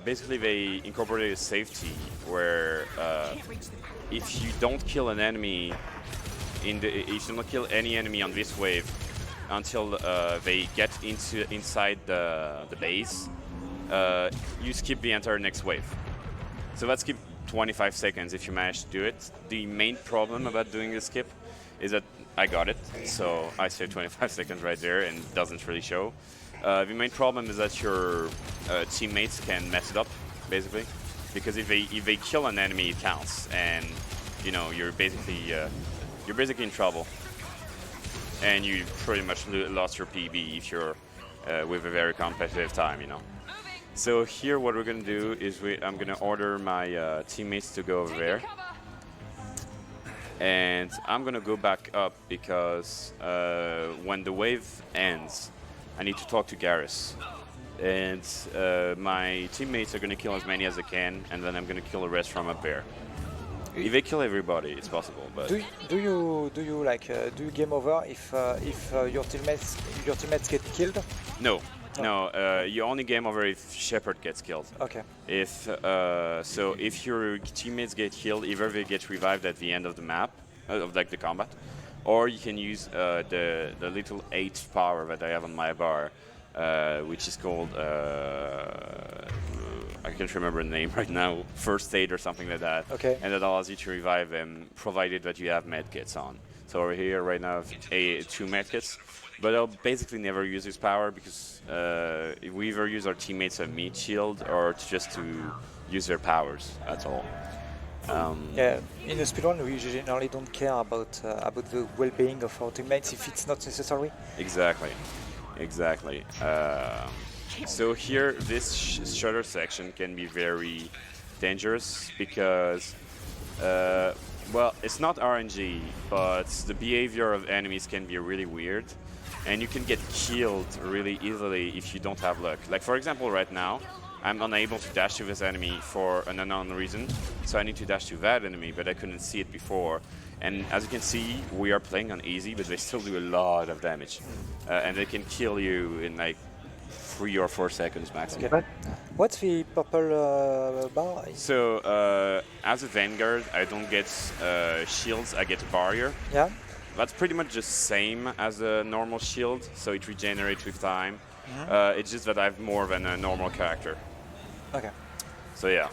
Basically, they incorporated a safety where if you don't kill an enemy if you don't kill any enemy on this wave until they get inside the base, you skip the entire next wave. So let's skip 25 seconds if you manage to do it. The main problem about doing this skip is that I got it, so I saved 25 seconds right there and it doesn't really show. The main problem is that your teammates can mess it up, basically, because if they kill an enemy, it counts, and you know you're basically in trouble, and you pretty much lost your PB if you're with a very competitive time, you know. So here, what we're gonna do is I'm gonna order my teammates to go over there, and I'm gonna go back up because when the wave ends, I need to talk to Garrus, and my teammates are going to kill as many as they can, and then I'm going to kill the rest from up there. If they kill everybody, it's possible. But do you game over if your teammates get killed? No. You only game over if Shepard gets killed. Okay. If your teammates get killed, either they get revived at the end of the map, of like the combat, or you can use the little 8th power that I have on my bar, which is called, I can't remember the name right now, First Aid or something like that. Okay. And that allows you to revive them, provided that you have medkits on. So over here right now I have 2 medkits, but I'll basically never use this power because we either use our teammates a meat shield or just to use their powers, that's all. Yeah, in the speedrun we generally don't care about the well-being of our teammates if it's not necessary. Exactly. So here, this shutter section can be very dangerous because, well, it's not RNG, but the behavior of enemies can be really weird, and you can get killed really easily if you don't have luck. Like for example, right now, I'm unable to dash to this enemy for an unknown reason, so I need to dash to that enemy, but I couldn't see it before. And as you can see, we are playing on easy, but they still do a lot of damage. And they can kill you in like 3 or 4 seconds maximum. Okay. What's the purple bar? So, as a Vanguard, I don't get shields, I get a barrier. Yeah. That's pretty much the same as a normal shield, so it regenerates with time. It's just that I have more than a normal character. Okay. So yeah,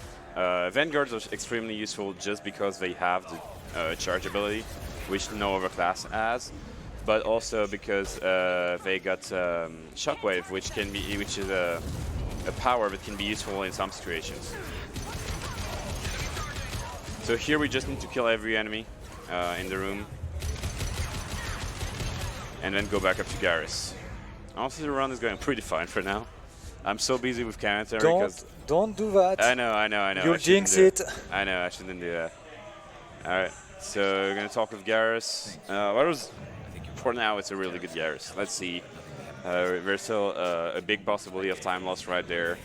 Vanguards are extremely useful just because they have the charge ability, which no other class has, but also because they got Shockwave, which is a power that can be useful in some situations. So here we just need to kill every enemy in the room, and then go back up to Garrus. Honestly, the run is going pretty fine for now. I'm so busy with commentary because... Don't do that. I know. You'll jinx it. I know, I shouldn't do that. Alright, so we're going to talk with Garrus. For now, it's a really good Garrus. Let's see There's still a big possibility of time loss right there,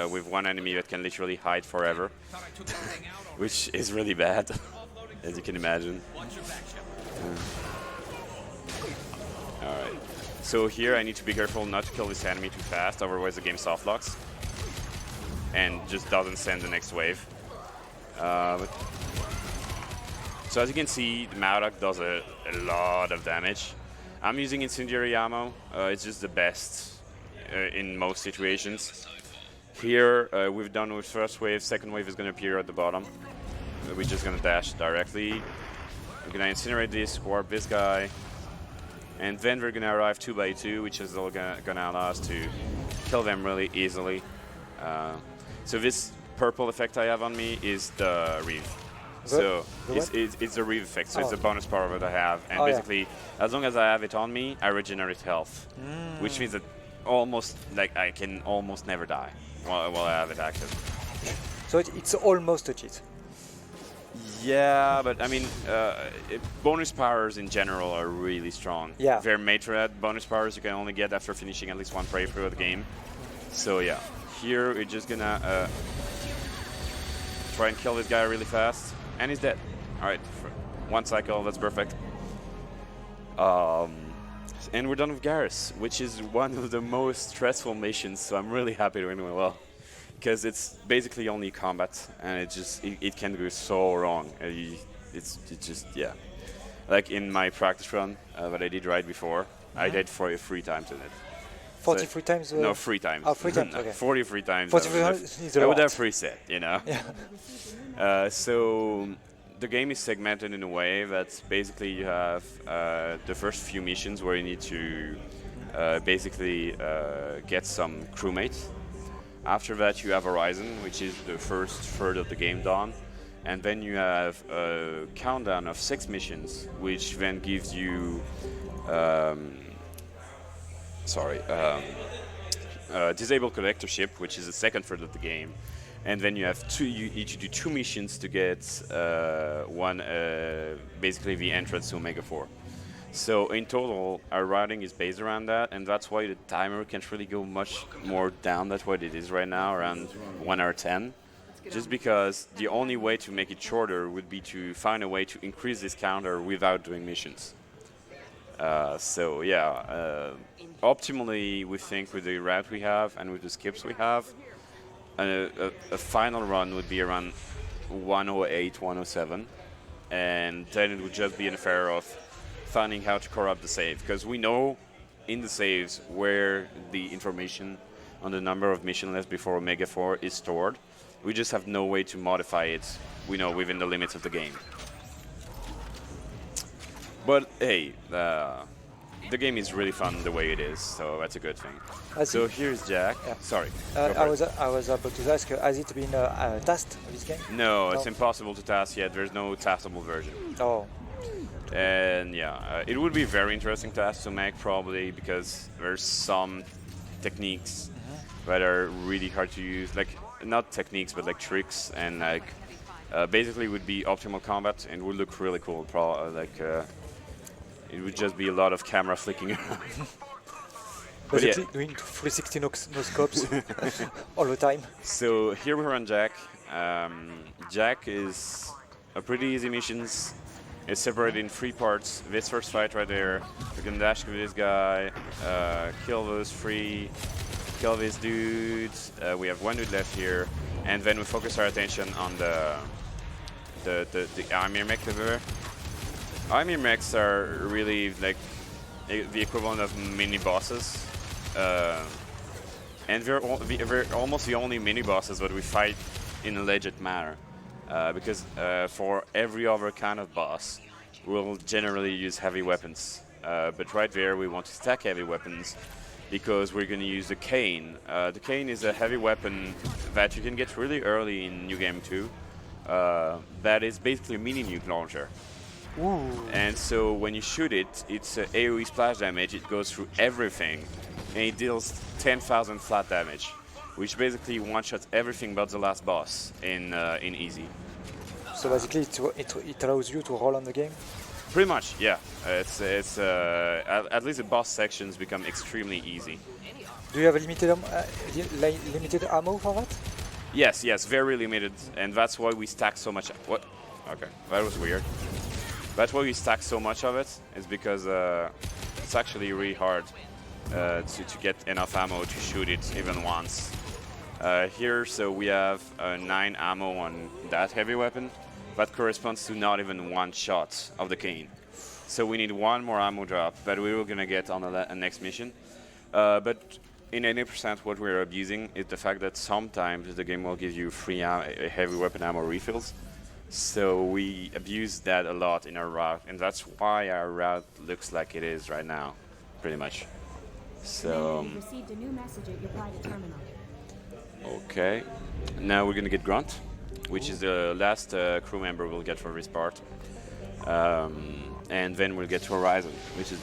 with one enemy that can literally hide forever, which is really bad, as you can imagine. Alright, so here I need to be careful not to kill this enemy too fast, otherwise the game soft locks and just doesn't send the next wave. So as you can see, the Maurak does a lot of damage. I'm using incendiary ammo. It's just the best in most situations. Here we've done with first wave, second wave is going to appear at the bottom. We're just going to dash directly. We're going to incinerate this, warp this guy, and then we're going to arrive 2 by 2, which is all going to allow us to kill them really easily. So this purple effect I have on me is the Reeve. So it's a Reeve effect, so it's a bonus power that I have, and basically, as long as I have it on me, I regenerate health, which means that I can almost never die while I have it active. So it's almost a cheat. Yeah, but I mean, bonus powers in general are really strong. Yeah. They're made for that. Bonus powers you can only get after finishing at least one prey through the game. So yeah, here we're just gonna try and kill this guy really fast. And he's dead. Alright, one cycle, that's perfect. And we're done with Garrus, which is one of the most stressful missions, so I'm really happy to win it well. Because it's basically only combat, and it can go so wrong. It's just, yeah. Like in my practice run that I did right before, I died 43 times in it. 43 times? No, 3 times. Oh, 3 times, okay. 43 times. 43 is a lot. I would have reset, you know? Yeah. So the game is segmented in a way that basically you have the first few missions where you need to basically get some crewmates. After that you have Horizon, which is the first third of the game done. And then you have a countdown of 6 missions, which then gives you Disabled Collectorship, which is the second third of the game. And then you have you need to do 2 missions to get one, basically the entrance to Omega 4. So in total, our routing is based around that, and that's why the timer can't really go much more down than what it is right now, around 1 hour 10. Just because the only way to make it shorter would be to find a way to increase this counter without doing missions. So yeah, optimally we think with the route we have and with the skips we have, a final run would be around 108, 107, and then it would just be an affair of finding how to corrupt the save, because we know in the saves where the information on the number of mission left before Omega 4 is stored. We just have no way to modify it, we know, within the limits of the game. But hey, the game is really fun the way it is, so that's a good thing. So here's Jack. Yeah. Sorry. I was about to ask, has it been tasked, this game? No, it's impossible to task yet. There's no taskable version. Oh. And yeah, it would be very interesting task to make, probably, because there's some techniques that are really hard to use. Like, not techniques, but like tricks, and like basically would be optimal combat and would look really cool. It would just be a lot of camera flicking around. Basically doing 360 no scopes all the time. So here we're on Jack. Jack is a pretty easy missions. It's separated in 3 parts. This first fight right there, we can dash with this guy, kill those 3, kill these dudes. We have 1 dude left here, and then we focus our attention on the Amir mech over there. Amir mechs are really like the equivalent of mini bosses, and they're almost the only mini bosses that we fight in a legit manner. Because for every other kind of boss, we'll generally use heavy weapons. But right there, we want to stack heavy weapons because we're going to use the cane. The cane is a heavy weapon that you can get really early in New Game 2. That is basically a mini nuke launcher. Ooh. And so when you shoot it, it's AoE splash damage. It goes through everything, and it deals 10,000 flat damage, which basically one-shots everything but the last boss in easy. So basically it allows you to roll on the game? Pretty much, yeah. It's at least the boss sections become extremely easy. Do you have a limited ammo for that? Yes, yes, very limited, and that's why we stack so much. What? Okay, that was weird. That's why we stack so much of it. Is because it's actually really hard to get enough ammo to shoot it even once. Here, so we have 9 ammo on that heavy weapon. That corresponds to not even 1 shot of the cane. So we need 1 more ammo drop that we were gonna get on the next mission. But in 80%, what we're abusing is the fact that sometimes the game will give you free heavy weapon ammo refills. So we abuse that a lot in our route, and that's why our route looks like it is right now, pretty much. So. Received a new message at your private terminal. Okay, now we're gonna get Grunt, which is the last crew member we'll get for this part, and then we'll get to Horizon, which is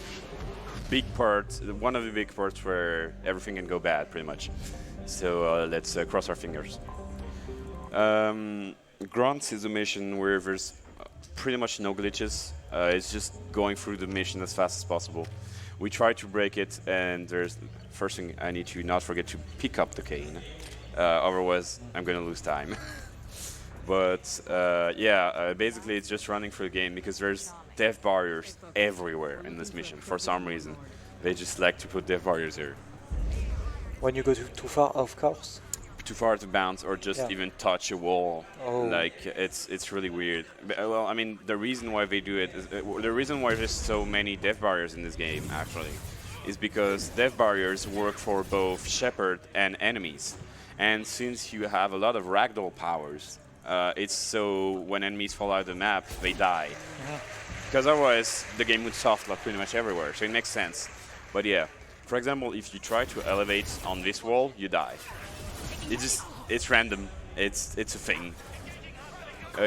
big part, one of the big parts where everything can go bad, pretty much. So let's cross our fingers. Grunt is a mission where there's pretty much no glitches. It's just going through the mission as fast as possible. We try to break it, and there's first thing I need to not forget to pick up the cane. Otherwise, I'm gonna lose time. But basically it's just running through the game because there's death barriers everywhere in this mission. For some reason, they just like to put death barriers here. When you go too far off course? Too far to bounce or just even touch a wall. Oh. Like it's really weird. Well, I mean, the reason why they do it is the reason why there's so many death barriers in this game actually is because death barriers work for both Shepherd and enemies. And since you have a lot of ragdoll powers, it's so when enemies fall out of the map, they die. Because otherwise, the game would softlock pretty much everywhere, so it makes sense. But yeah, for example, if you try to elevate on this wall, you die. It's random. It's a thing.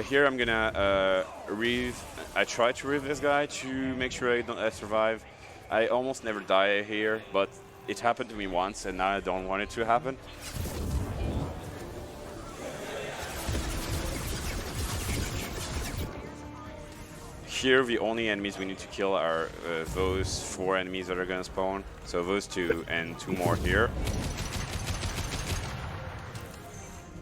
Here I'm gonna I try to rev this guy to make sure I survive. I almost never die here, but it happened to me once, and now I don't want it to happen. Here, the only enemies we need to kill are those 4 enemies that are gonna spawn. So those 2 and 2 more here.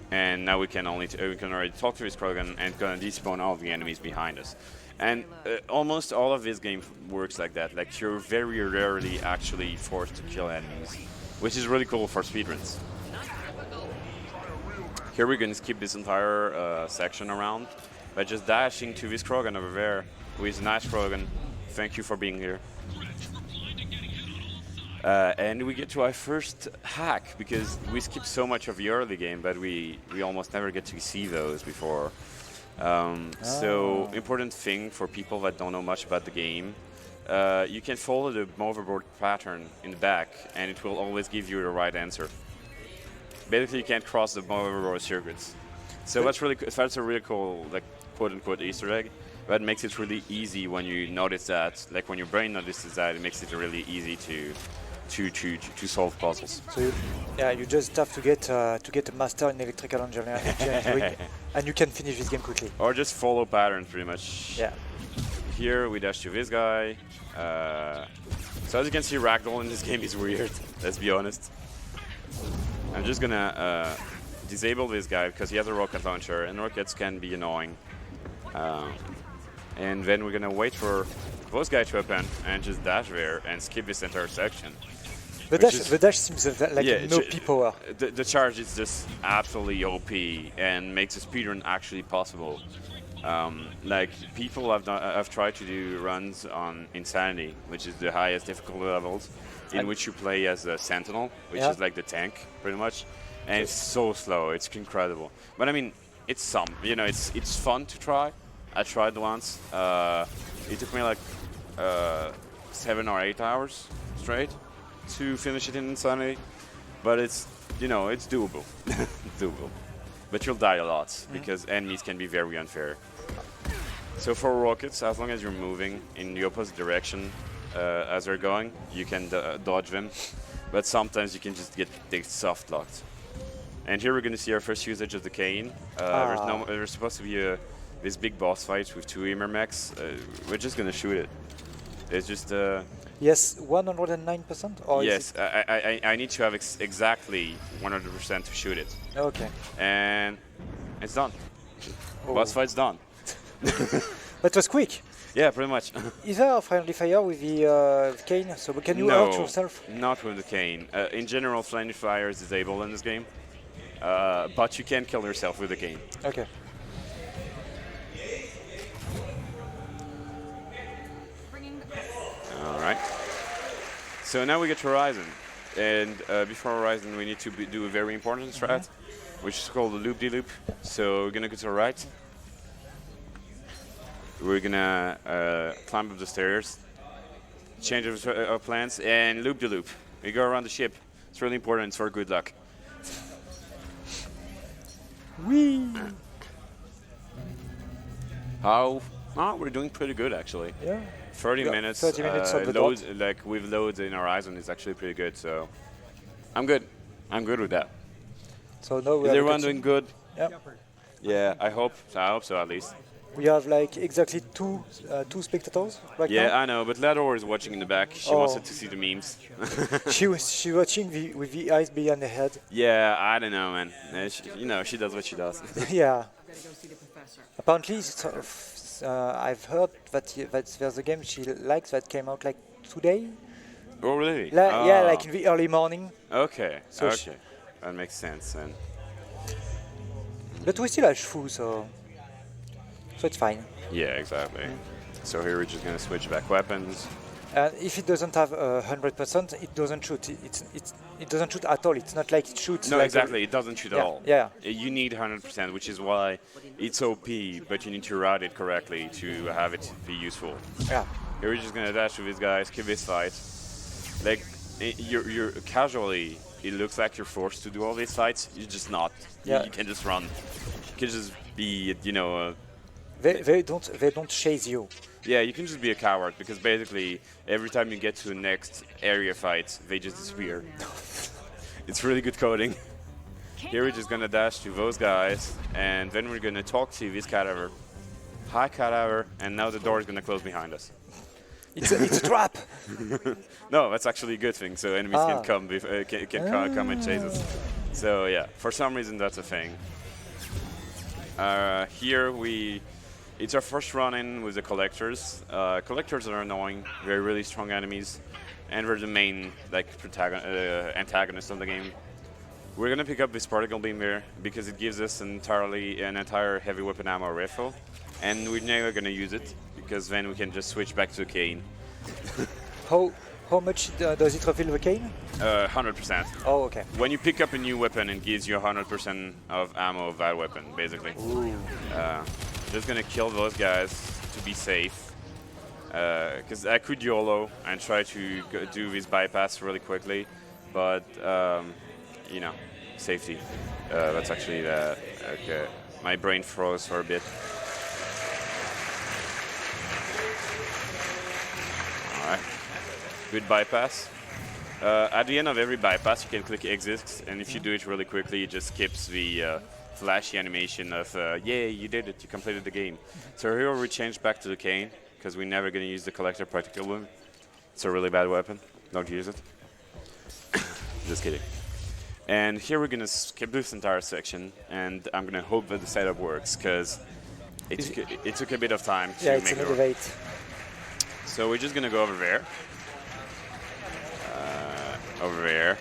And now we can already talk to this Krogan and gonna despawn all of the enemies behind us. And almost all of this game works like that. Like you're very rarely actually forced to kill enemies, which is really cool for speedruns. Here we're gonna skip this entire section around by just dashing to this Krogan over there, who is a nice Krogan. Thank you for being here. And we get to our first hack, because we skip so much of the early game, but we almost never get to see those before. So, important thing for people that don't know much about the game, you can follow the motherboard pattern in the back, and it will always give you the right answer. Basically, you can't cross the motherboard circuits. So that's a really cool, like, quote-unquote Easter egg. That makes it really easy when you notice that, like when your brain notices that, it makes it really easy to solve puzzles. So you just have to get a master in electrical engineering, and you can finish this game quickly. Or just follow patterns, pretty much. Yeah. Here we dash to this guy. So as you can see, ragdoll in this game is weird. Let's be honest. I'm just gonna disable this guy because he has a rocket launcher, and rockets can be annoying. And then we're gonna wait for those guys to open and just dash there and skip this entire section. The dash seems like an OP power. The charge is just absolutely OP and makes a speedrun actually possible. Like people have tried to do runs on Insanity, which is the highest difficulty levels, in which you play as a Sentinel, which is like the tank, pretty much. And it's so slow, it's incredible. But I mean, it's it's fun to try. I tried once. It took me like 7 or 8 hours straight to finish it in Insanity, but it's it's doable. It's doable. But you'll die a lot because enemies can be very unfair. So for rockets, as long as you're moving in the opposite direction as they're going, you can dodge them. But sometimes you can just get soft locked. And here we're going to see our first usage of the cane. There's supposed to be a this big boss fight with 2 Emer mechs, we're just gonna shoot it. It's just Yes, 109%? Or yes, I need to have exactly 100% to shoot it. Okay. And it's done. Oh. Boss fight's done. That was quick. Yeah, pretty much. Is there a friendly fire with the cane? So can you hurt yourself? Not with the cane. In general, friendly fire is disabled in this game, but you can kill yourself with the cane. Okay. All right. So now we get to Horizon, and before Horizon, we need to do a very important strat, which is called the loop-de-loop. So we're gonna go to the right. We're gonna climb up the stairs, change our plans, and loop-de-loop. We go around the ship. It's really important. It's for good luck. Whee! How? Oh, we're doing pretty good actually. Yeah. 30 minutes. 30 minutes on the loads, dot. like with loads in Horizon is actually pretty good. So I'm good. I'm good with that. So now we is have everyone doing good? Yep. Yeah, I hope so at least. We have like exactly two spectators right now. Yeah, I know, but Lador is watching in the back. She wanted to see the memes. she watching with the eyes behind the head. Yeah, I don't know, man. She does what she does. Yeah. Apparently, I've heard that there's a game she likes that came out like today. Oh, really? Yeah, like in the early morning. Okay, So okay. That makes sense then. But we still have Shfu, so it's fine. Yeah, exactly. So here we're just gonna switch back weapons. And if it doesn't have 100%, it doesn't shoot. It doesn't shoot at all. It's not like it shoots. No, like exactly. It doesn't shoot at all. Yeah. You need 100%, which is why it's OP, but you need to route it correctly to have it be useful. Yeah. Here we're just gonna dash with these guys, keep this fight. Like you're casually, it looks like you're forced to do all these fights. You're just not. Yeah. You can just run. You can just be, They don't chase you. Yeah, you can just be a coward because basically every time you get to the next area fight, they just disappear. It's really good coding. Here we're just gonna dash to those guys, and then we're gonna talk to this cadaver. Hi, cadaver, and now the door is gonna close behind us. It's a trap. No, that's actually a good thing. So enemies can come, come and chase us. So yeah, for some reason that's a thing. Here it's our first run-in with the collectors. Collectors are annoying. They're really strong enemies, and they're the main antagonists of the game. We're gonna pick up this particle beam here because it gives us an entire heavy weapon ammo rifle, and we're never gonna use it because then we can just switch back to the cane. How much does it refill the cane? 100%. Oh, okay. When you pick up a new weapon, it gives you 100% of ammo of that weapon, basically. Just gonna kill those guys to be safe. Because I could YOLO and try to do this bypass really quickly, but safety. That's actually that. Okay, my brain froze for a bit. All right, good bypass. At the end of every bypass, you can click exit, and if you do it really quickly, it just skips the flashy animation of, yay, you did it, you completed the game. So here we change back to the cane, because we're never going to use the collector particle boom. It's a really bad weapon. Don't use it. Just kidding. And here we're going to skip this entire section, and I'm going to hope that the setup works, because it took a bit of time to make it work. So we're just going to go over there. Over there.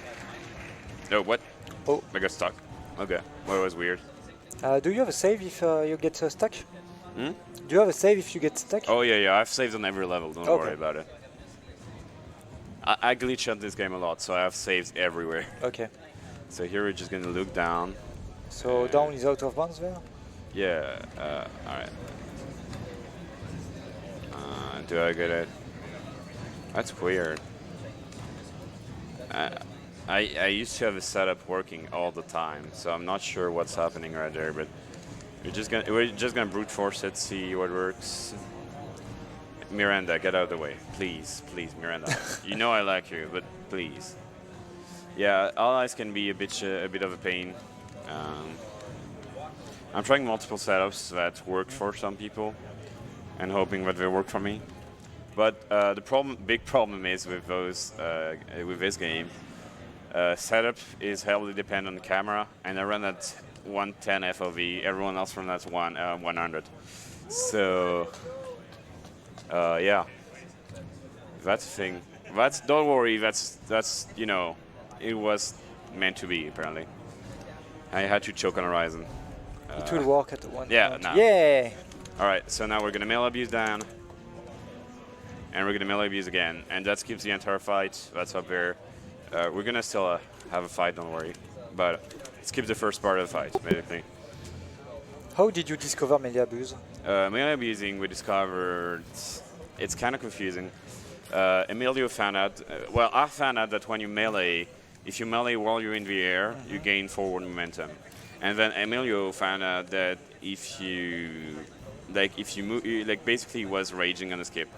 Oh, what? Oh, I got stuck. Okay, well, it was weird. Do you have a save if you get stuck? Hmm? Do you have a save if you get stuck? Oh, yeah, I've saved on every level. Don't worry about it. I glitch on this game a lot, so I have saves everywhere. Okay. So here we're just going to look down. So down is out of bounds there? Yeah, alright. Do I get it? That's weird. I used to have a setup working all the time, so I'm not sure what's happening right there, but we're just gonna brute force it, see what works. Miranda, get out of the way, please, Miranda. You know I like you, but please. Yeah, allies can be a bit of a pain. I'm trying multiple setups that work for some people, and hoping that they work for me. But the big problem is with with this game. Setup is heavily dependent on the camera, and I run at 110 FOV. Everyone else runs at 100. So yeah, that's the thing. Don't worry. That's you know, it was meant to be apparently. I had to choke on Horizon. It will work at one yeah, point. now. Yeah! Alright, so now we're gonna melee abuse down. And we're gonna melee abuse again. And that skips the entire fight. That's up there. We're gonna still have a fight, don't worry. But it skips the first part of the fight, basically. How did you discover melee abuse? Melee abusing, we discovered... It's kind of confusing. Emilio found out... well, I found out that when you melee, if you melee while you're in the air, you gain forward momentum. And then Emilio found out that if you move, basically he was raging on the skip.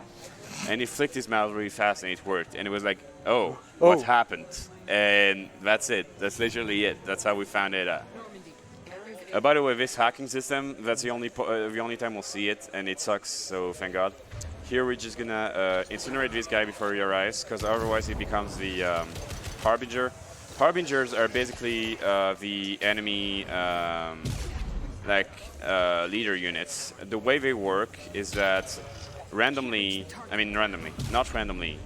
And he flicked his mouse really fast and it worked. And it was like, oh, what happened? And that's it. That's literally it. That's how we found it out. By the way, this hacking system, that's the only time we'll see it, and it sucks, so thank God. Here we're just gonna incinerate this guy before your eyes, because otherwise he becomes the Harbinger. Harbingers are basically the enemy leader units. The way they work is that not randomly,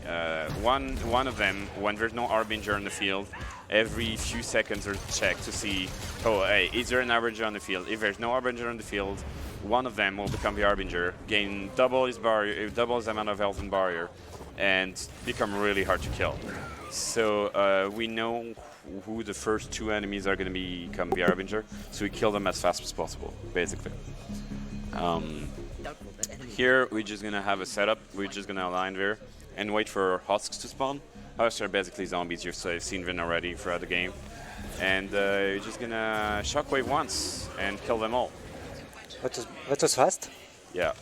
one of them, when there's no Harbinger in the field, every few seconds there's a check to see, oh, hey, is there an Harbinger on the field? If there's no Harbinger on the field, one of them will become the Harbinger, gain double his amount of health and barrier, and become really hard to kill. So we know who the first two enemies are going to become the Harbinger, so we kill them as fast as possible, basically. Here we're just going to have a setup, we're just going to align there, and wait for husks to spawn. Husks are basically zombies, you've seen them already throughout the game. And you're just going to shockwave once and kill them all. That was fast? Yeah.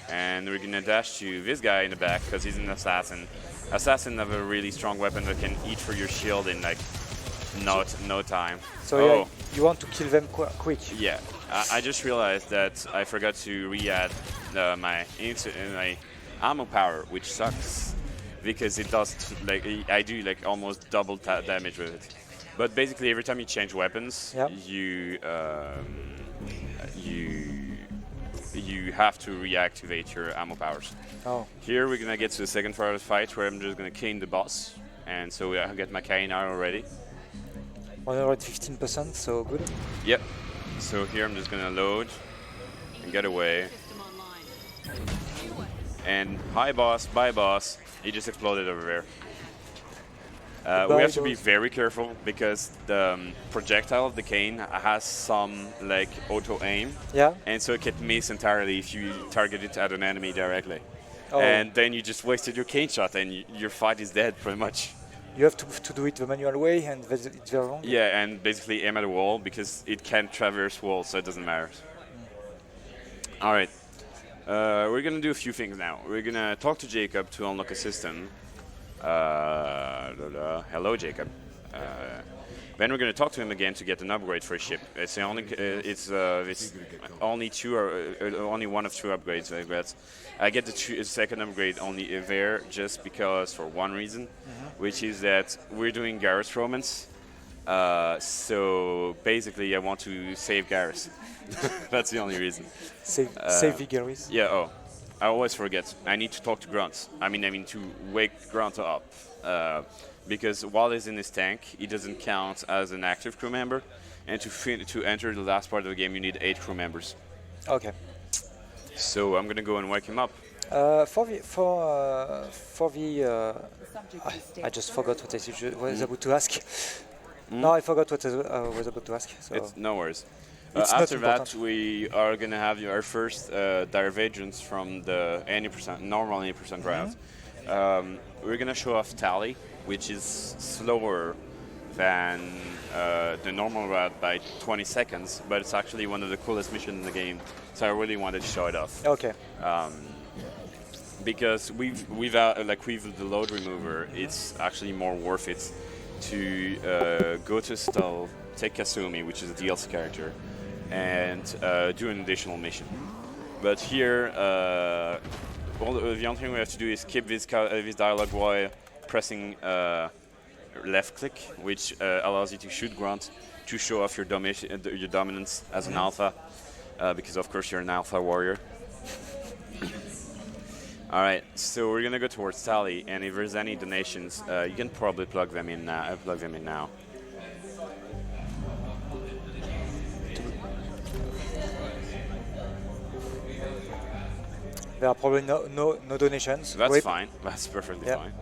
And we're going to dash to this guy in the back, because he's an assassin. Assassins have a really strong weapon that can eat for your shield in like no time. So yeah, you want to kill them quick? Yeah. I just realized that I forgot to re-add my ammo power, which sucks because it does I do almost double damage with it. But basically, every time you change weapons, you have to reactivate your ammo powers. Oh. Here we're gonna get to the second part of the fight where I'm just gonna cane the boss, and so I get my cane out already. 115%, so good. Yep. So here I'm just gonna load and get away. And hi boss, bye boss. He just exploded over there. We have to be very careful because the projectile of the cane has some auto aim. Yeah. And so it can miss entirely if you target it at an enemy directly. Oh. And then you just wasted your cane shot and your fight is dead pretty much. You have to do it the manual way, and it's very wrong. Yeah, and basically aim at a wall because it can't traverse walls, so it doesn't matter. All right. We're going to do a few things now. We're going to talk to Jacob to unlock a system. Hello, Jacob. Then we're going to talk to him again to get an upgrade for a ship. It's only only one of two upgrades I get. I get the second upgrade only there just because for one reason, which is that we're doing Garrus Romance. So basically, I want to save Garrus. That's the only reason. Save Garrus. Yeah. Oh, I always forget. I need to talk to Grunt. I mean to wake Grunt up. Because while he's in his tank, he doesn't count as an active crew member, and to enter the last part of the game, you need 8 crew members. Okay. So I'm gonna go and wake him up. I just forgot what I was about to ask. No, I forgot what I was about to ask. So It's no worries. It's After not that, we are gonna have our first divergence from the normal 80% route. We're gonna show off Tally, which is slower than the normal route by 20 seconds, but it's actually one of the coolest missions in the game, so I really wanted to show it off. Okay. Because with the load remover, it's actually more worth it to go to Stall, take Kasumi, which is a DLC character, and do an additional mission. But here, the only thing we have to do is skip this dialogue while pressing left click, which allows you to shoot grunt to show off your dominance as an alpha, because of course you're an alpha warrior. All right, so we're gonna go towards Tally, and if there's any donations, you can probably plug them in now. There are probably no donations. That's fine. That's perfectly fine.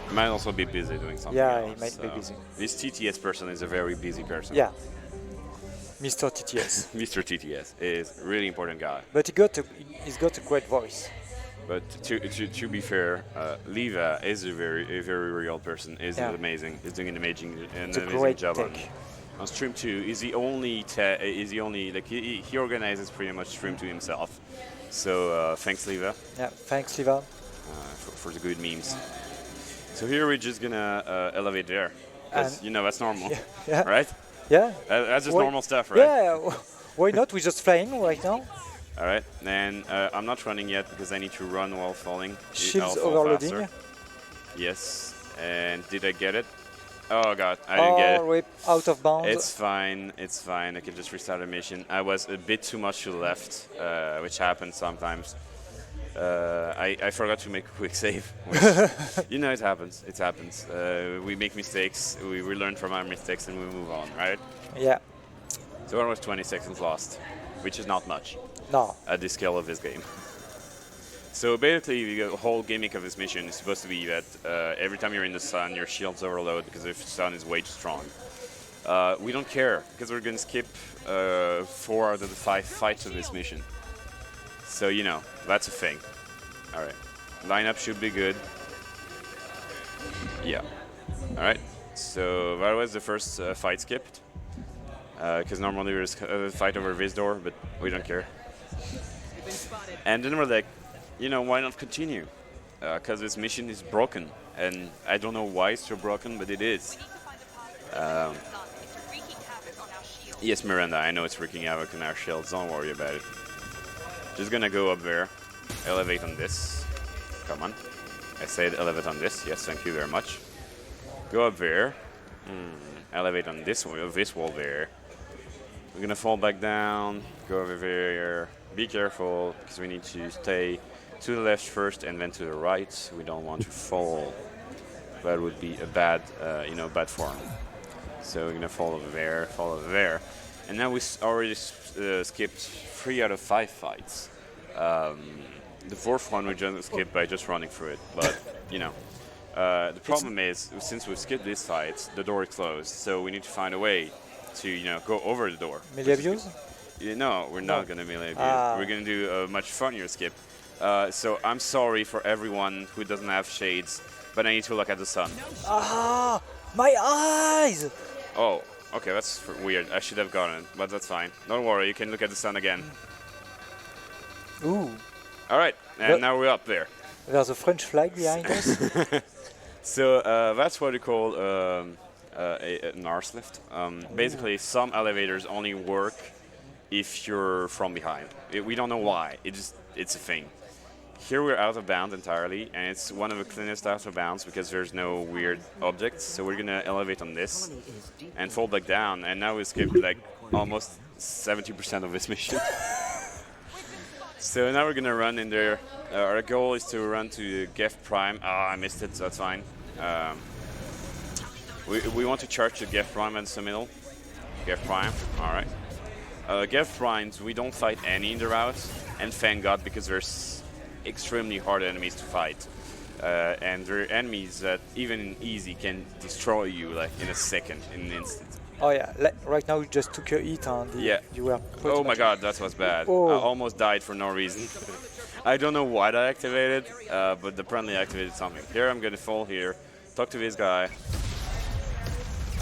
He might also be busy doing something else. He might be busy. This TTS person is a very busy person. Yeah. Mr. TTS. Mr. TTS is a really important guy. But he's got a great voice. But to be fair, Liva is a very real person. Is amazing. He's doing an amazing job on stream too. He organizes pretty much stream to himself. So thanks, Liva. Yeah, thanks, Liva. For the good memes. So here we're just gonna elevate there, because that's normal, right? Yeah. That's just normal stuff, right? Yeah. Why not? We're just flying right now. All right. And I'm not running yet because I need to run while falling. Shields overloading. Yes. And did I get it? Oh god, I didn't get it. We're out of bounds. It's fine. It's fine. I can just restart the mission. I was a bit too much to the left, which happens sometimes. I forgot to make a quick save. Which, it happens. It happens. We make mistakes. We learn from our mistakes and we move on, right? Yeah. So almost 20 seconds lost, which is not much. No. At the scale of this game. So basically, the whole gimmick of this mission is supposed to be that every time you're in the sun, your shields overload because the sun is way too strong. We don't care because we're going to skip 4 out of the 5 fights of this mission. So, that's a thing. All right. Lineup should be good. Yeah. All right. So that was the first fight skipped. Because normally there's a fight over this door, but we don't care. And then we're like, why not continue? Because this mission is broken. And I don't know why it's so broken, but it is. Yes, Miranda, I know it's wreaking havoc on our shields. Don't worry about it. Just gonna go up there, elevate on this. Come on. I said elevate on this. Yes, thank you very much. Go up there. Elevate on this wall there. We're gonna fall back down. Go over there. Be careful, because we need to stay to the left first and then to the right. We don't want to fall. That would be a bad, bad form. So we're gonna fall over there, and now we already skipped 3 out of 5 fights. The 4th one we just skipped by just running through it, but the problem is since we've skipped this fight, the door is closed, so we need to find a way to go over the door. Melee abuse? No, we're not gonna melee abuse. We're gonna do a much funnier skip. So I'm sorry for everyone who doesn't have shades, but I need to look at the sun. Ah, my eyes! Oh, okay, that's weird. I should have gotten it, but that's fine. Don't worry, you can look at the sun again. Ooh. All right, and now we're up there. There's a French flag behind us. So that's what we call an arse lift. Basically, some elevators only work if you're from behind. We don't know why. It's a thing. Here we're out of bounds entirely, and it's one of the cleanest out of bounds because there's no weird objects. So we're gonna elevate on this and fall back down, and now we skipped like almost 70% of this mission. So now we're gonna run in there. Our goal is to run to Gef Prime. I missed it, so that's fine. We want to charge the Gef Prime at the middle. Gef Prime, all right. Gef Primes, we don't fight any in the route, and thank God, because there's extremely hard enemies to fight. And there are enemies that even in easy can destroy you like in a second, in an instant. Oh yeah, right now you just took your hit and you were oh my god, that was bad. Oh. I almost died for no reason. I don't know what I activated, but apparently I activated something. Here I'm gonna fall here, talk to this guy,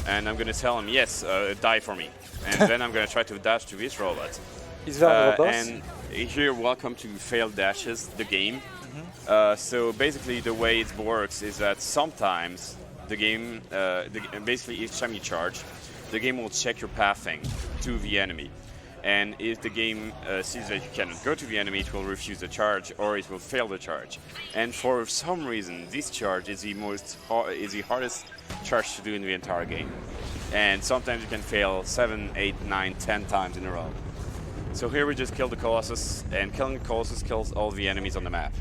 and I'm gonna tell him, yes, die for me. And then I'm gonna try to dash to this robot. Is that a and here, welcome to Failed Dashes, the game. So basically the way it works is that sometimes the game, basically each time you charge, the game will check your pathing to the enemy. And if the game sees that you cannot go to the enemy, it will refuse the charge or it will fail the charge. And for some reason, this charge is the hardest charge to do in the entire game. And sometimes you can fail 7, 8, 9, 10 times in a row. So here we just kill the Colossus, and killing the Colossus kills all the enemies on the map.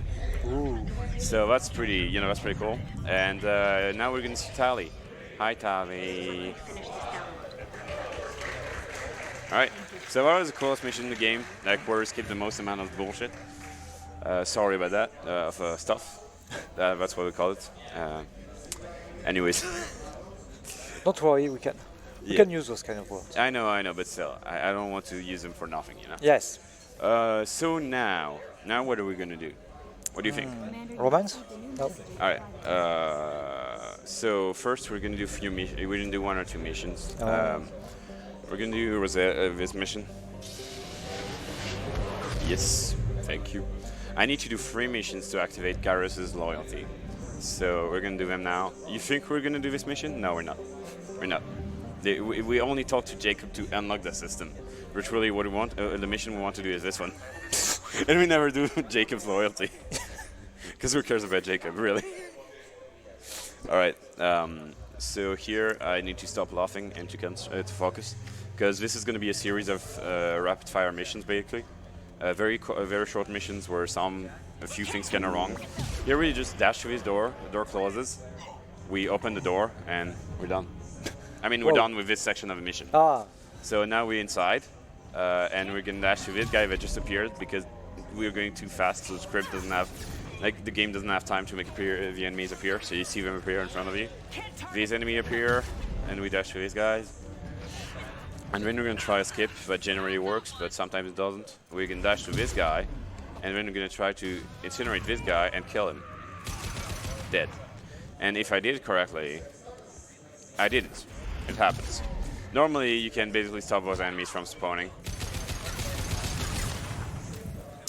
Ooh. So that's pretty, that's pretty cool. And now we're gonna see Tali. Hi, Tali. All right. So that was the coolest mission in the game, like where we skipped the most amount of bullshit. Sorry about that, of stuff. That's what we call it. Anyways. Don't worry, we can use those kind of words. I know, but still, I don't want to use them for nothing, Yes. So now what are we gonna do? What do you think? Romance? No. All right. So first we're gonna do we're gonna do 1 or 2 missions. We're gonna do this mission. Yes, thank you. I need to do 3 missions to activate Garrus's loyalty. So we're gonna do them now. You think we're gonna do this mission? No, we're not. We're not. We only talked to Jacob to unlock the system. Which really what we want, the mission we want to do is this one. And we never do Jacob's loyalty. Because who cares about Jacob, really? Alright, so here I need to stop laughing and to focus. Because this is going to be a series of rapid-fire missions, basically. Very short missions where a few things can go wrong. Here we just dash to his door, the door closes, we open the door, and we're done. I mean, we're done with this section of the mission. So now we're inside, and we're going to dash to this guy that just appeared because we're going too fast, so the script doesn't have, the game doesn't have time to make the enemies appear, so you see them appear in front of you. These enemies appear, and we dash to these guys. And then we're going to try a skip, that generally works, but sometimes it doesn't. We can dash to this guy, and then we're going to try to incinerate this guy and kill him. Dead. And if I did it correctly, I did it. It happens. Normally, you can basically stop those enemies from spawning.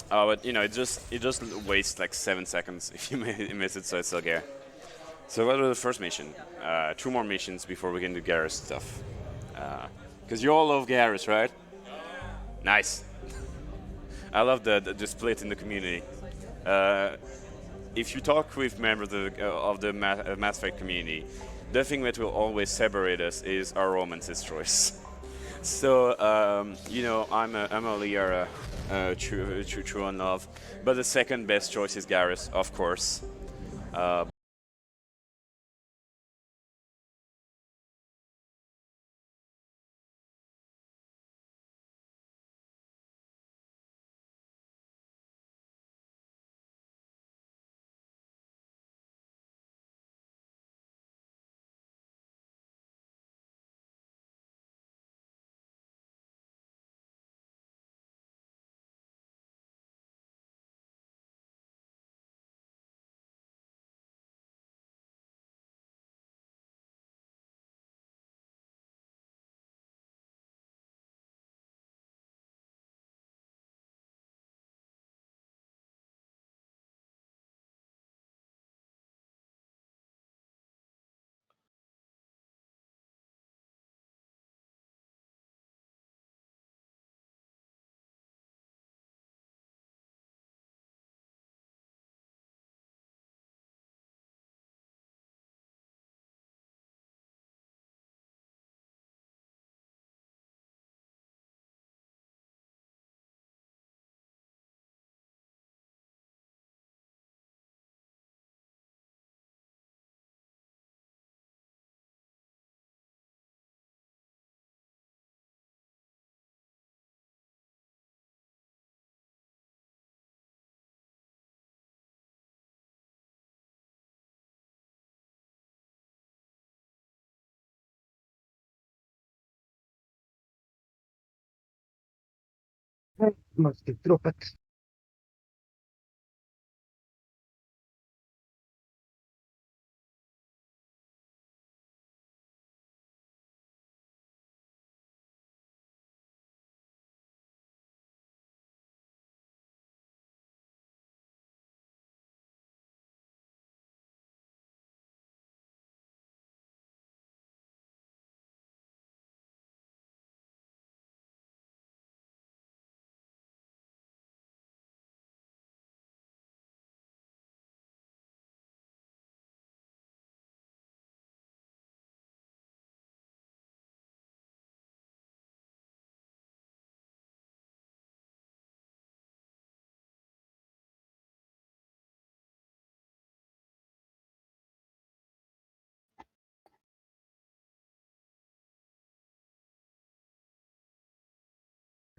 But it just wastes like 7 seconds if you miss it, so it's okay. So that was the first mission. 2 more missions before we can do Garrus stuff. Because you all love Garrus, right? Nice. I love the split in the community. If you talk with members of the Mass Effect community, the thing that will always separate us is our romances choice. So, I'm a Liara, true on love, but the second best choice is Garrus, of course. Måste droppat.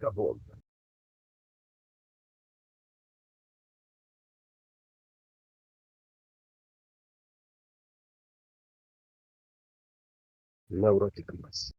Kaboom. Neurotic mass.